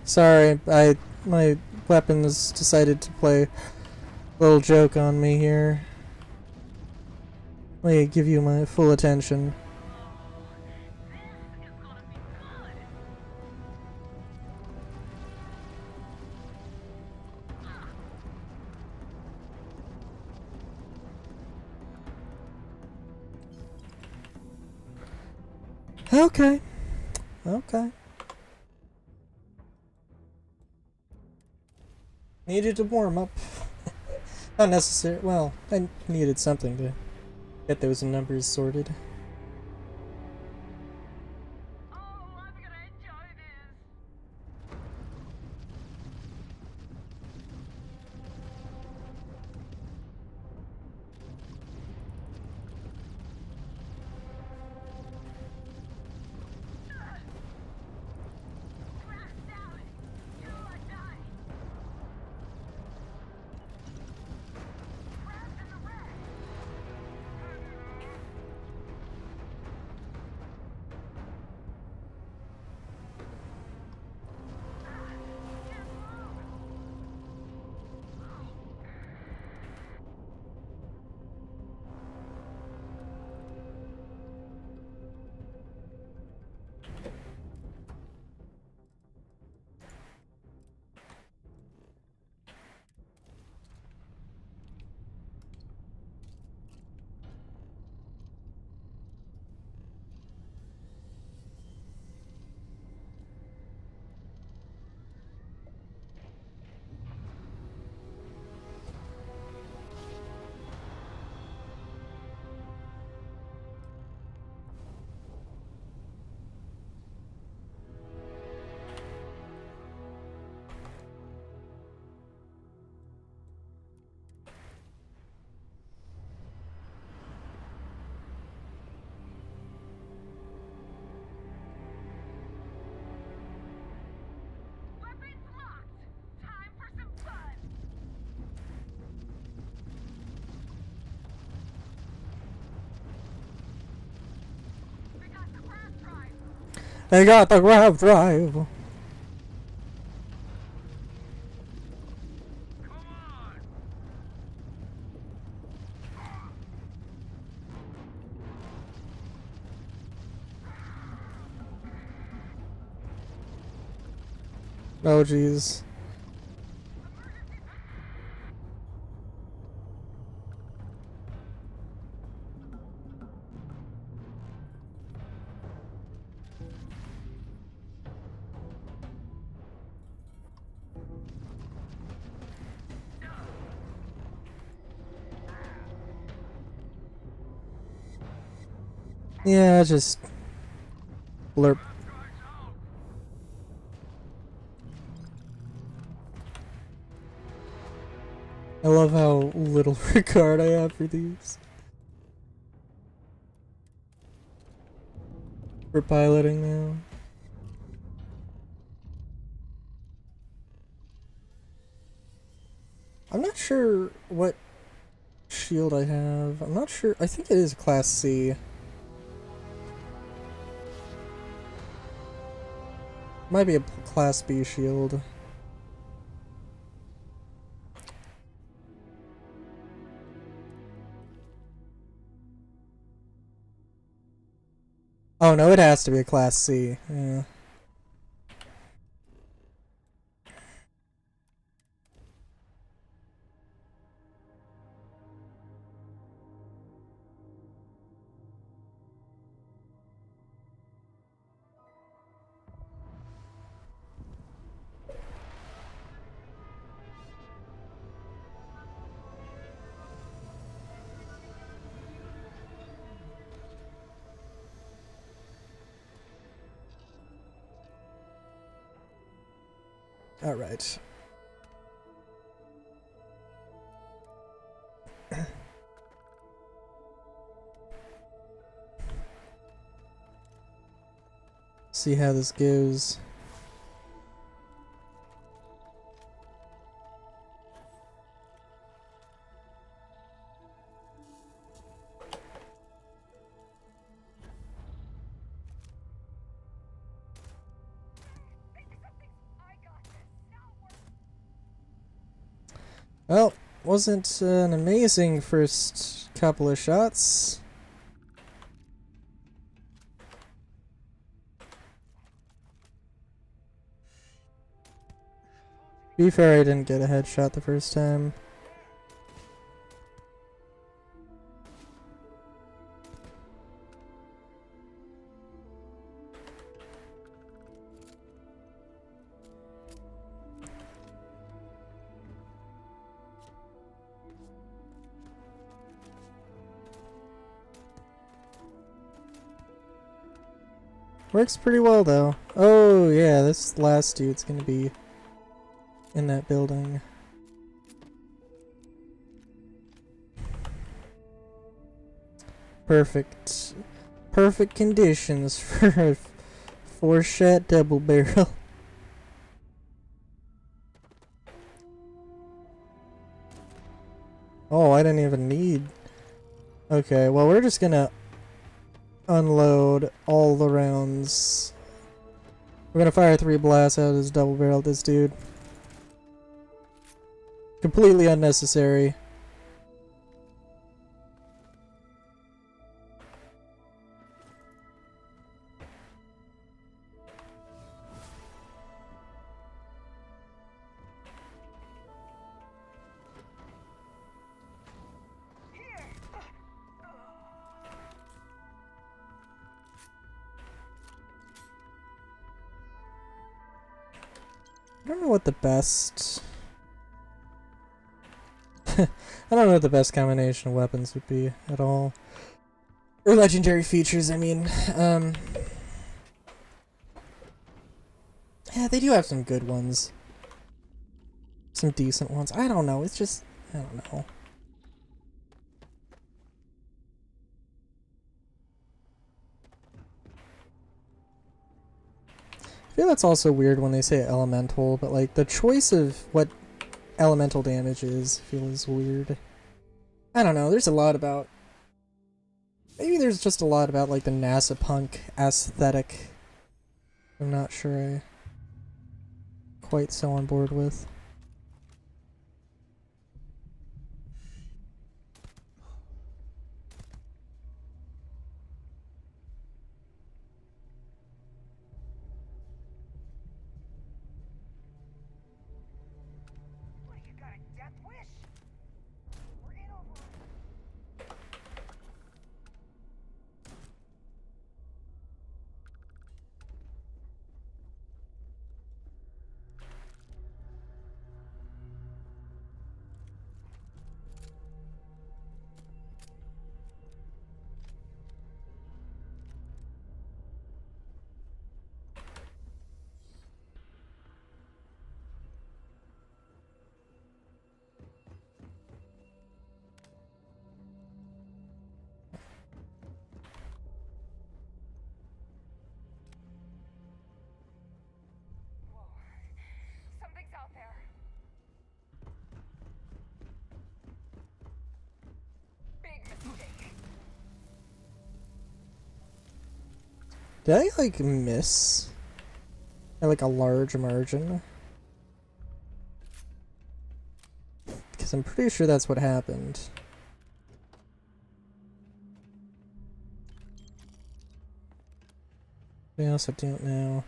Speaker 5: sorry, my weapons decided to play a little joke on me here. Let me give you my full attention. Okay. Needed to warm up. Not necessary. Well, I needed something to get those numbers sorted. They got the grav drive. Oh jeez. Yeah, just blurp. I love how little regard I have for these. We're piloting now. I'm not sure what shield I have. I'm not sure. I think it is Class C. Might be a Class B shield. Oh no, it has to be a Class C. Yeah. All right. See how this goes. Well, wasn't an amazing first couple of shots. To be fair, I didn't get a headshot the first time. Works pretty well though. Oh yeah, this last dude's gonna be in that building. Perfect. Perfect conditions for a 4-shot double barrel. Oh, I didn't even need... Okay, well we're just gonna unload all the rounds. We're gonna fire 3 blasts out of this double barrel at this dude. Completely unnecessary. I don't know what the best... I don't know what the best combination of weapons would be at all. Or legendary features, I mean. Yeah, they do have some good ones. Some decent ones. I don't know, it's just... I don't know. I feel that's also weird when they say elemental, but like the choice of what elemental damage is feels weird. I don't know, there's a lot about... Maybe there's just a lot about like the NASA punk aesthetic I'm not sure I quite so on board with.
Speaker 15: What, you got a death wish? We're in over.
Speaker 16: Something's out there. Big mistake.
Speaker 5: Did I, like, miss? By, like, a large margin? Because I'm pretty sure that's what happened. I also don't know.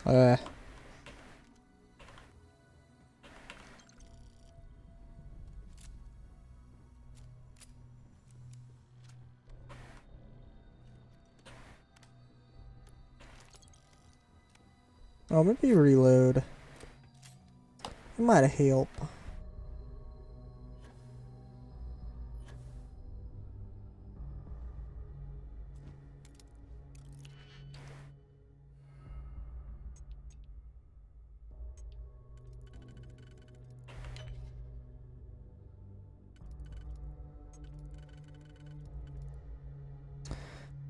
Speaker 5: Uh. Oh, maybe reload. It might help.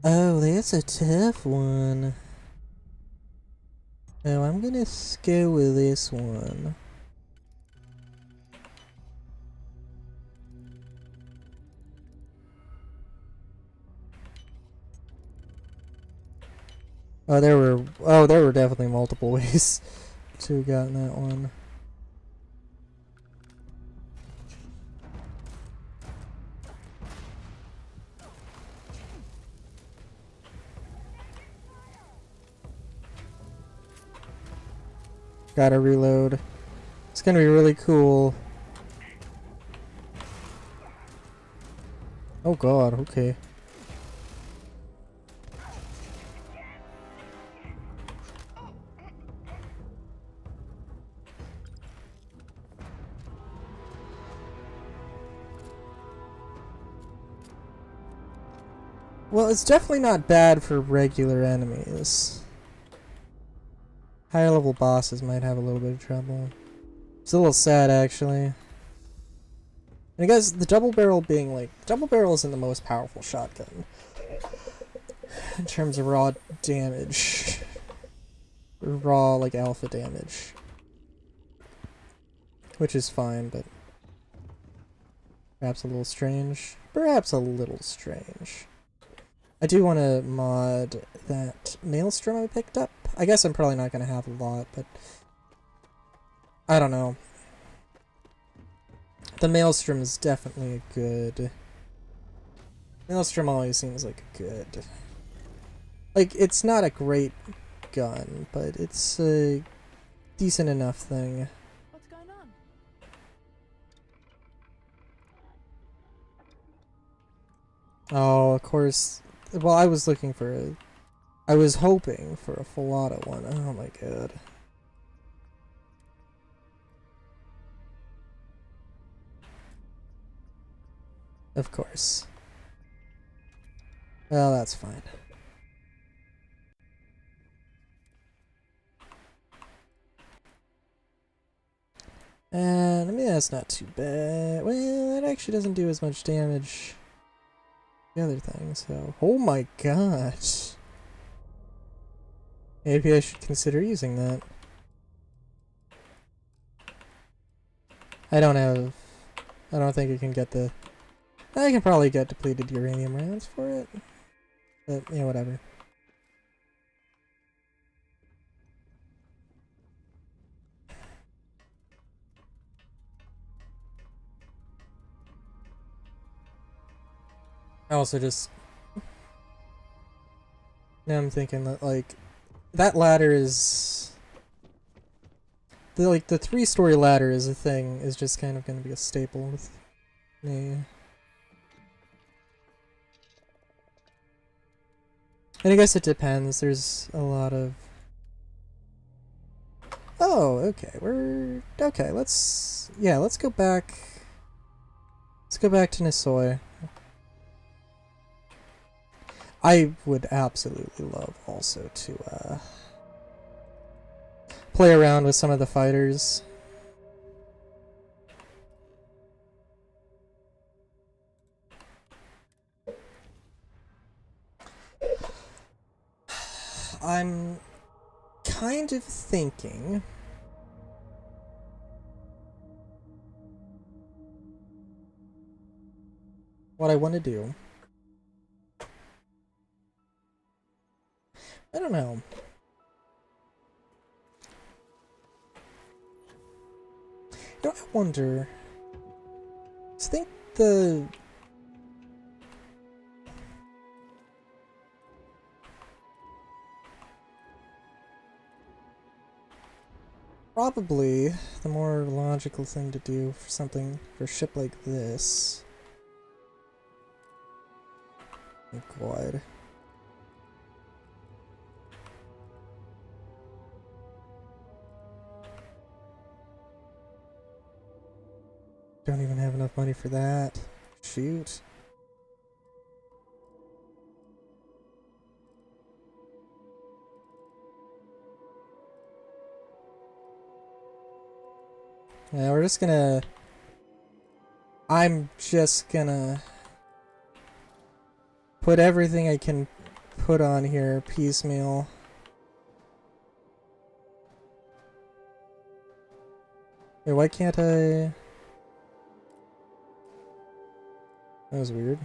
Speaker 5: Oh, that's a tough one. Oh, I'm gonna go with this one. Oh, there were definitely multiple ways to have gotten that one. Gotta reload. It's gonna be really cool. Oh god, okay. Well, it's definitely not bad for regular enemies. Higher level bosses might have a little bit of trouble. It's a little sad, actually. And I guess the double barrel being like... Double barrel isn't the most powerful shotgun. In terms of raw damage. Raw, like, alpha damage. Which is fine, but... Perhaps a little strange. Perhaps a little strange. I do want to mod that Maelstrom I picked up. I guess I'm probably not going to have a lot, but... I don't know. The Maelstrom is definitely a good... Maelstrom always seems like a good... Like, it's not a great gun, but it's a decent enough thing.
Speaker 16: What's going on?
Speaker 5: Oh, of course. Well, I was looking for a... I was hoping for a full auto one. Oh my god. Of course. Well, that's fine. And I mean, that's not too bad. Well, that actually doesn't do as much damage. The other thing, so. Oh my gosh. Maybe I should consider using that. I don't think I can get the. I can probably get depleted uranium rounds for it. But, yeah, whatever. I also just. Now I'm thinking that, like, that ladder is. The 3-story ladder is a thing, is just kind of going to be a staple with me. And I guess it depends. There's a lot of. Oh, okay. Okay. Let's go back. Let's go back to Nisoy. I would absolutely love also to play around with some of the fighters. I'm kind of thinking what I want to do. I don't know. I wonder. I think the probably the more logical thing to do for a ship like this. Oh God. Don't even have enough money for that. Shoot. Yeah, I'm just gonna put everything I can put on here piecemeal. Wait, why can't I? That was weird.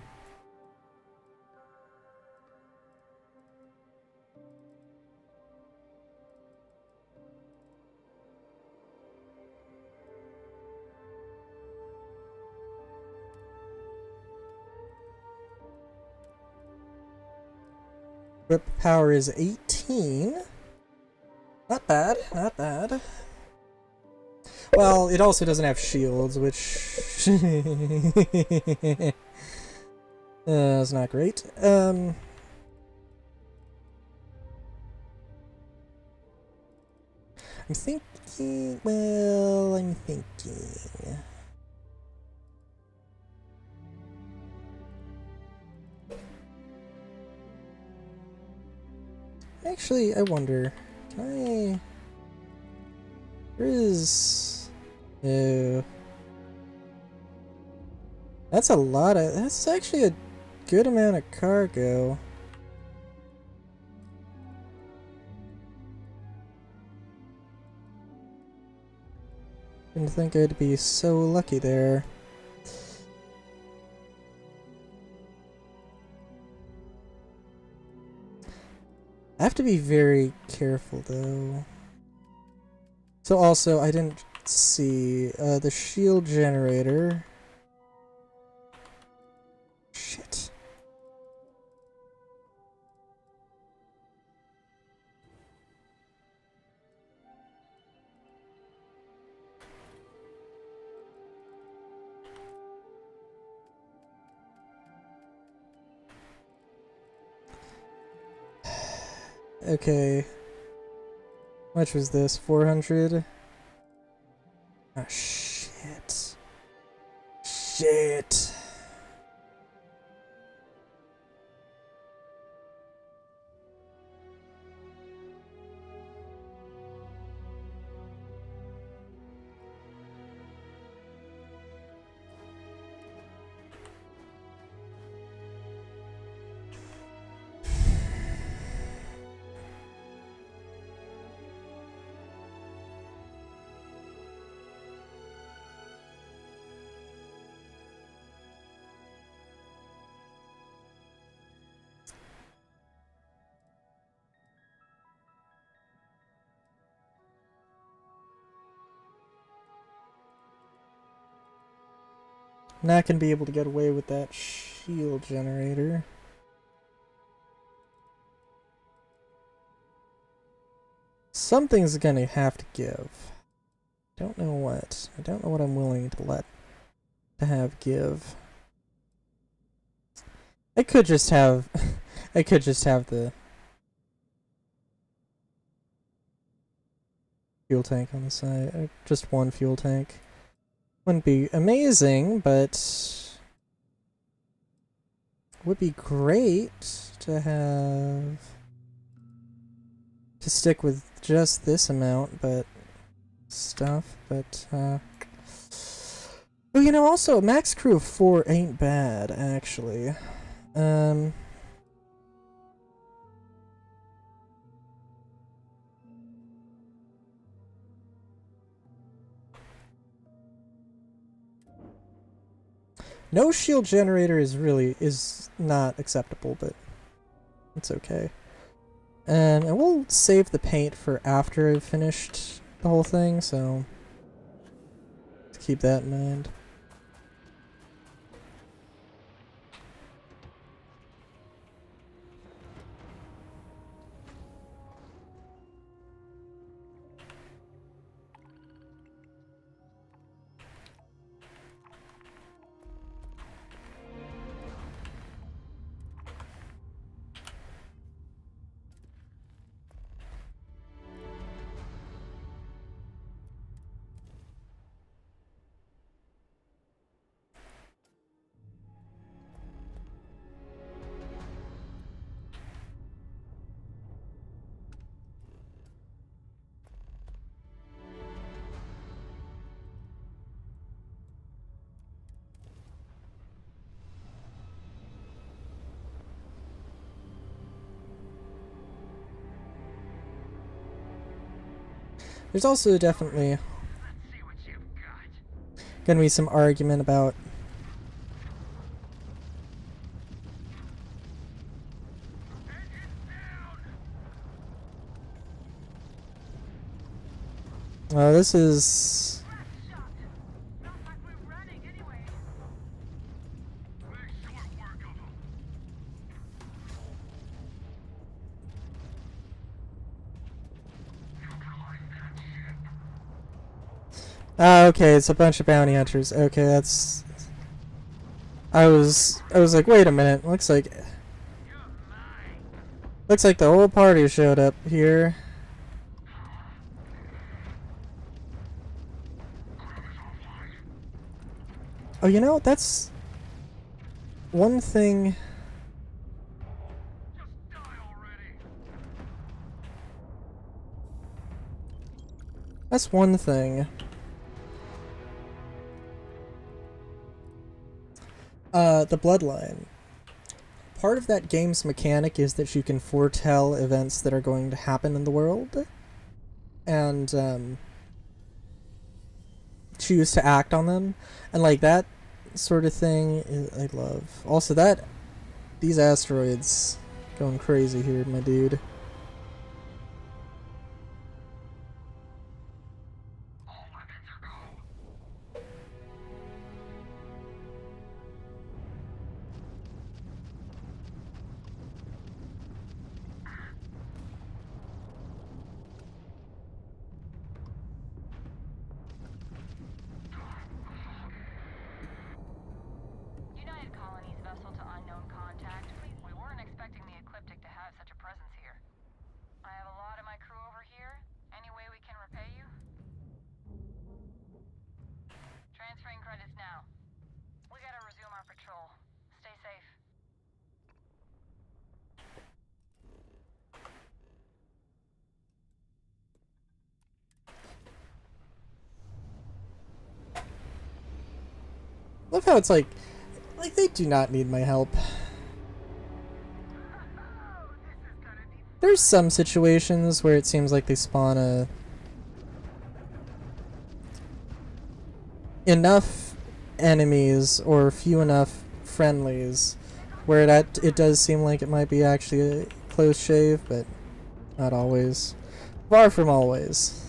Speaker 5: Whip power is 18. Not bad, not bad. Well, it also doesn't have shields, which that's not great. I'm thinking. Well, I'm thinking. Actually, I wonder. Can I? There is. No. That's a lot of. That's actually a good amount of cargo. Didn't think I'd be so lucky there. I have to be very careful though. So also, I didn't see the shield generator. Shit. Okay. How much was this? 400? Ah, shit. Shit. Not gonna be able to get away with that shield generator. Something's gonna have to give. Don't know what. I don't know what I'm willing to have give. I could just have I could just have the fuel tank on the side. Just one fuel tank. Wouldn't be amazing, but would be great to have to stick with just this amount, but stuff, but oh, you know, also a max crew of 4 ain't bad, actually. No shield generator is not acceptable, but it's okay. And we'll save the paint for after I've finished the whole thing, so keep that in mind. There's also definitely gonna be some argument about this is okay, it's a bunch of bounty hunters. Okay, that's I was like, wait a minute, looks like the whole party showed up here. Oh, you know, that's one thing. That's one thing. The bloodline. Part of that game's mechanic is that you can foretell events that are going to happen in the world, and choose to act on them, and like that sort of thing I love. Also, these asteroids going crazy here, my dude. Love how it's like they do not need my help. There's some situations where it seems like they spawn enough enemies or few enough friendlies where it does seem like it might be actually a close shave, but not always. Far from always.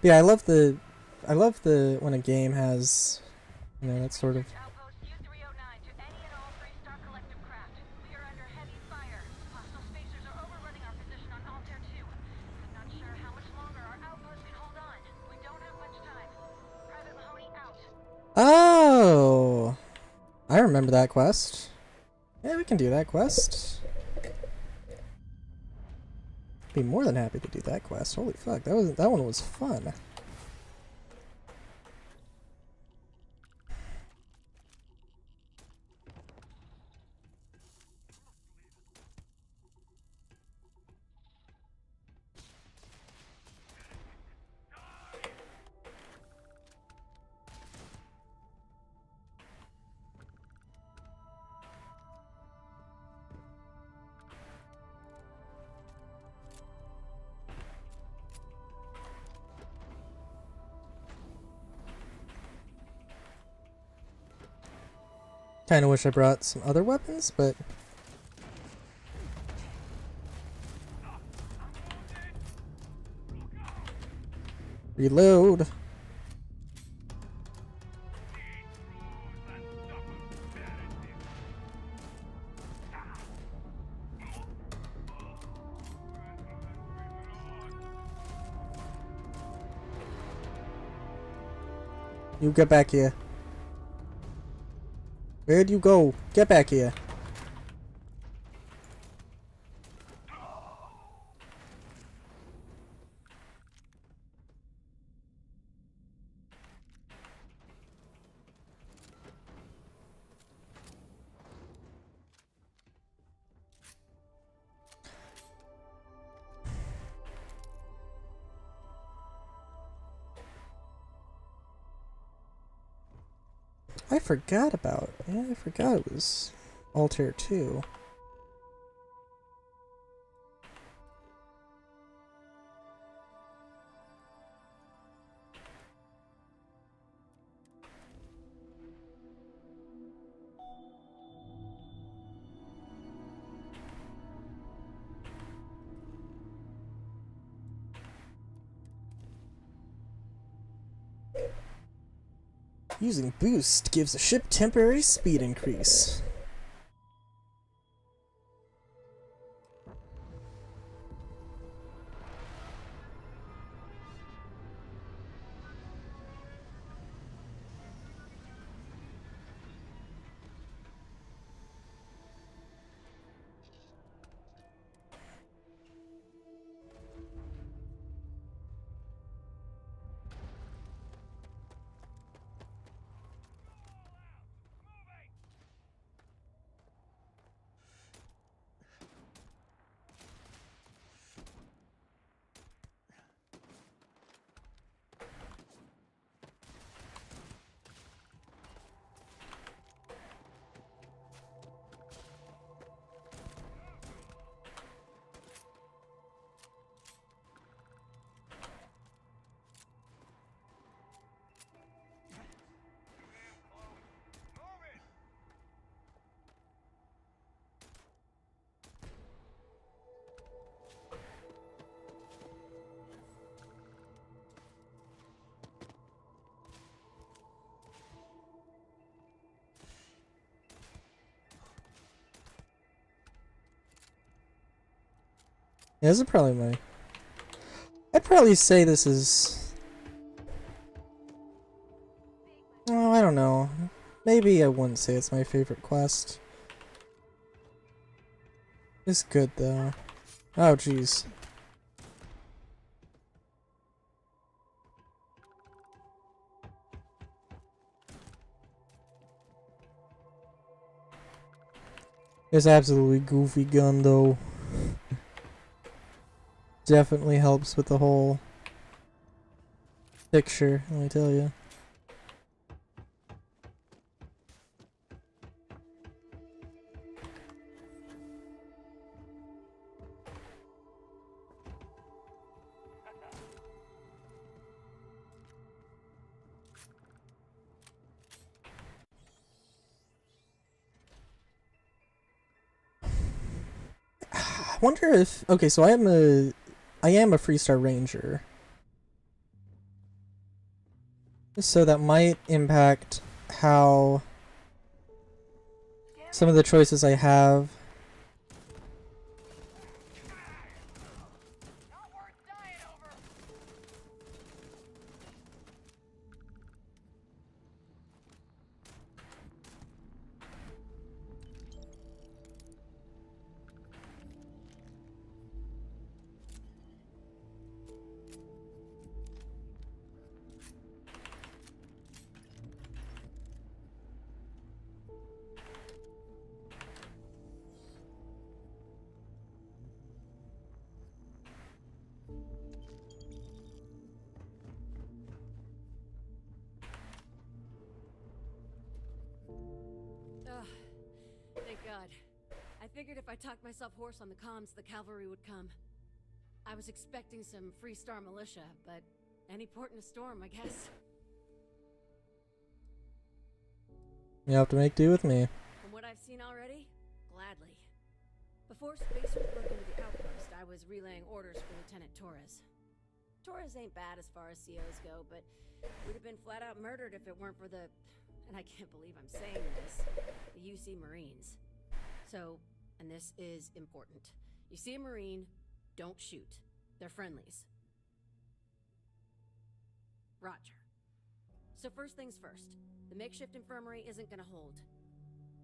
Speaker 5: But yeah, I love the when a game has, you know, that sort of. Oh, I remember that quest. Yeah, we can do that quest. Be more than happy to do that quest. Holy fuck, that one was fun. Kinda wish I brought some other weapons, but... Reload! You get back here. Where'd you go? Get back here. I forgot about... Yeah, I forgot it was Altair 2. Using boost gives a ship temporary speed increase. Yeah, this is probably my... I'd probably say this is... Oh, I don't know. Maybe I wouldn't say it's my favorite quest. It's good, though. Oh, jeez. It's absolutely goofy gun, though. Definitely helps with the whole picture, let me tell you. I wonder if... Okay, so I am a Freestar Ranger. So that might impact how some of the choices I have.
Speaker 17: Ugh, thank God. I figured if I talked myself hoarse on the comms, the cavalry would come. I was expecting some Freestar militia, but any port in a storm, I guess.
Speaker 5: You have to make do with me.
Speaker 17: From what I've seen already, gladly. Before spacers broke into the outpost, I was relaying orders for Lieutenant Torres. Torres ain't bad as far as COs go, but we'd have been flat out murdered if it weren't for the... and I can't believe I'm saying this, the UC Marines. So, and this is important. You see a Marine, don't shoot. They're friendlies. Roger. So first things first, the makeshift infirmary isn't gonna hold.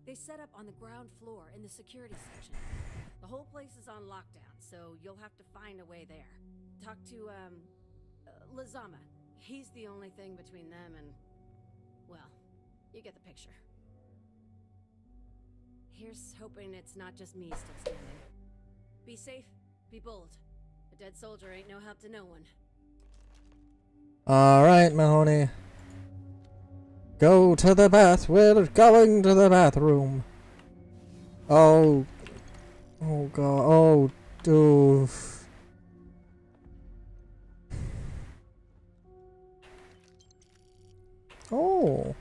Speaker 17: They set up on the ground floor in the security section. The whole place is on lockdown, so you'll have to find a way there. Talk to, Lazama. He's the only thing between them and... well, you get the picture. Here's hoping it's not just me still standing. Be safe, be bold. A dead soldier ain't no help to no one.
Speaker 5: Alright, Mahoney. Go to the bath. We're going to the bathroom. Oh. Oh, God. Oh, doof. Oh.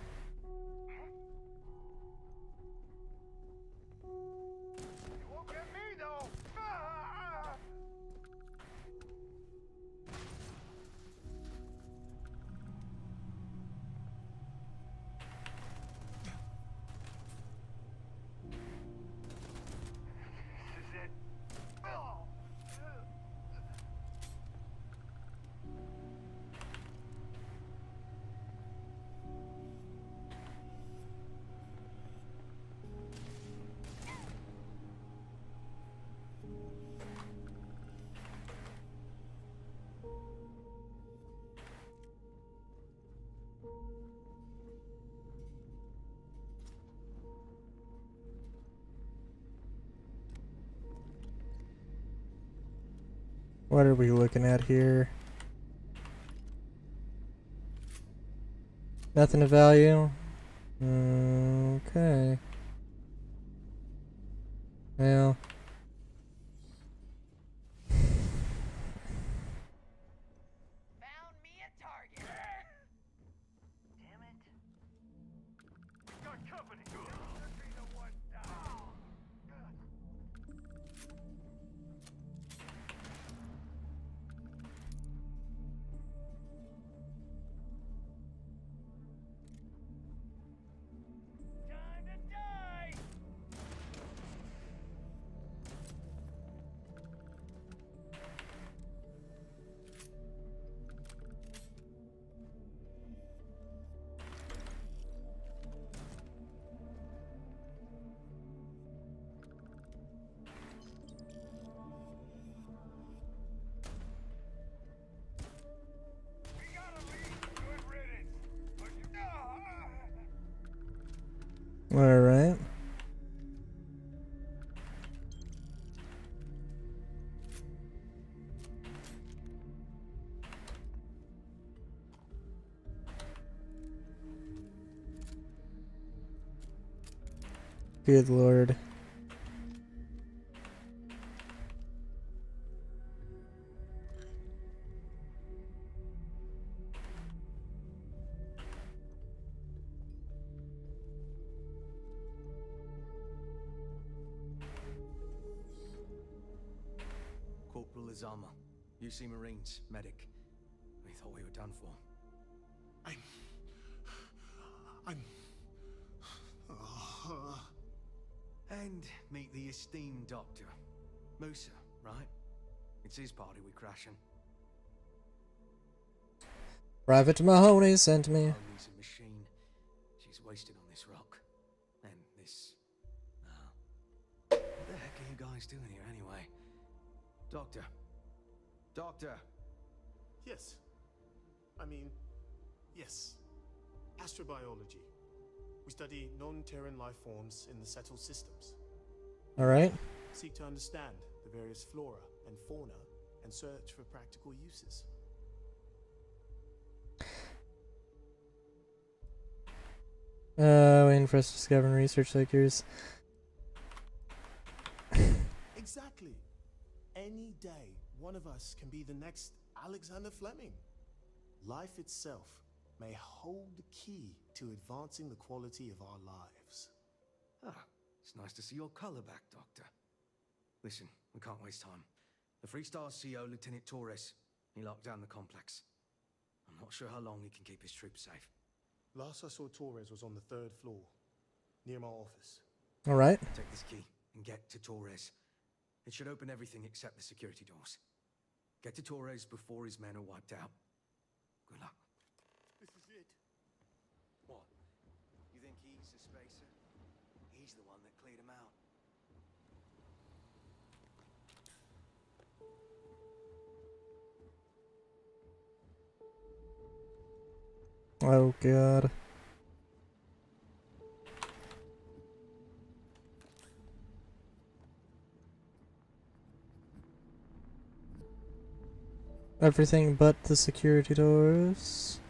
Speaker 5: What are we looking at here? Nothing of value? Okay. Well. All right. Good Lord.
Speaker 18: Corporal Lazama, UC Marines, medic. We thought we were done for. I'm...
Speaker 19: And meet the esteemed doctor. Musa, right? It's his party we're crashing.
Speaker 5: Private Mahoney sent me.
Speaker 19: Mahoney's a machine. She's wasted on this rock. And this... What the heck are you guys doing here anyway? Doctor. Doctor.
Speaker 18: Yes. Yes. Astrobiology. We study non-Terran life forms in the settled systems.
Speaker 5: Alright.
Speaker 18: Seek to understand the various flora and fauna and search for practical uses.
Speaker 5: Waiting for us to discover and research like yours.
Speaker 18: Exactly. Any day, one of us can be the next Alexander Fleming. Life itself may hold the key to advancing the quality of our lives.
Speaker 19: Ah, it's nice to see your color back, Doctor. Listen, we can't waste time. The Freestar CO, Lieutenant Torres, he locked down the complex. I'm not sure how long he can keep his troops safe.
Speaker 18: Last I saw Torres was on the 3rd floor, near my office.
Speaker 5: Alright.
Speaker 19: Take this key and get to Torres. It should open everything except the security doors. Get to Torres before his men are wiped out. Good luck.
Speaker 18: This is it.
Speaker 19: What? You think he's a spacer? He's the one that cleared him out.
Speaker 5: Oh god. Everything but the security doors.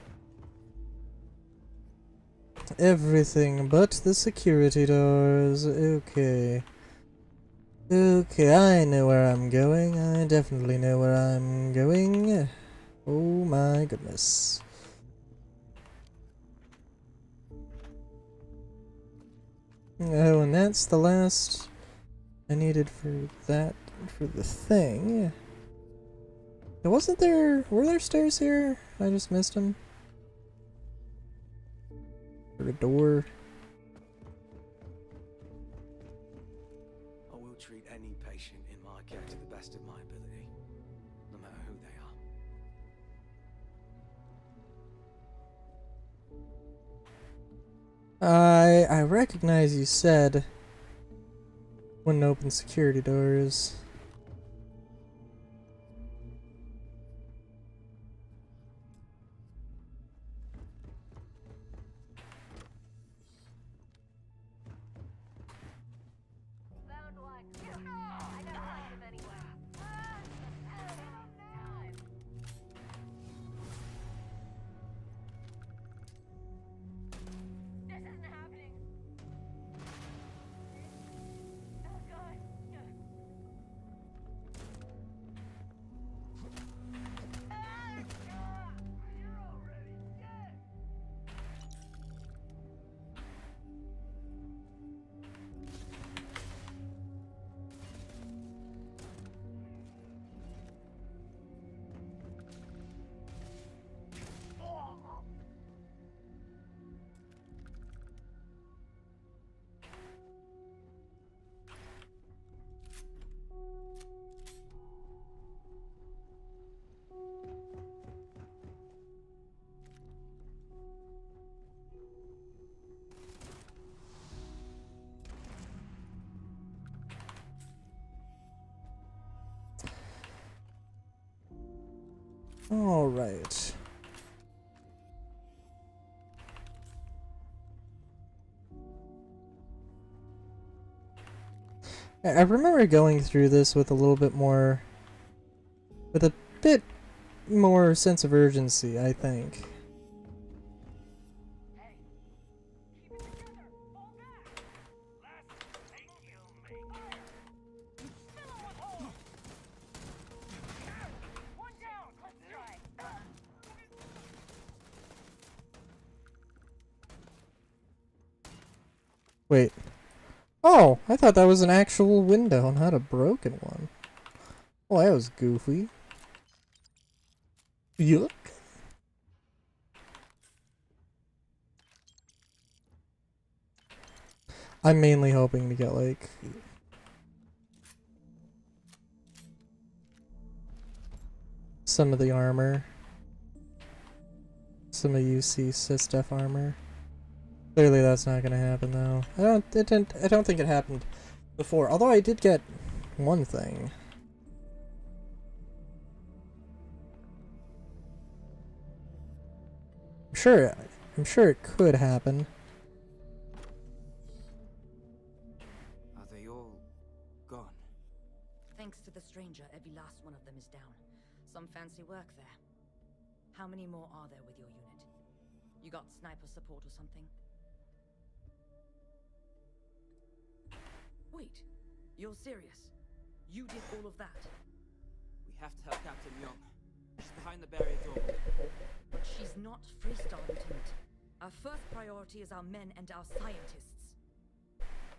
Speaker 5: Everything but the security doors. Okay. Okay, I know where I'm going. I definitely know where I'm going. Oh my goodness. Oh, and that's the last I needed for that, for the thing. Wasn't there... Were there stairs here? I just missed them. Or a door.
Speaker 19: I will treat any patient in my care to the best of my ability, no matter who they are.
Speaker 5: I recognize you said wouldn't open security doors. All right. I remember going through this with a little bit more, with a bit more sense of urgency, I think. Wait. Oh, I thought that was an actual window, not a broken one. Oh, that was goofy. Yuck. I'm mainly hoping to get, like, some of the armor. Some of UC Sysdef armor. Clearly that's not gonna happen though. I don't think it happened before. Although I did get one thing. I'm sure it could happen.
Speaker 20: Are they all gone?
Speaker 21: Thanks to the stranger, every last one of them is down. Some fancy work there. How many more are there with your unit? You got sniper support or something? Wait, you're serious? You did all of that?
Speaker 20: We have to help Captain Young. She's behind the barrier door.
Speaker 21: But she's not Freestar, Lieutenant. Our first priority is our men and our scientists.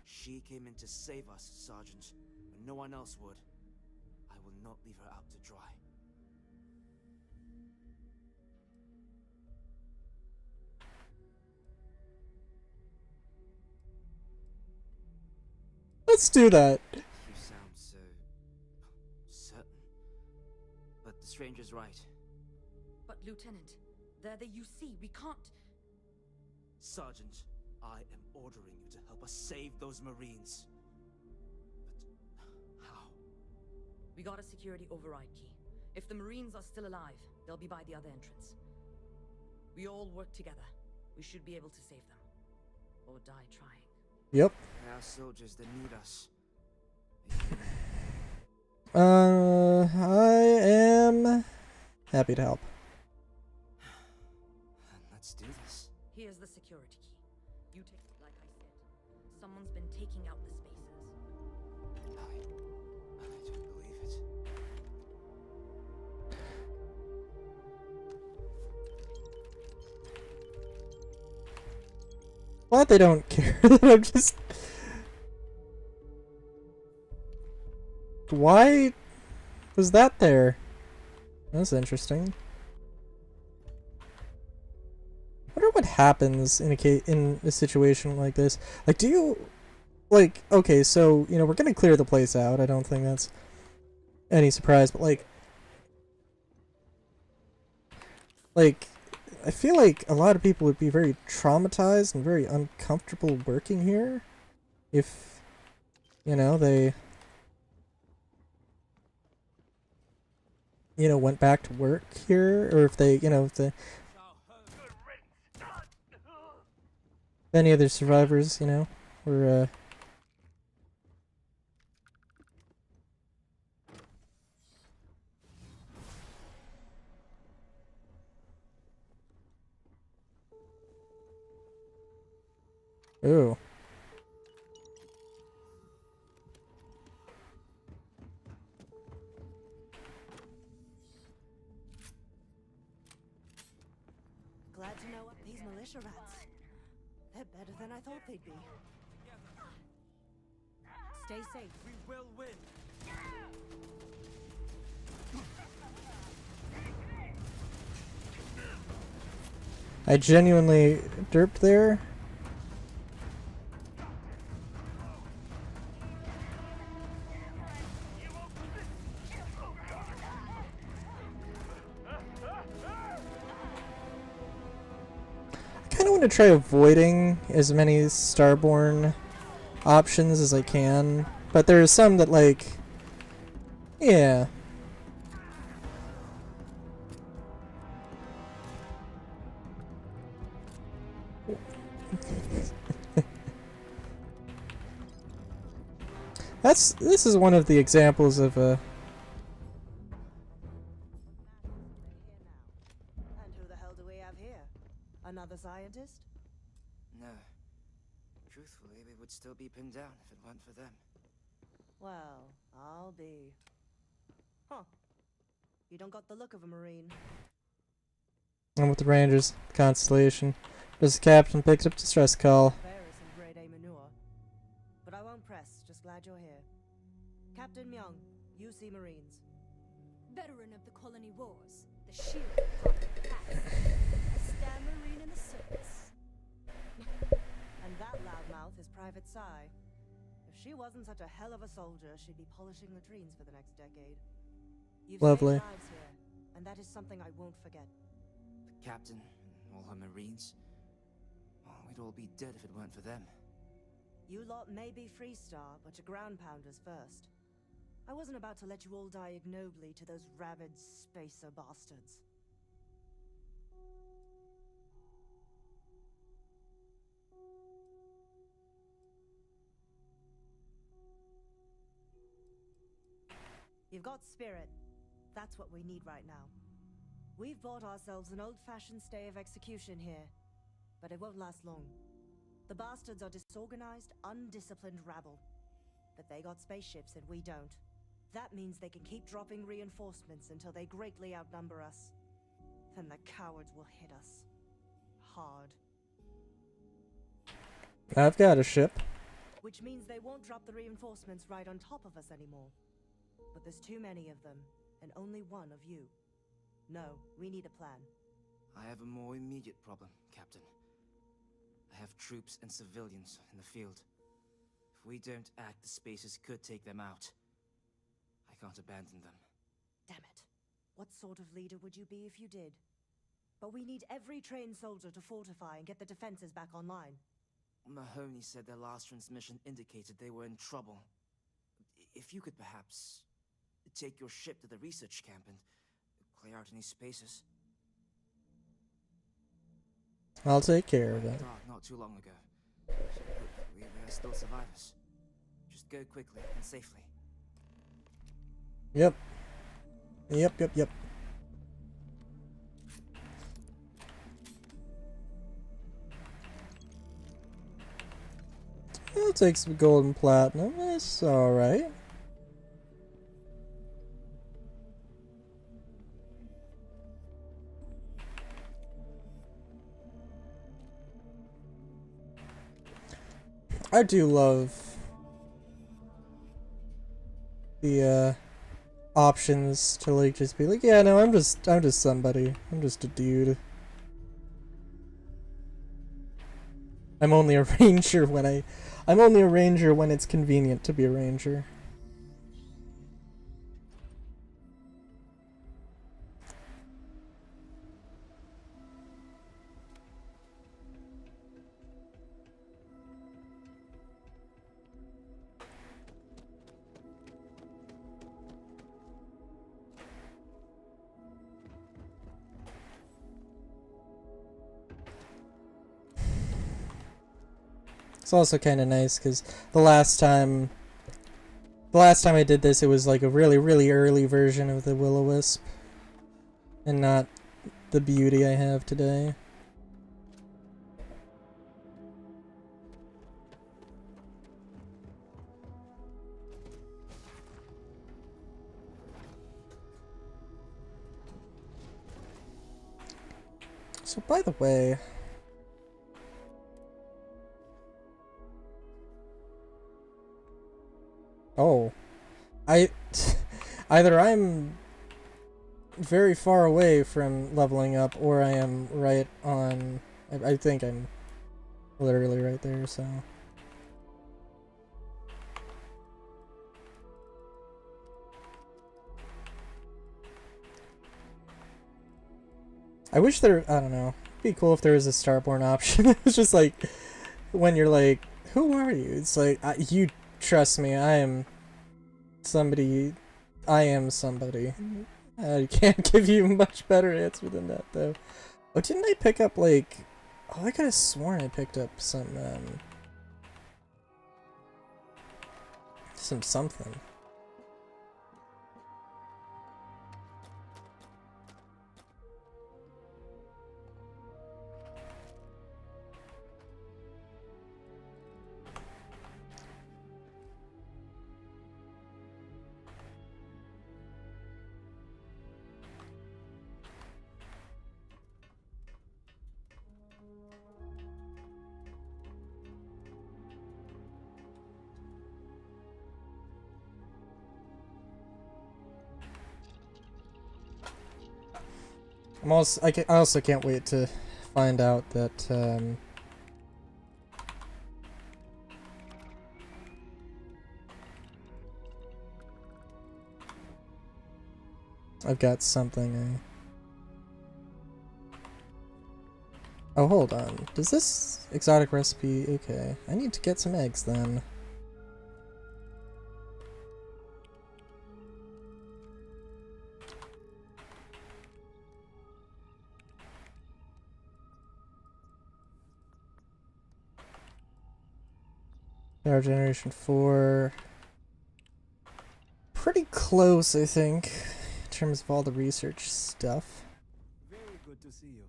Speaker 20: She came in to save us, Sergeant, when no one else would. I will not leave her out to dry.
Speaker 5: Let's do that.
Speaker 20: You sound so certain. But the stranger's right.
Speaker 21: But Lieutenant, they're the UC. We can't...
Speaker 20: Sergeant, I am ordering you to help us save those Marines. But how?
Speaker 21: We got a security override key. If the Marines are still alive, they'll be by the other entrance. We all work together. We should be able to save them. Or die trying.
Speaker 5: Yep.
Speaker 20: There are soldiers that need us.
Speaker 5: I am happy to help.
Speaker 20: Let's do this.
Speaker 21: Here's the security key. You take it like I said. Someone's been taking out the spaces.
Speaker 20: I don't believe it.
Speaker 5: Glad they don't care that I'm just... Why was that there? That's interesting. I wonder what happens in a situation like this. Like, do you... Like, okay, so, you know, we're gonna clear the place out. I don't think that's any surprise, but, like... I feel like a lot of people would be very traumatized and very uncomfortable working here if, you know, they, you know, went back to work here, or if they, you know, if any other survivors, you know, were, ooh.
Speaker 22: Glad to know what these militia rats. They're better than I thought they'd be. Stay safe.
Speaker 20: We will win.
Speaker 5: I genuinely derped there. I kind of want to try avoiding as many Starborn options as I can, but there are some that, like, yeah. This is one of the examples of a...
Speaker 22: And who the hell do we have here? Another scientist?
Speaker 20: No. Truthfully, we would still be pinned down if it weren't for them.
Speaker 22: Well, I'll be. Huh. You don't got the look of a Marine.
Speaker 5: I'm with the Rangers, Constellation. Just the captain picks up distress call.
Speaker 22: There is some grade A manure. But I won't press, just glad you're here. Captain Myung, UC Marines.
Speaker 16: Veteran of the Colony Wars, the shield of the past, a Star Marine in the service.
Speaker 22: And that loudmouth is Private Sai. If she wasn't such a hell of a soldier, she'd be polishing latrines for the next decade. You've
Speaker 5: Lovely.
Speaker 22: saved lives here, and that is something I won't forget.
Speaker 20: The captain and all her marines. Well, we'd all be dead if it weren't for them.
Speaker 22: You lot may be Freestar, but you're ground pounders first. I wasn't about to let you all die ignobly to those rabid spacer bastards. You've got spirit. That's what we need right now. We've bought ourselves an old-fashioned stay of execution here, but it won't last long. The bastards are disorganized, undisciplined rabble. But they got spaceships and we don't. That means they can keep dropping reinforcements until they greatly outnumber us. Then the cowards will hit us. Hard.
Speaker 5: I've got a ship.
Speaker 22: Which means they won't drop the reinforcements right on top of us anymore. But there's too many of them, and only one of you. No, we need a plan.
Speaker 20: I have a more immediate problem, Captain. I have troops and civilians in the field. If we don't act, the Spacers could take them out. I can't abandon them.
Speaker 22: Damn it. What sort of leader would you be if you did? But we need every trained soldier to fortify and get the defenses back online.
Speaker 20: Mahoney said their last transmission indicated they were in trouble. If you could perhaps take your ship to the research camp and clear out any spaces.
Speaker 5: I'll take care of it.
Speaker 20: Not too long ago. So hopefully there are still survivors. Just go quickly and safely.
Speaker 5: Yep. I'll take some gold and platinum. That's alright. I do love the options to like just be like, yeah, no, I'm just somebody. I'm just a dude. I'm only a ranger when I'm only a ranger when it's convenient to be a ranger. It's also kind of nice because the last time I did this, it was like a really, really early version of the Will-O-Wisp, and not the beauty I have today. So, by the way, oh, either I'm very far away from leveling up, or I am right on. I think I'm literally right there. So. I wish there, I don't know, it'd be cool if there was a Starborn option. It's just like, when you're like, who are you? It's like, you trust me, I am somebody. I can't give you a much better answer than that, though. Oh, didn't I pick up, like, oh, I could have sworn I picked up some something. I also can't wait to find out that I've got something. Oh, hold on. Does this exotic recipe... Okay. I need to get some eggs, then. Power generation 4. Pretty close, I think, in terms of all the research stuff.
Speaker 14: Very good to see you.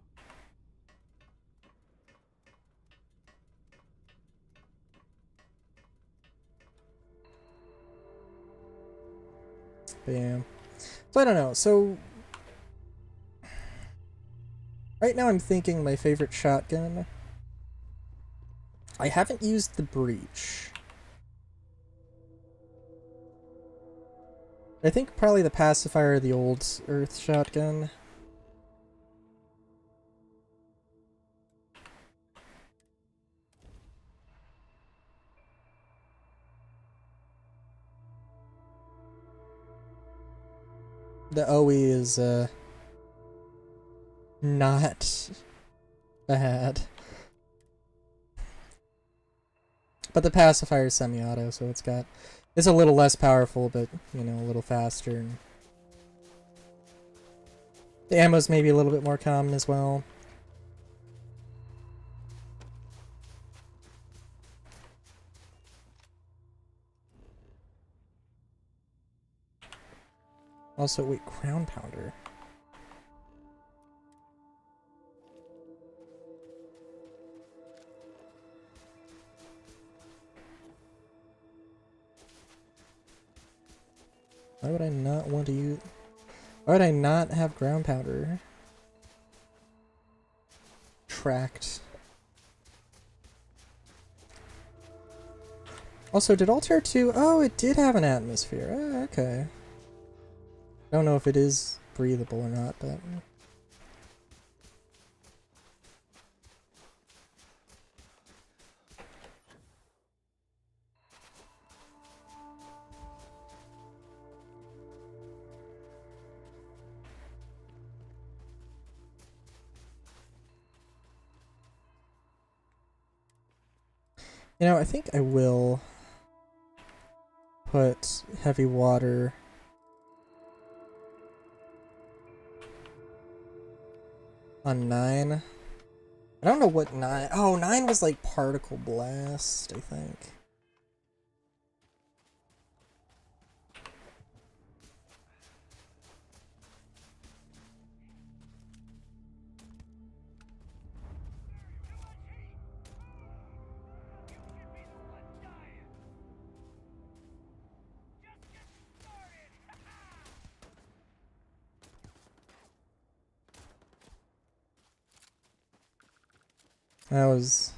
Speaker 5: Bam. So I don't know. So right now I'm thinking my favorite shotgun. I haven't used the breach. I think probably the pacifier or the old Earth shotgun. The OE is not bad. But the pacifier is semi-auto, so it's a little less powerful, but, you know, a little faster. And the ammo's maybe a little bit more common as well. Also, wait, ground pounder. Why would I not want to use... Why would I not have ground powder? Tracked. Also, did Altair 2... Oh, it did have an atmosphere. Oh, okay. I don't know if it is breathable or not, but... You know, I think I will put heavy water on 9. I don't know what 9... Oh, 9 was like particle blast, I think. That was...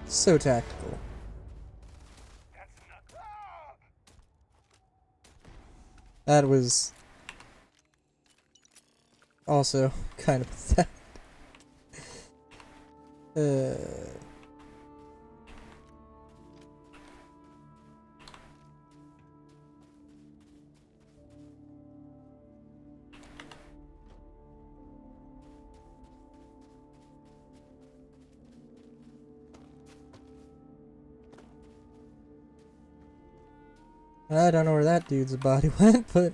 Speaker 5: so tactical. That was... also kind of pathetic. I don't know where that dude's body went, but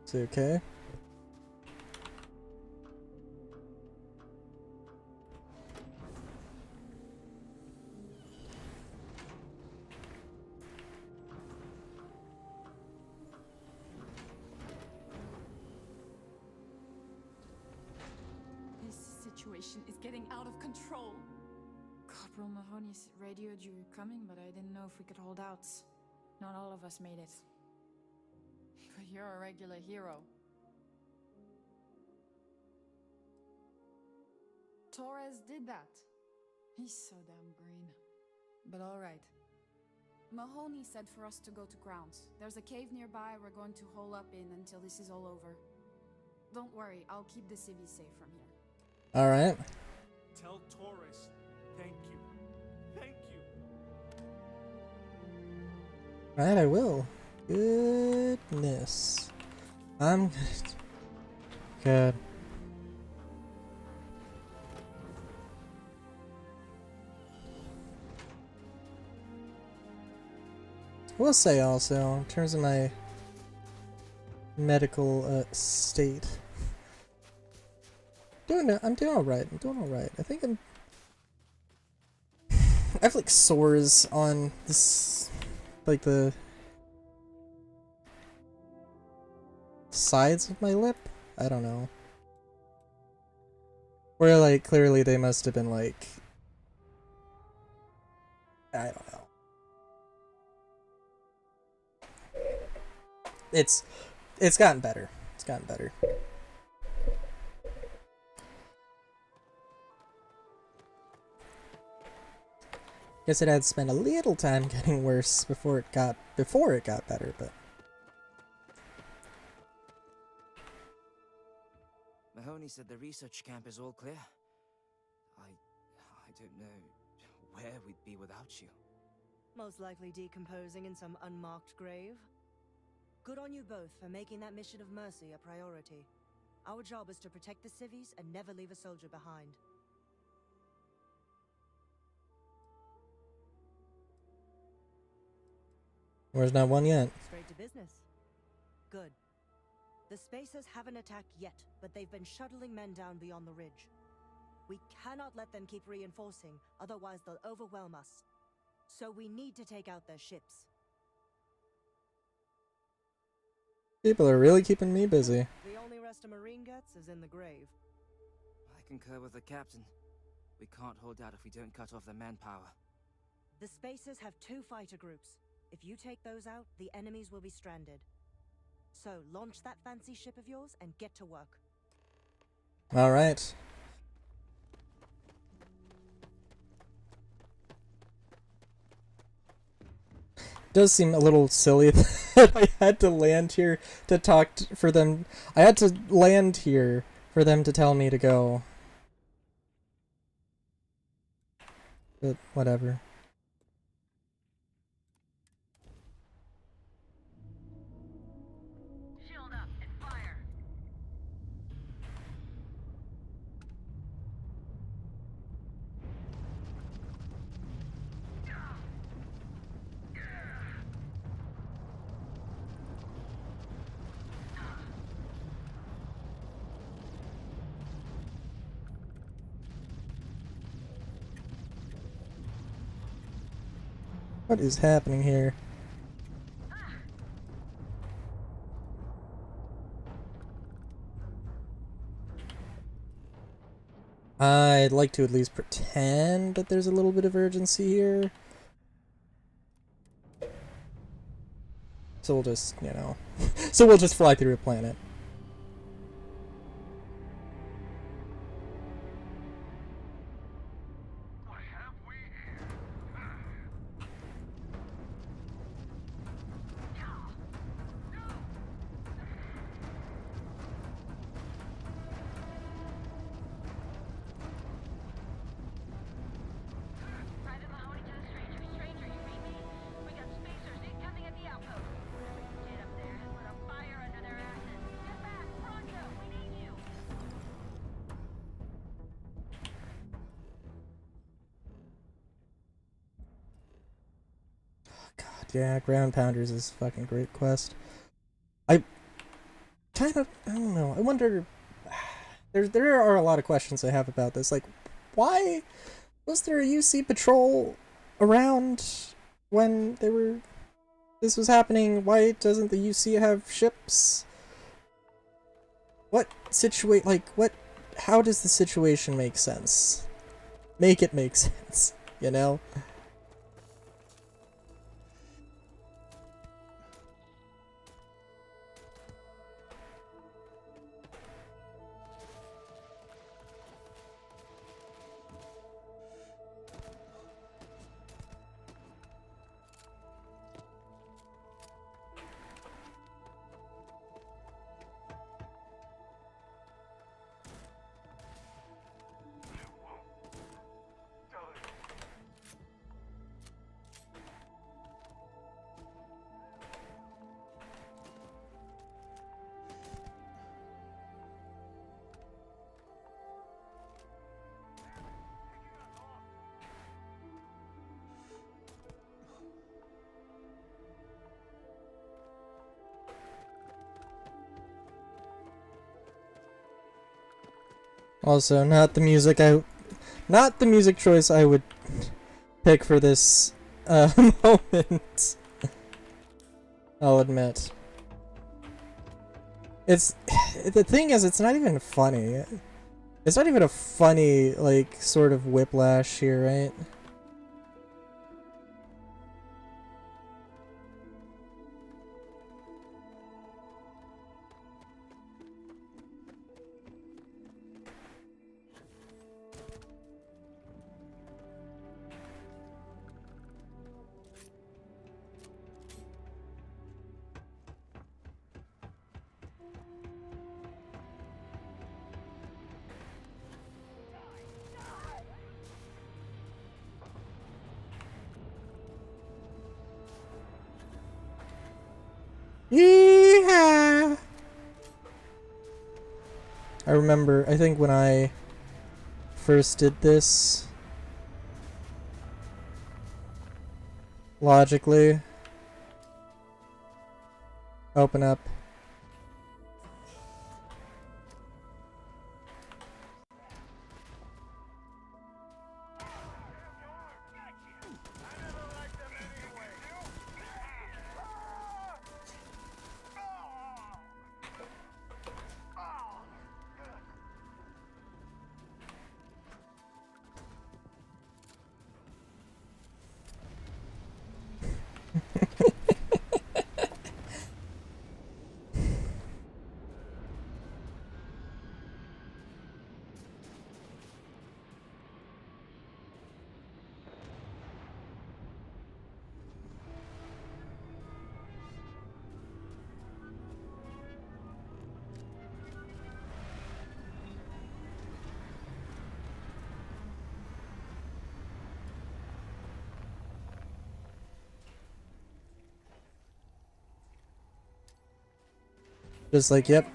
Speaker 5: it's okay.
Speaker 4: This situation is getting out of control. Corporal Mahoney radioed you were coming, but I didn't know if we could hold out. Not all of us made it. But you're a regular hero. Torres did that. He's so damn green. But alright. Mahoney said for us to go to grounds. There's a cave nearby we're going to hole up in until this is all over. Don't worry, I'll keep the civvies safe from here.
Speaker 5: Alright.
Speaker 6: Tell Torres, thank you. Thank you.
Speaker 5: Right, I will. Goodness. I'm good. I will say also, in terms of my medical state, I'm doing alright. I'm doing alright. I think I have like sores on this, like the sides of my lip. I don't know. Where like clearly they must have been like, I don't know. It's gotten better. It's gotten better. Guess it had to spend a little time getting worse before it got better, but
Speaker 20: Mahoney said the research camp is all clear. I don't know where we'd be without you.
Speaker 22: Most likely decomposing in some unmarked grave. Good on you both for making that mission of mercy a priority. Our job is to protect the civvies and never leave a soldier behind.
Speaker 5: there's not one yet.
Speaker 22: Straight to business. Good. The Spacers haven't attacked yet, but they've been shuttling men down beyond the ridge. We cannot let them keep reinforcing, otherwise they'll overwhelm us. So we need to take out their ships.
Speaker 5: People are really keeping me busy.
Speaker 22: The only rest a Marine gets is in the grave.
Speaker 20: I concur with the captain. We can't hold out if we don't cut off their manpower.
Speaker 22: The Spacers have 2 fighter groups. If you take those out, the enemies will be stranded. So, launch that fancy ship of yours and get to work.
Speaker 5: Alright. It does seem a little silly that I had to land here to talk for them. I had to land here for them to tell me to go. But whatever.
Speaker 15: Shield up and fire.
Speaker 5: What is happening here? I'd like to at least pretend that there's a little bit of urgency here. So we'll just, you know, so we'll just fly through a planet.
Speaker 15: Private Mahoney to the stranger. Stranger, you read me? We got Spacers incoming at the outpost. Get up there and put a fire under their asses. Get back, pronto. We need you.
Speaker 5: God, yeah, Ground Pounders is a fucking great quest. I don't know. I wonder. There are a lot of questions I have about this. Like, why was there a UC patrol around when this was happening? Why doesn't the UC have ships? How does the situation make sense? Make it make sense, you know? Also, not the music choice I would pick for this moment. I'll admit. It's the thing is, it's not even funny. It's not even a funny, like, sort of whiplash here, right? Yeehaw! I remember, I think when I first did this, logically, open up. Just like, yep.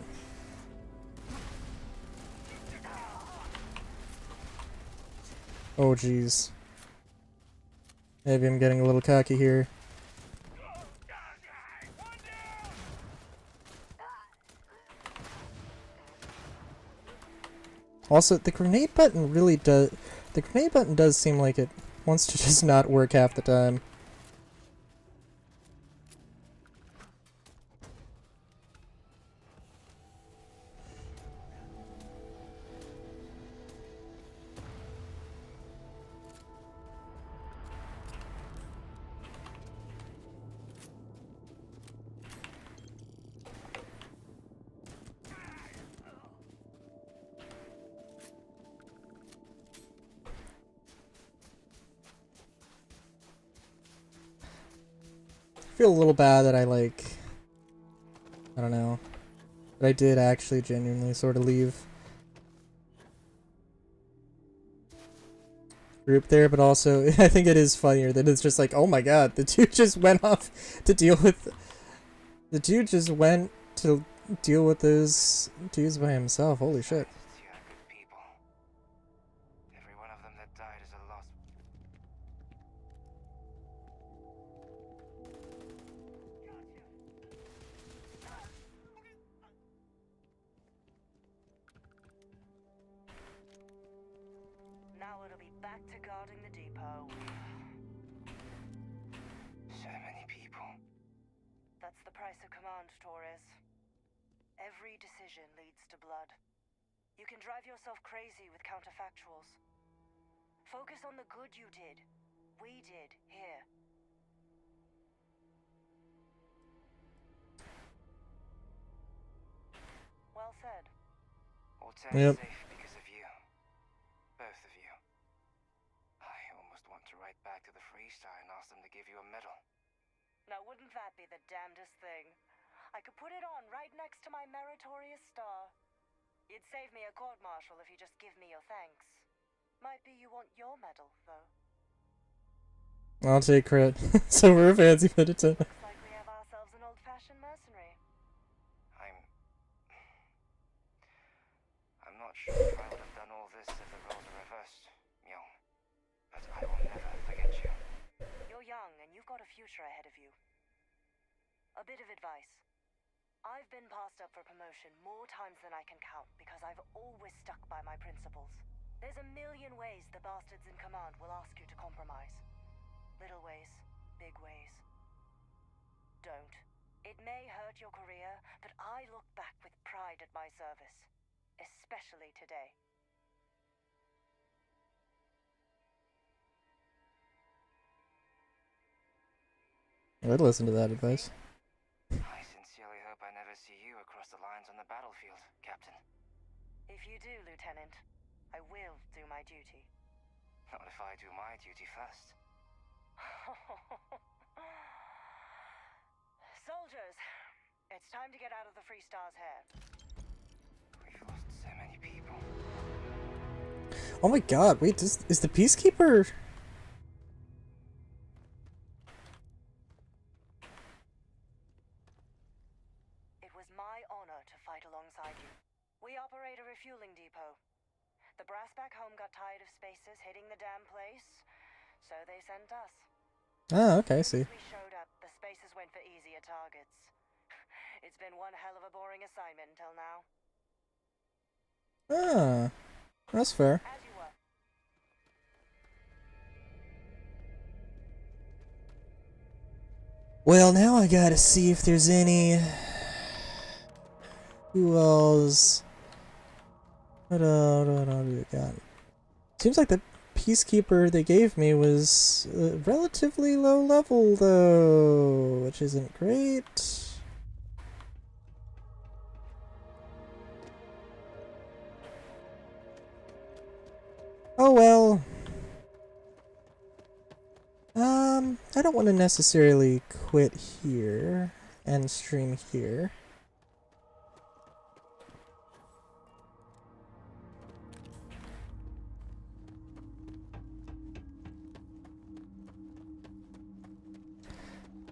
Speaker 5: Oh, jeez. Maybe I'm getting a little cocky here. Also, the grenade button really does... The grenade button does seem like it wants to just not work half the time. I feel a little bad that I, like... I don't know. But I did actually genuinely sort of leave group there, but also I think it is funnier that it's just like, oh my god, the dude just went off to deal with... The dude just went to deal with those dudes by himself, holy shit.
Speaker 6: Now it'll be back to guarding the depot.
Speaker 7: So many people.
Speaker 6: That's the price of command, Torres. Every decision leads to blood. You can drive yourself crazy with counterfactuals. Focus on the good you did. We did here. Well said.
Speaker 7: All turned safe because of you. Both of you. I almost want to write back to the Freestar and ask them to give you a medal.
Speaker 6: Now wouldn't that be the damnedest thing? I could put it on right next to my meritorious star. You'd save me a court-martial if you just give me your thanks. Might be you want your medal, though.
Speaker 5: I'll take credit. So we're a fancy medicine.
Speaker 6: Looks like we have ourselves an old-fashioned mercenary.
Speaker 7: I'm not sure if I would have done all this if the roles were reversed, Myo. But I will never forget you.
Speaker 6: You're young, and you've got a future ahead of you. A bit of advice. I've been passed up for promotion more times than I can count because I've always stuck by my principles. There's a million ways the bastards in command will ask you to compromise. Little ways, big ways. Don't. It may hurt your career, but I look back with pride at my service. Especially today.
Speaker 5: I'd listen to that advice.
Speaker 7: I sincerely hope I never see you across the lines on the battlefield, Captain.
Speaker 6: If you do, Lieutenant, I will do my duty.
Speaker 7: Not if I do my duty first.
Speaker 6: Soldiers, it's time to get out of the Free Star's hair.
Speaker 7: We've lost so many people.
Speaker 5: Oh my god, wait, is the Peacekeeper...
Speaker 6: It was my honor to fight alongside you. We operate a refueling depot. The brass back home got tired of spacers hitting the damn place, so they sent us.
Speaker 5: Ah, okay, I see.
Speaker 6: Since we showed up, the spacers went for easier targets. It's been one hell of a boring assignment until now.
Speaker 5: Ah, that's fair.
Speaker 6: As you were.
Speaker 5: Well, now I gotta see if there's any... Who else? What do we got? Seems like the Peacekeeper they gave me was relatively low level, though, which isn't great. Oh well. I don't want to necessarily quit here and stream here.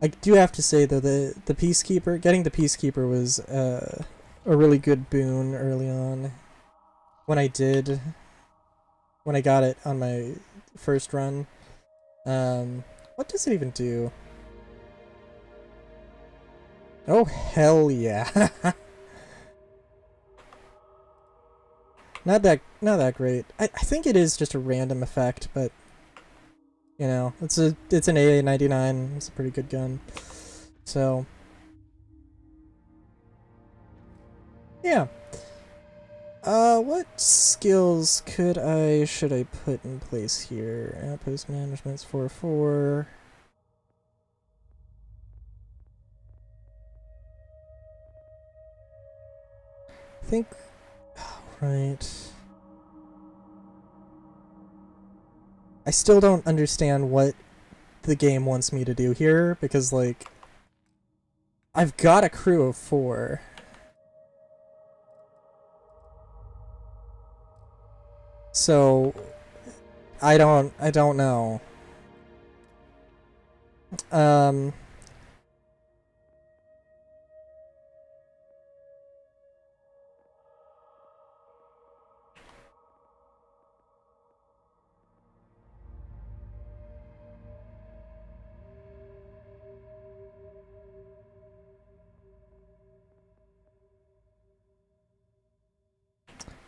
Speaker 5: I do have to say though, the Peacekeeper, getting the Peacekeeper was a really good boon early on. When I got it on my first run. What does it even do? Oh hell yeah. Not that great. I think it is just a random effect, but you know, it's an AA-99. It's a pretty good gun. So yeah. What skills should I put in place here? Outpost management's 4-4. I think, right. I still don't understand what the game wants me to do here, because, like, I've got a crew of 4. So, I don't know.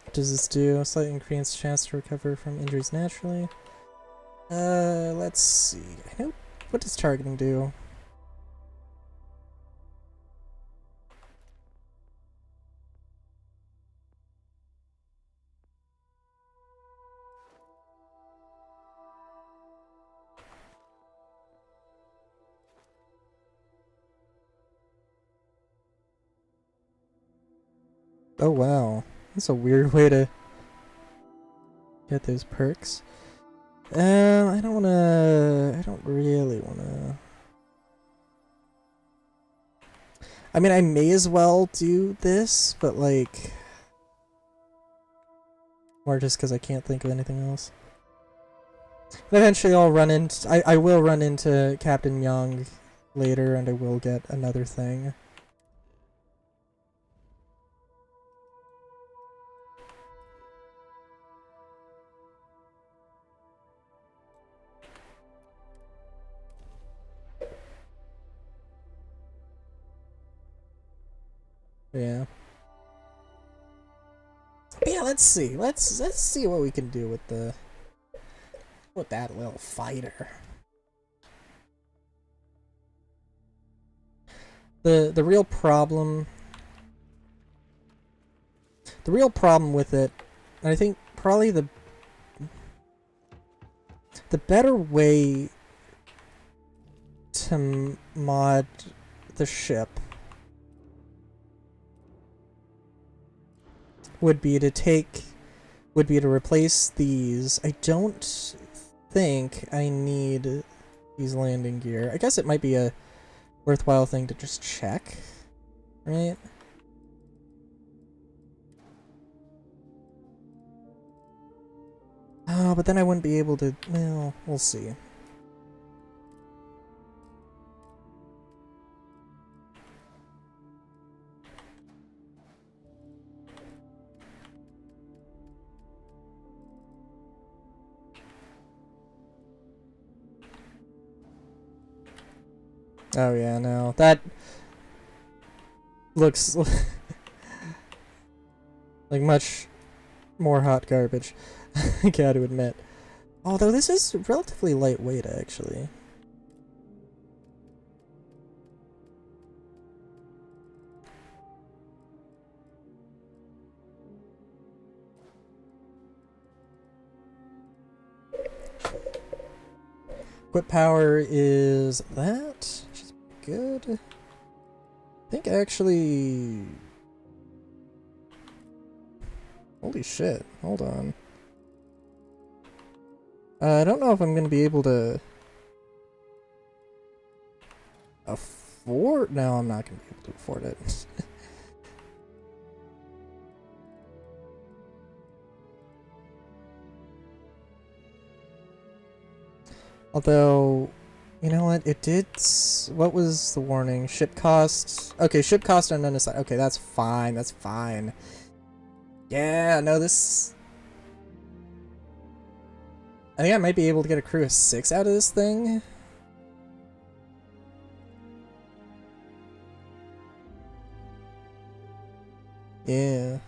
Speaker 5: What does this do? Slightly increased chance to recover from injuries naturally. Let's see. I know. What does targeting do? Oh wow. That's a weird way to get those perks. I don't really wanna... I mean, I may as well do this, but like... Or just because I can't think of anything else. And eventually I'll run into... I will run into Captain Young later, and I will get another thing. Yeah. But yeah, let's see. Let's see what we can do with that little fighter. The real problem with it, and I think probably the better way to mod the ship would be to replace these. I don't think I need these landing gear. I guess it might be a worthwhile thing to just check, right? Oh, but then I wouldn't be able to... Well, we'll see. Oh yeah, no. That looks like much more hot garbage, I gotta admit. Although this is relatively lightweight, actually. Equip power is that, which is good. I think actually... Holy shit, hold on. I don't know if I'm gonna be able to afford... No, I'm not gonna be able to afford it. Although, you know what? It did... What was the warning? Ship costs? Okay, ship cost unknown aside. Okay, that's fine. That's fine. Yeah, no, this... I think I might be able to get a crew of 6 out of this thing. Yeah.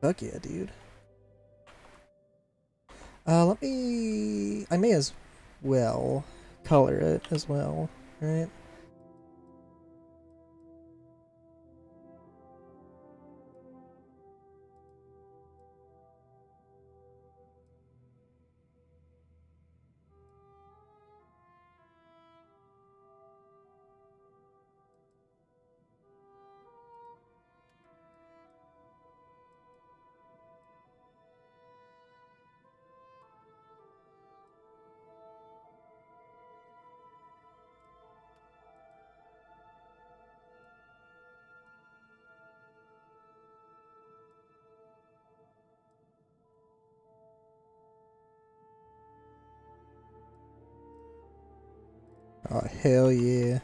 Speaker 5: Fuck yeah, dude. Let me... I may as well color it as well, right? Oh, hell yeah.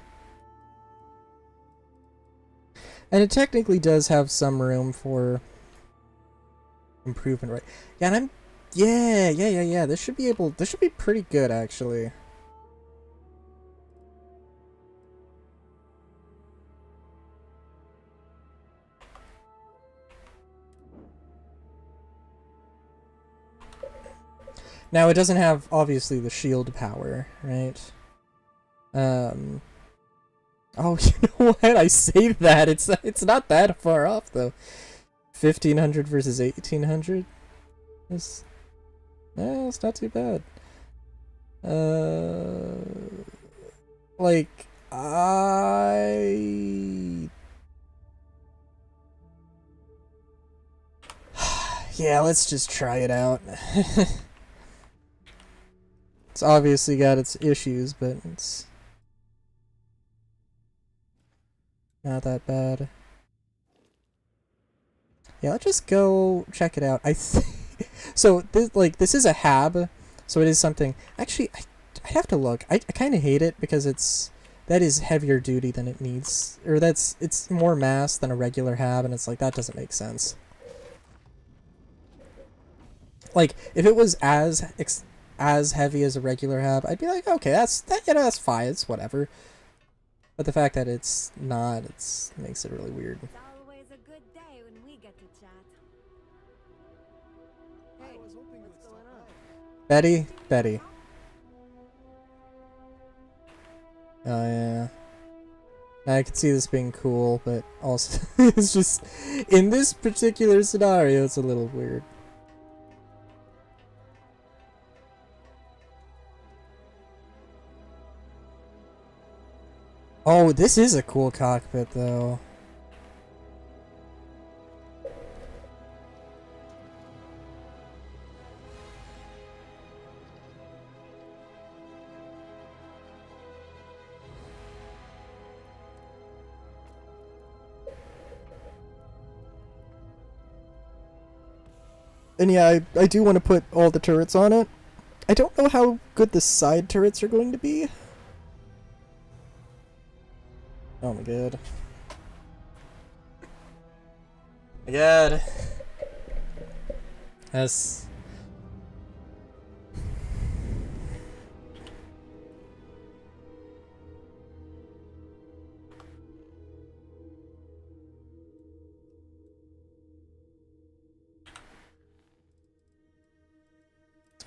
Speaker 5: And it technically does have some room for improvement, right? Yeah, and I'm... Yeah. This should be pretty good, actually. Now, it doesn't have, obviously, the shield power, right? Oh, you know what? I saved that. It's not that far off, though. 1500 versus 1800? It's not too bad. Like, yeah, let's just try it out. It's obviously got its issues, but it's not that bad. Yeah, let's just go check it out. So this is a hab, so it is something. Actually, I have to look. I kind of hate it because that is heavier duty than it needs, or it's more mass than a regular hab, and it's like that doesn't make sense. Like if it was as heavy as a regular hab, I'd be like, okay, that's fine, it's whatever. But the fact that it's not, makes it really weird.
Speaker 16: It's always a good day when we get to chat. Hey, what's going on?
Speaker 5: Betty? Betty. Oh yeah. I could see this being cool, but also it's just in this particular scenario it's a little weird. Oh, this is a cool cockpit though. And yeah, I do want to put all the turrets on it. I don't know how good the side turrets are going to be. Oh my god. My god. Yes.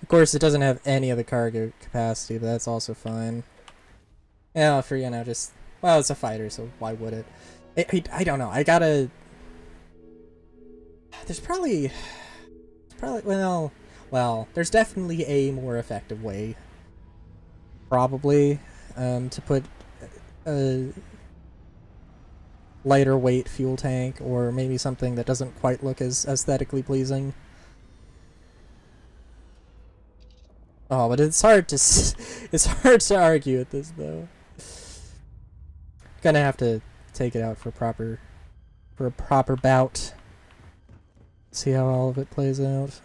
Speaker 5: Of course, it doesn't have any of the cargo capacity, but that's also fine. Yeah, for, you know, just... Well, it's a fighter, so why would it? I don't know. I gotta... There's probably... Well, there's definitely a more effective way. Probably. To put a lighter weight fuel tank, or maybe something that doesn't quite look as aesthetically pleasing. Oh, but it's hard to it's hard to argue with this though. Gonna have to take it out for a proper bout. See how all of it plays out.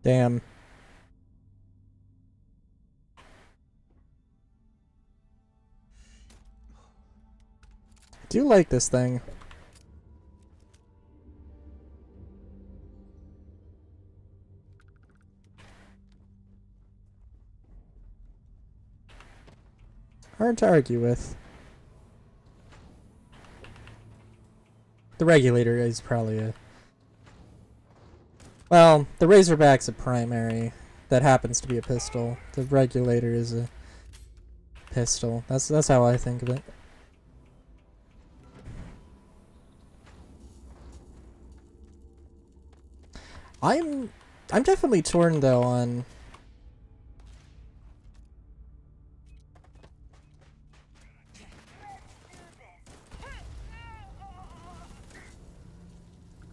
Speaker 5: Damn. I do like this thing. Hard to argue with. The regulator is probably a... Well, the Razorback's a primary that happens to be a pistol. The regulator is a pistol. That's how I think of it. I'm definitely torn though on...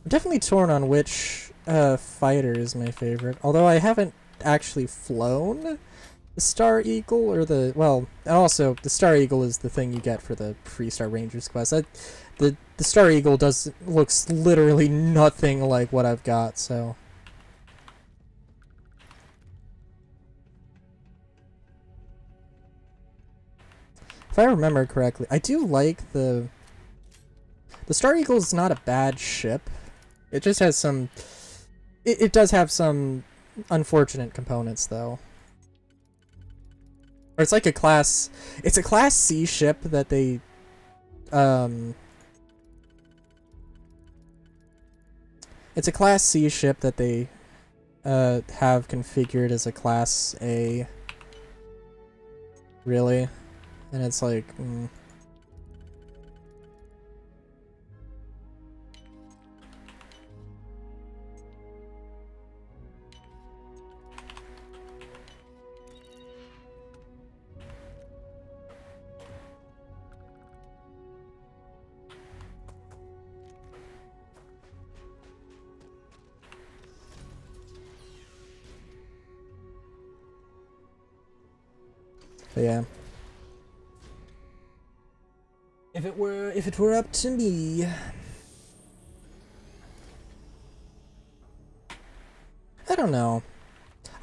Speaker 5: I'm definitely torn on which fighter is my favorite. Although I haven't actually flown the Star Eagle or the... Well, and also the Star Eagle is the thing you get for the Freestar Rangers quest. The Star Eagle looks literally nothing like what I've got, so... If I remember correctly, I do like the Star Eagle is not a bad ship. It just has some... It does have some unfortunate components, though. Or it's like a class... It's a Class C ship that they... It's a Class C ship that they have configured as a Class A. Really? And it's like... But yeah. If it were up to me, I don't know.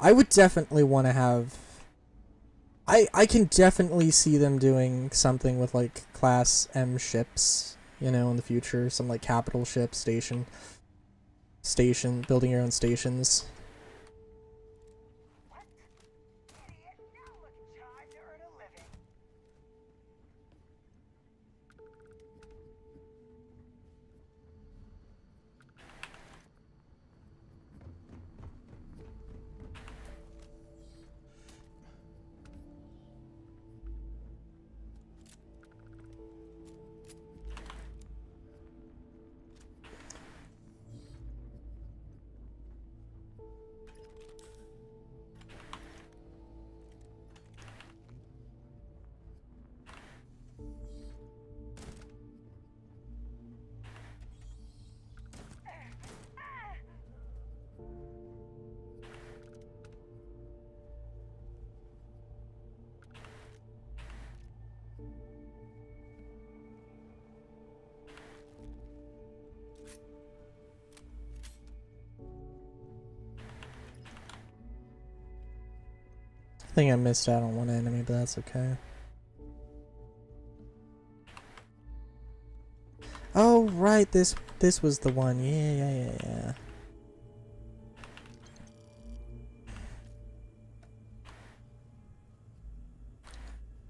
Speaker 5: I would definitely want to have. I can definitely see them doing something with like Class M ships, you know, in the future. Some like capital ship station, building your own stations. I think I missed out on one enemy, but that's okay. Oh right, this was the one. Yeah.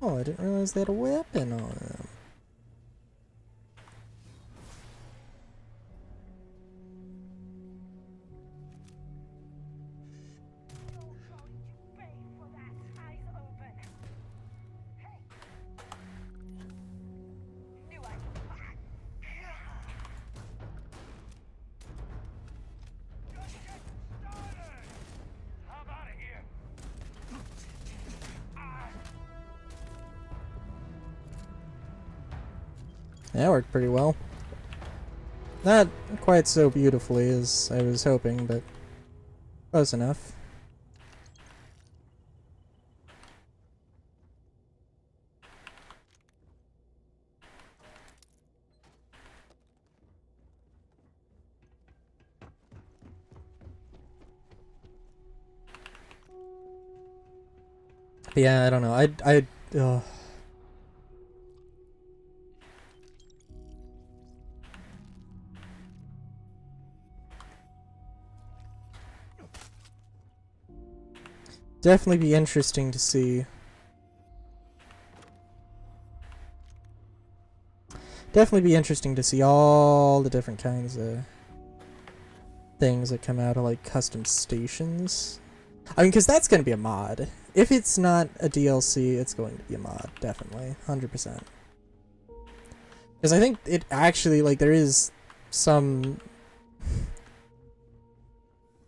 Speaker 5: Oh, I didn't realize they had a weapon on them. That worked pretty well. Not quite so beautifully as I was hoping, but close enough. But yeah, I don't know. Definitely be interesting to see. Definitely be interesting to see all the different kinds of things that come out of like custom stations. I mean, because that's going to be a mod. If it's not a DLC, it's going to be a mod, definitely, 100%. Because I think it actually, like, there is some...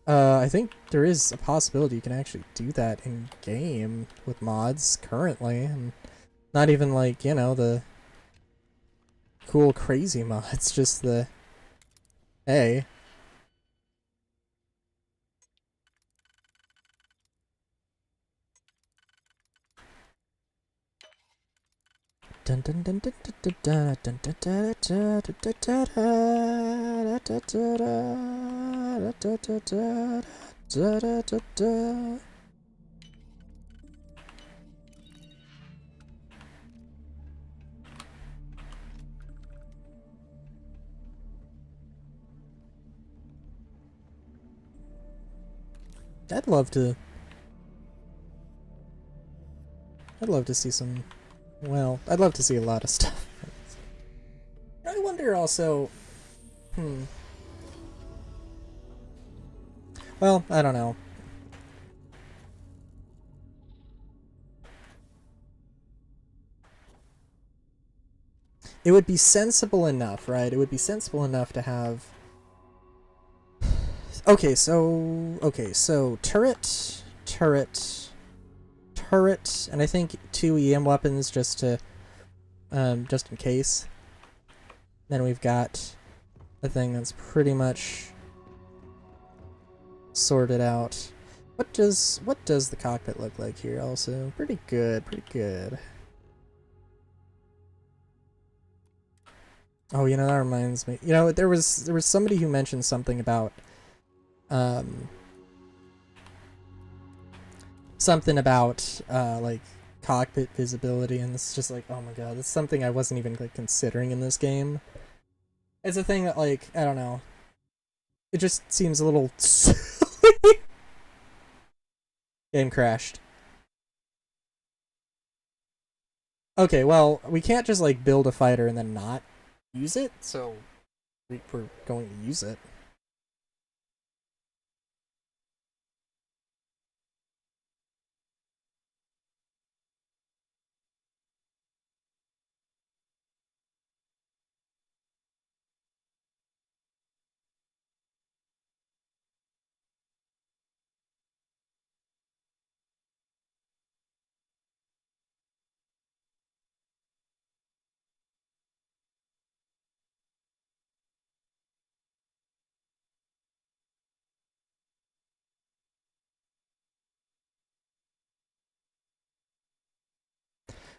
Speaker 5: I think there is a possibility you can actually do that in-game with mods currently. And not even, like, you know, the cool, crazy mods, just the... Hey. Dun dun dun dun dun dun dun dun dun dun dun dun dun. I'd love to see some. Well, I'd love to see a lot of stuff. I wonder also. Well, I don't know. It would be sensible enough, right? It would be sensible enough to have. Okay, so turret, and I think 2 EM weapons just in case. Then we've got a thing that's pretty much sorted out. what does the cockpit look like here also? Pretty good, pretty good. Oh, you know, that reminds me. You know, there was somebody who mentioned something about like cockpit visibility, and it's just like, oh my god, that's something I wasn't even like considering in this game. It's a thing that, like, I don't know. It just seems a little silly. Game crashed. Okay, well, we can't just like build a fighter and then not use it, so we're going to use it.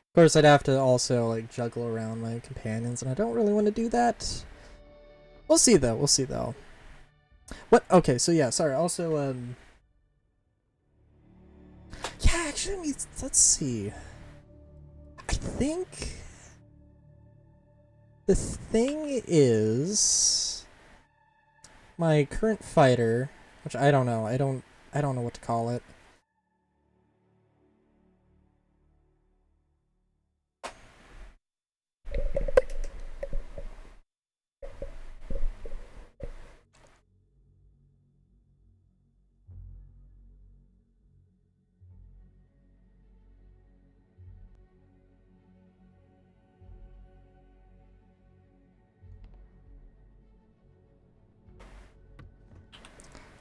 Speaker 5: Of course, I'd have to also like juggle around my companions, and I don't really want to do that. We'll see though. We'll see though. What? Okay, so yeah, sorry. Also, yeah, actually, let's see. I think the thing is my current fighter, which I don't know. I don't know what to call it.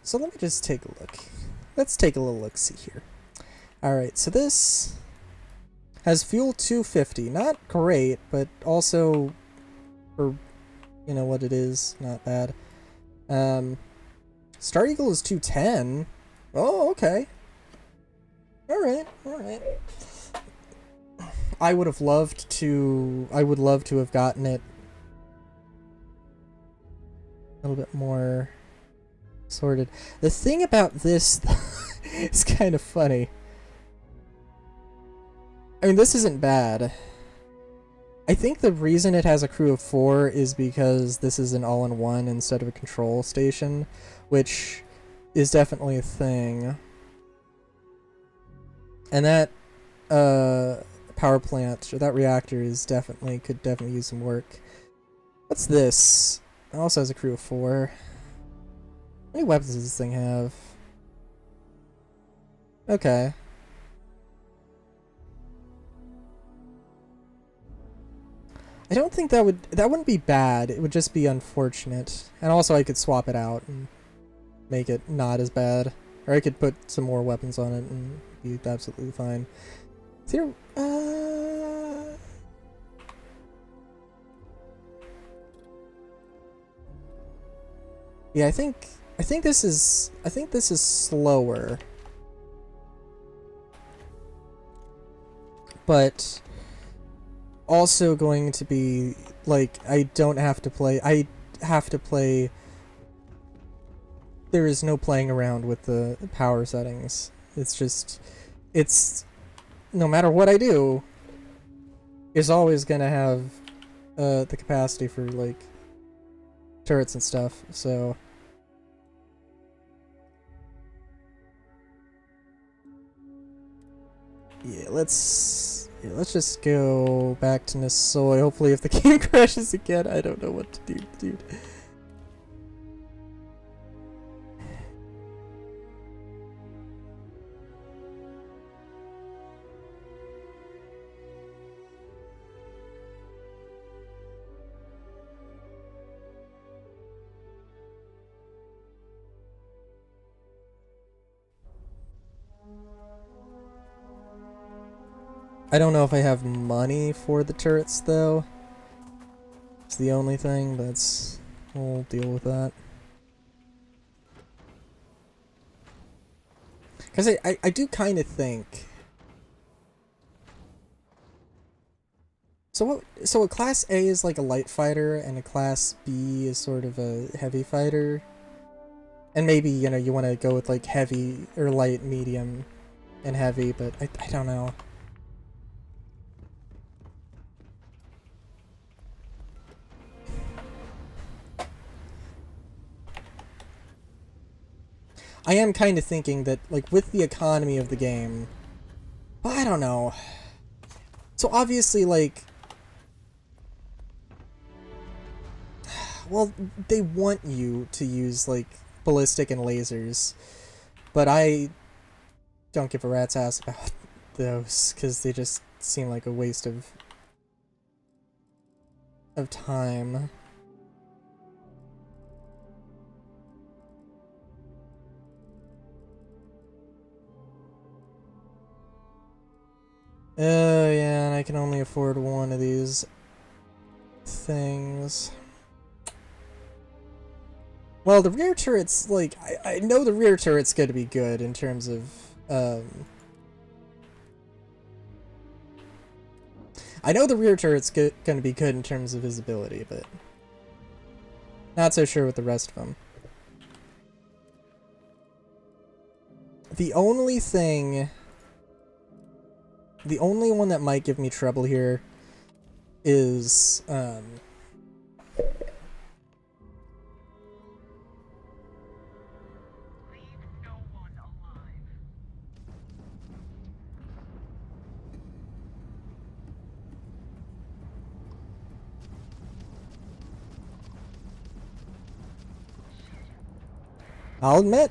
Speaker 5: So let me just take a look. Let's take a little look-see here. Alright, so this has fuel 250. Not great, but also for, you know, what it is, not bad. Star Eagle is 210. Oh, okay. Alright, alright. I would love to have gotten it a little bit more sorted. The thing about this is kind of funny. I mean, this isn't bad. I think the reason it has a crew of 4 is because this is an all-in-one instead of a control station, which is definitely a thing. And that power plant, or that reactor, could definitely use some work. What's this? It also has a crew of 4. How many weapons does this thing have? Okay. I don't think that wouldn't be bad. It would just be unfortunate. And also I could swap it out and make it not as bad. Or I could put some more weapons on it and be absolutely fine. There, yeah, I think this is slower. But also going to be like I have to play. There is no playing around with the power settings. It's no matter what I do, is always gonna have the capacity for like turrets and stuff. So yeah, let's just go back to Nisoy. Hopefully, if the game crashes again, I don't know what to do, dude. I don't know if I have money for the turrets, though. It's the only thing, but we'll deal with that. Because I do kind of think... So a Class A is like a light fighter, and a Class B is sort of a heavy fighter. And maybe, you know, you want to go with like heavy, or light, medium, and heavy, but I don't know. I am kind of thinking that, like, with the economy of the game, but I don't know. So obviously, like, well, they want you to use, like, ballistic and lasers, but I don't give a rat's ass about those, because they just seem like a waste of time. Oh, yeah, and I can only afford one of these things. Well, the rear turret's, like, I know the rear turret's going to be good in terms of, I know the rear turret's going to be good in terms of visibility, but not so sure with the rest of them. The only one that might give me trouble here is, I'll admit,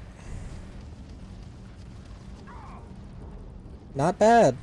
Speaker 5: not bad.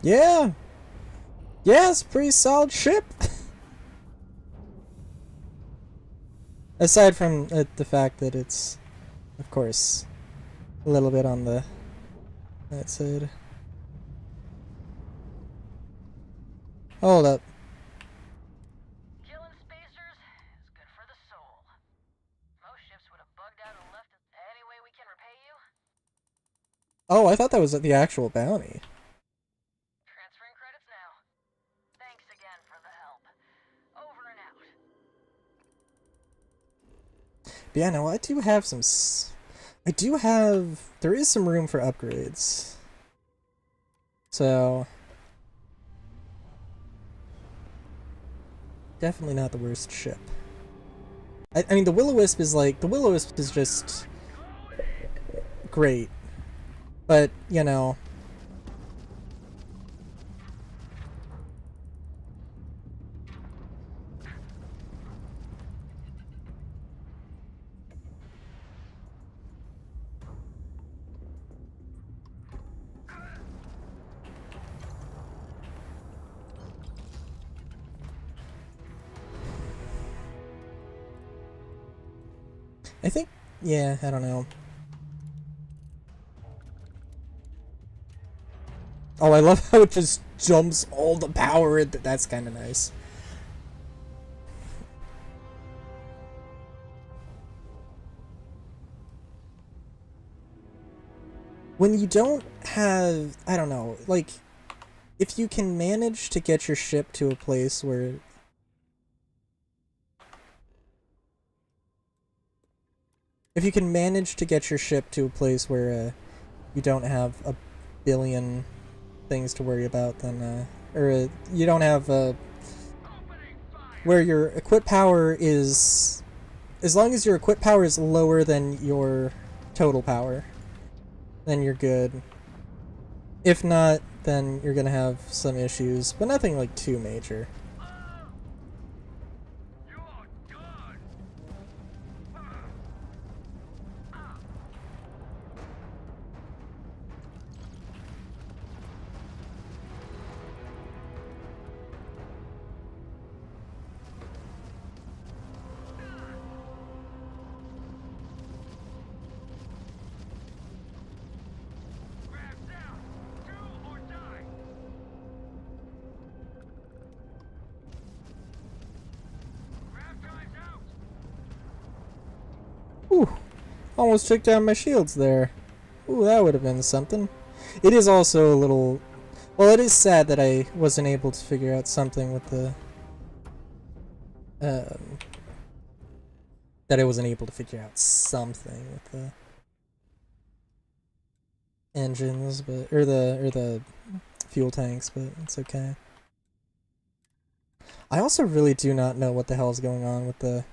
Speaker 5: Yeah! Yes, pretty solid ship! Aside from the fact that it's, of course, a little bit on that side. Hold up.
Speaker 15: Killing spacers is good for the soul. Most ships would have bugged out and left us. Any way we can repay you?
Speaker 5: Oh, I thought that was the actual bounty.
Speaker 15: Transferring credits now. Thanks again for the help. Over and out.
Speaker 5: But yeah, no, I do have some... there is some room for upgrades. So... definitely not the worst ship. I mean, the Will-O-Wisp is like... the Will-O-Wisp is just... great. But, you know... I think... yeah, I don't know. Oh, I love how it just jumps all the power in. That's kind of nice. When you don't have... I don't know, like... if you can manage to get your ship to a place where... if you can manage to get your ship to a place where you don't have a billion things to worry about, then, or you don't have, where your equip power is, as long as your equip power is lower than your total power, then you're good. If not, then you're gonna have some issues, but nothing like too major. Almost took down my shields there. Ooh, that would have been something. It is also a little... Well, it is sad that I wasn't able to figure out something with the... that I wasn't able to figure out something with the... engines, but... Or the fuel tanks, but it's okay. I also really do not know what the hell is going on with the...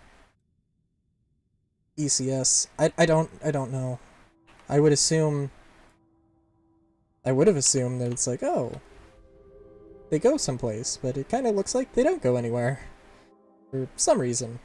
Speaker 5: ECS. I don't know. I would have assumed that it's like, oh, they go someplace, but it kind of looks like they don't go anywhere. For some reason.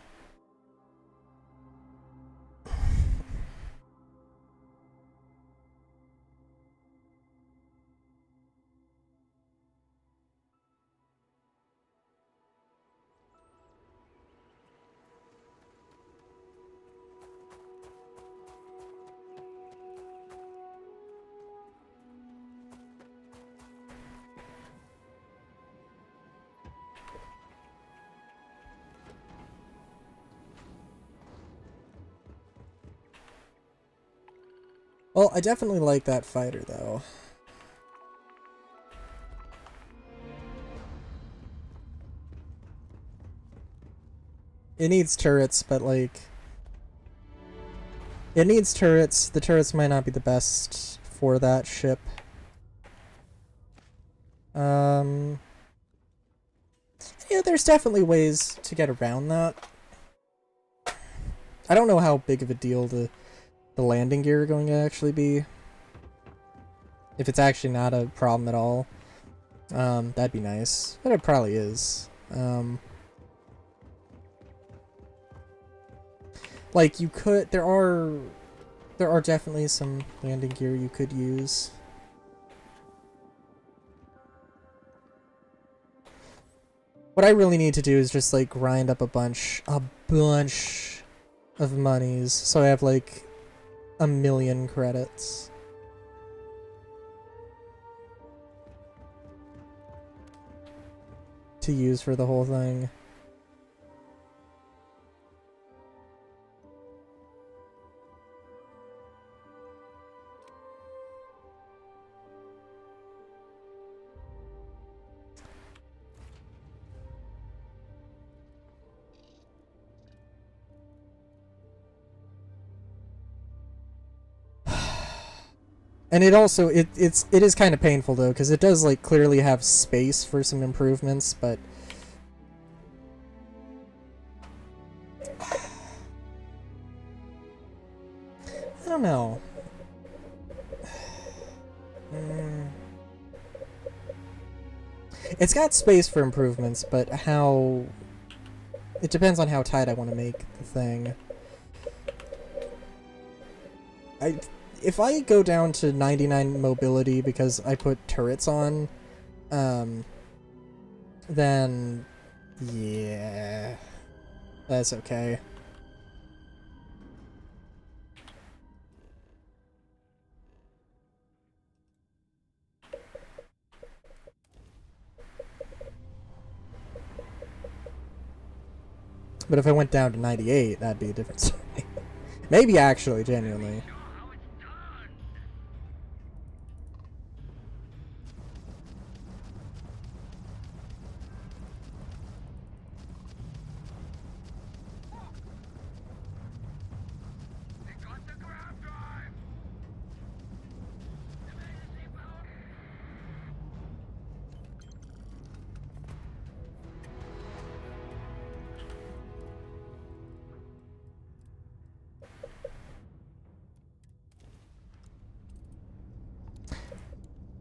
Speaker 5: Well, I definitely like that fighter, though. It needs turrets, but, like... It needs turrets. The turrets might not be the best for that ship. Yeah, there's definitely ways to get around that. I don't know how big of a deal the landing gear are going to actually be. If it's actually not a problem at all. That'd be nice. But it probably is. Like, you could... There are definitely some landing gear you could use. What I really need to do is just, like, grind up a bunch of monies, so I have, like, 1,000,000 credits. To use for the whole thing. And it also, it is kind of painful though, because it does like clearly have space for some improvements, but I don't know. It's got space for improvements, but how... It depends on how tight I want to make the thing. If I go down to 99 mobility because I put turrets on, then yeah, that's okay. But if I went down to 98, that'd be a different story. Maybe actually, genuinely.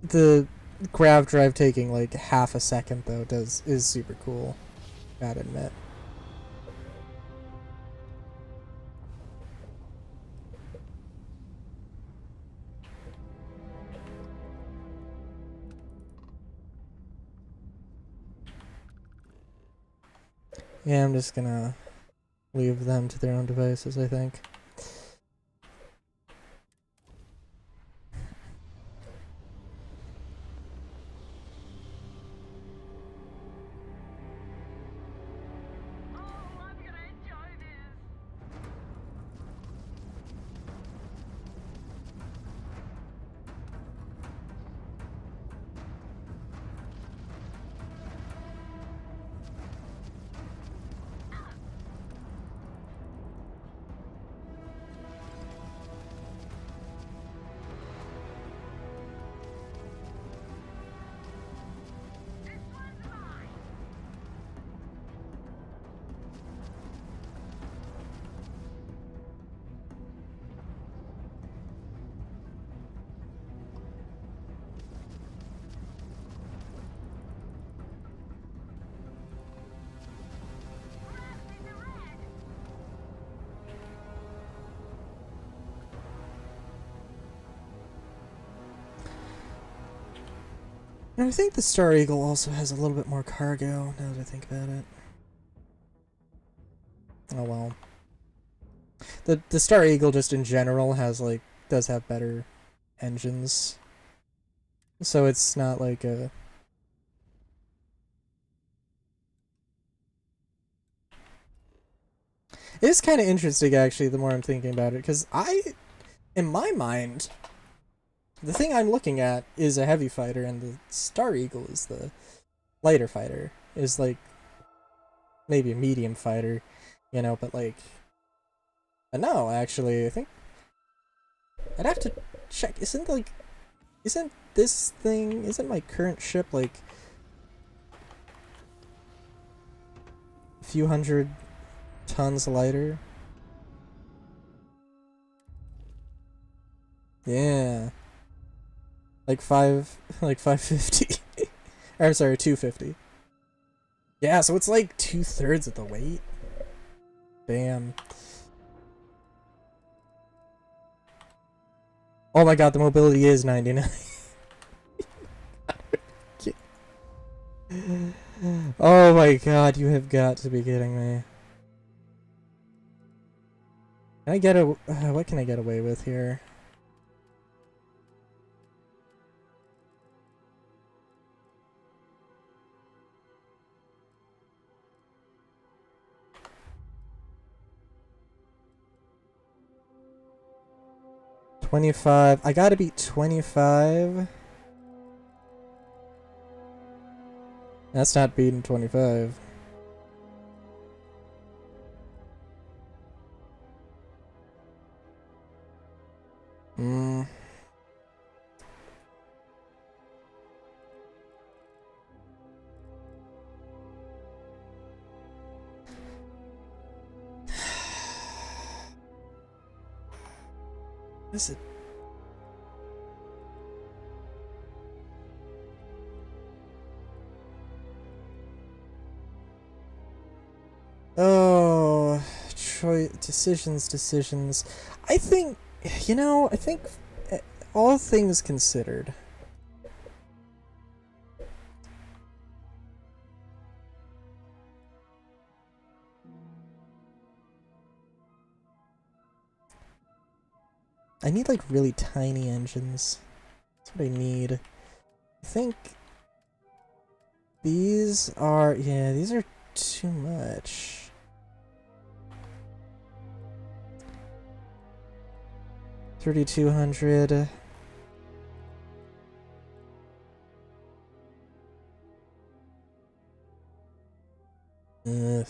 Speaker 5: The grav drive taking like half a second though is super cool, gotta admit. Yeah, I'm just gonna leave them to their own devices, I think. And I think the Star Eagle also has a little bit more cargo, now that I think about it. Oh well. The Star Eagle just in general has like does have better engines. So it's not like a It is kind of interesting actually the more I'm thinking about it, cuz in my mind the thing I'm looking at is a heavy fighter and the Star Eagle is the lighter fighter. Is like maybe a medium fighter, you know, but like no, actually I think I'd have to check. Isn't this thing, isn't my current ship like a few hundred tons lighter? Yeah. Like 550. Or I'm sorry, 250. Yeah, so it's like 2/3 of the weight. Damn. Oh my god, the mobility is 99. Oh my god, you have got to be kidding me. Can I get what can I get away with here? $25. I gotta beat 25. That's not beating 25. Is it? Oh, decisions. I think, all things considered, I need like really tiny engines. That's what I need. I think these are too much. $3,200. Ugh.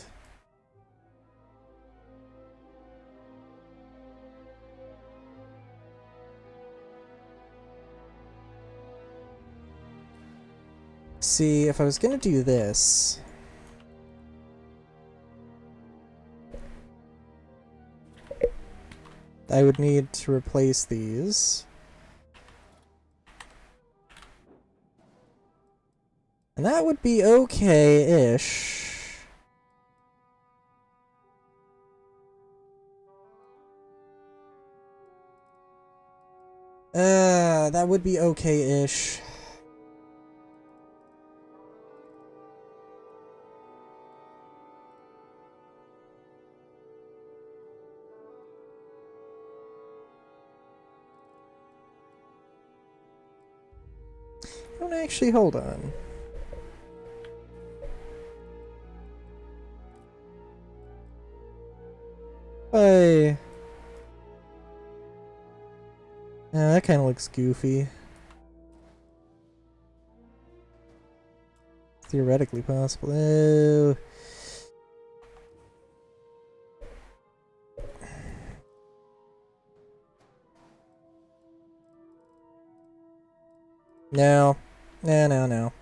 Speaker 5: See, if I was gonna do this, I would need to replace these. And that would be okay-ish. That would be okay-ish. Don't actually, hold on. Hey. Yeah, that kind of looks goofy. Theoretically possible. Oh. No. No.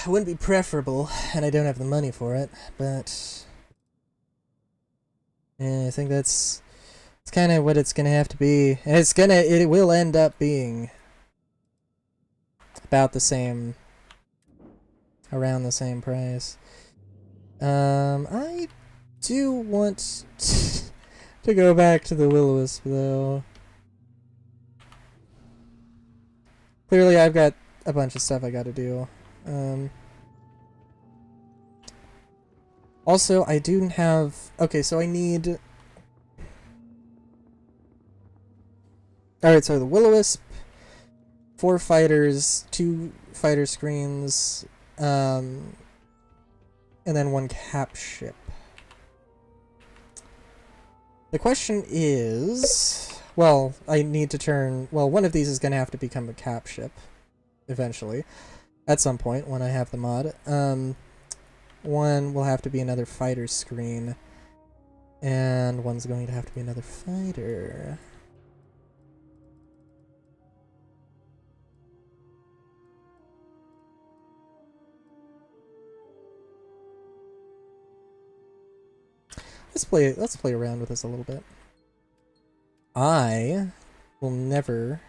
Speaker 5: Wouldn't be preferable, and I don't have the money for it, but yeah, I think that's It's kind of what it's gonna have to be. And it will end up being about the same, around the same price. I do want to go back to the Will-O-Wisp, though. Clearly, I've got a bunch of stuff I gotta do. Also, I do have... Okay, so I need... Alright, so the Will-O-Wisp, 4 fighters, 2 fighter screens, and then 1 cap ship. The question is... Well, I need to turn... Well, one of these is going to have to become a cap ship, eventually. At some point, when I have the mod. One will have to be another fighter screen. And one's going to have to be another fighter. Let's play around with this a little bit. I will never...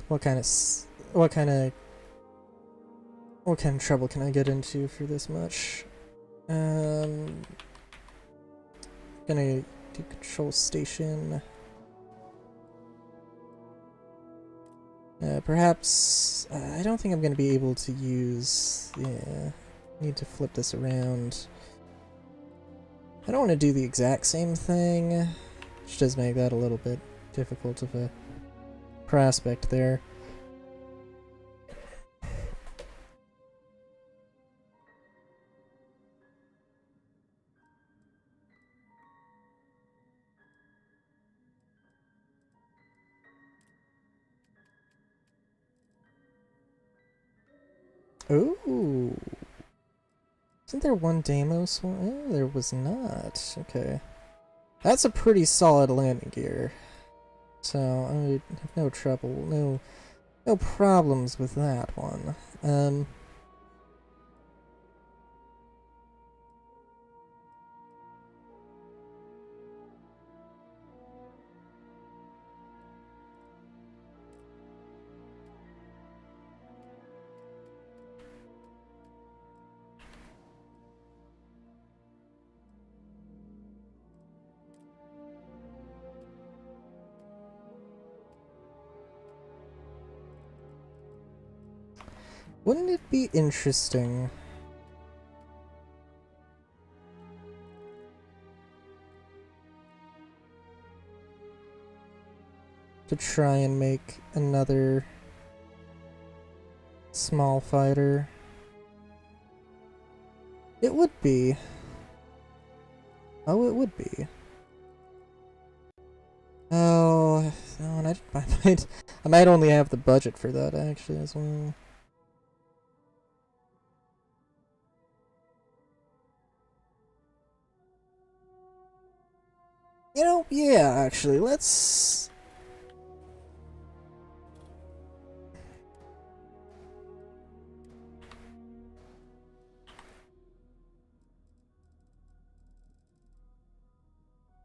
Speaker 5: What kind of trouble can I get into for this much? Gonna do control station. Perhaps I don't think I'm gonna be able to use. Yeah, need to flip this around. I don't want to do the exact same thing, which does make that a little bit difficult of a prospect there. Ooh. Isn't there one Deimos one? Oh, there was not. Okay. That's a pretty solid landing gear. So, I have no trouble, no problems with that one. Wouldn't it be interesting to try and make another small fighter? It would be. Oh, it would be. Oh, no, and I might only have the budget for that actually as well. You know, yeah, actually, let's...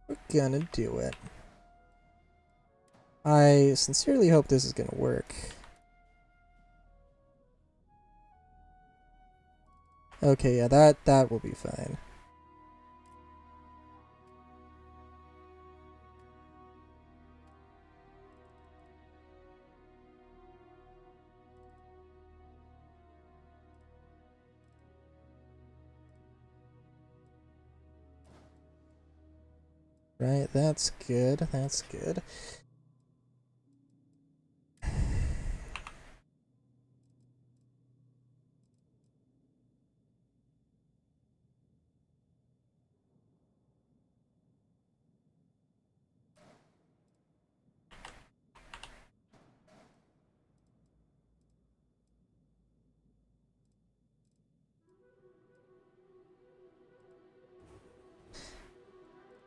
Speaker 5: We're gonna do it. I sincerely hope this is gonna work. Okay, yeah, that will be fine. Right, that's good, that's good.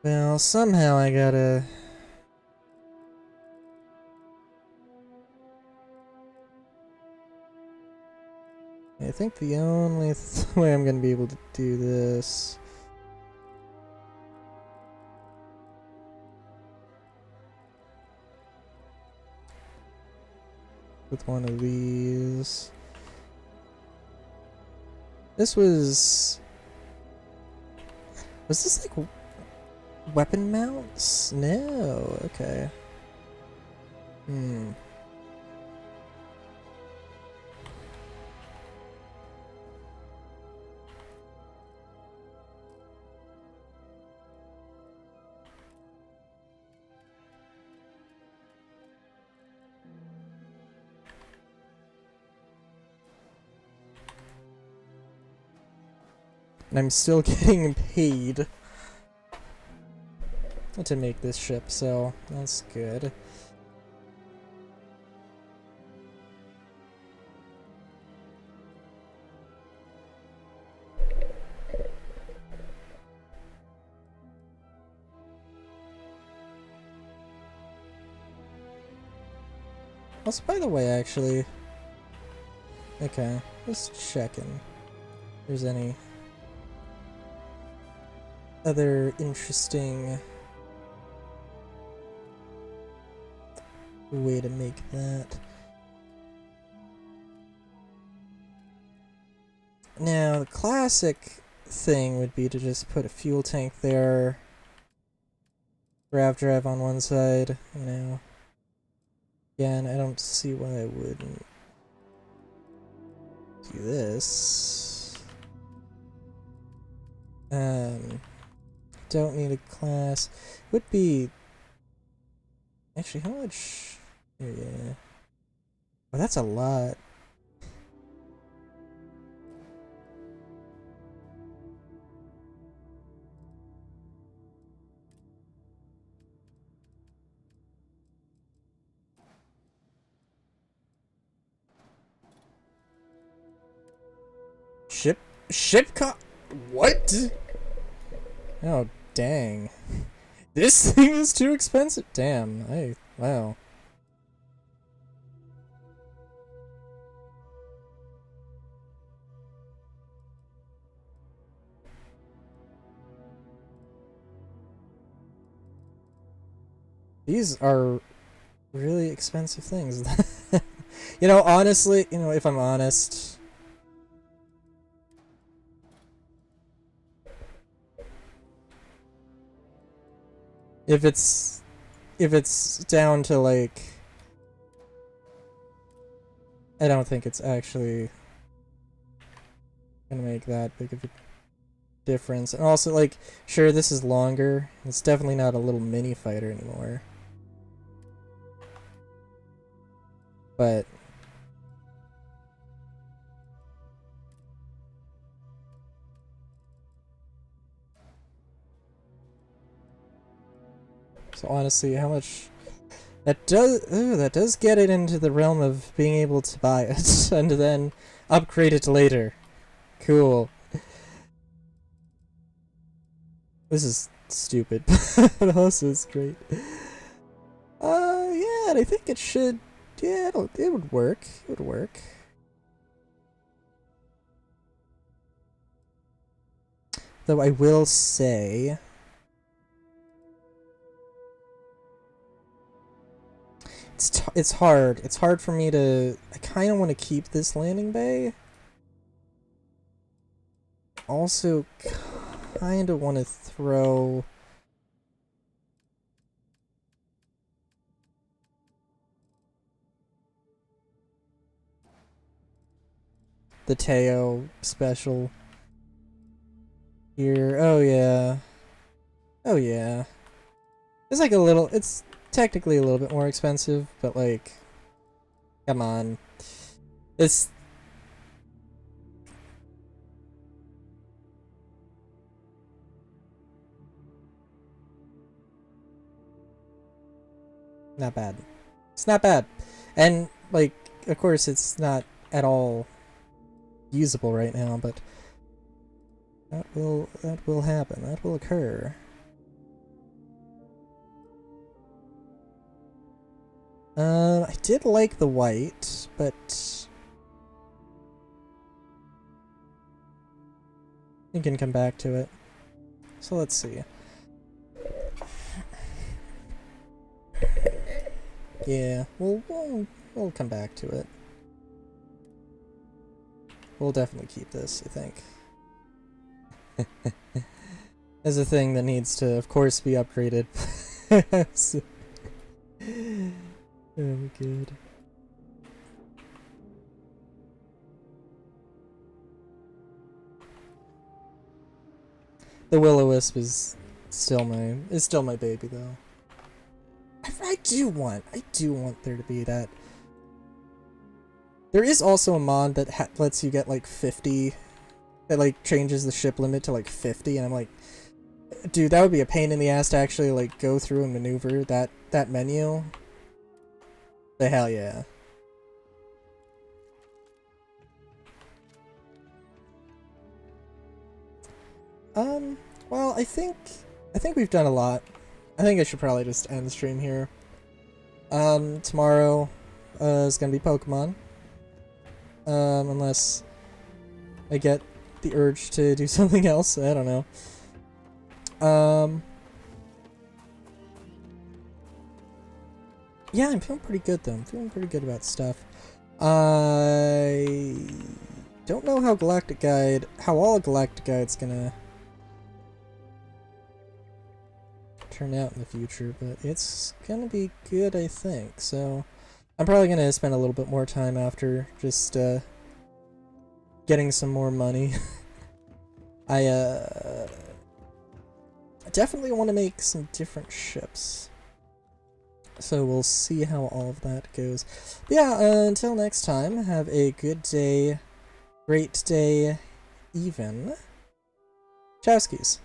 Speaker 5: Well, somehow I gotta... I think the only way I'm gonna be able to do this with one of these. This was... Was this like weapon mounts? No, okay. And I'm still getting paid to make this ship, so that's good. Also, by the way, actually... Okay, just checking if there's any other interesting way to make that. Now, the classic thing would be to just put a fuel tank there, grav drive on one side, you know. Again, I don't see why I wouldn't do this. Don't need a class. Would be... Actually, how much... Yeah. Oh, that's a lot. What? Oh, dang. This thing is too expensive. Damn, wow. These are really expensive things. You know, honestly, you know, if I'm honest... If it's down to, like... I don't think it's actually gonna make that big of a difference. And also, like, sure, this is longer. It's definitely not a little mini fighter anymore. But... So honestly, how much... That does get it into the realm of being able to buy it, and then upgrade it later. Cool. This is stupid, but also it's great. Yeah, and I think it should... Yeah, it would work. It would work. Though I will say... It's hard. It's hard for me to... I kind of want to keep this landing bay. Also, kind of want to throw... the Teo special here. Oh yeah. Oh yeah. It's like a little... It's technically a little bit more expensive, but like... Come on. It's... Not bad. It's not bad. And, like, of course it's not at all usable right now, but that will happen. That will occur. I did like the white, but you can come back to it. So let's see. Yeah, we'll we'll come back to it. We'll definitely keep this, I think. As a thing that needs to, of course, be upgraded. So, oh, good. The Will-O-Wisp is still my baby though. I do want there to be that. There is also a mod that lets you get like 50, that like changes the ship limit to like 50, and I'm like, dude, that would be a pain in the ass to actually like go through and maneuver that menu. The hell yeah. Well, I think we've done a lot. I think I should probably just end the stream here. Tomorrow is gonna be Pokemon. Unless I get the urge to do something else, I don't know. Yeah, I'm feeling pretty good though. I'm feeling pretty good about stuff. I don't know how all Galactic Guide's gonna turn out in the future, but it's gonna be good, I think. So I'm probably gonna spend a little bit more time after just getting some more money. I definitely want to make some different ships, so we'll see how all of that goes. But yeah, until next time, have a good day, great day, even. Chowskis.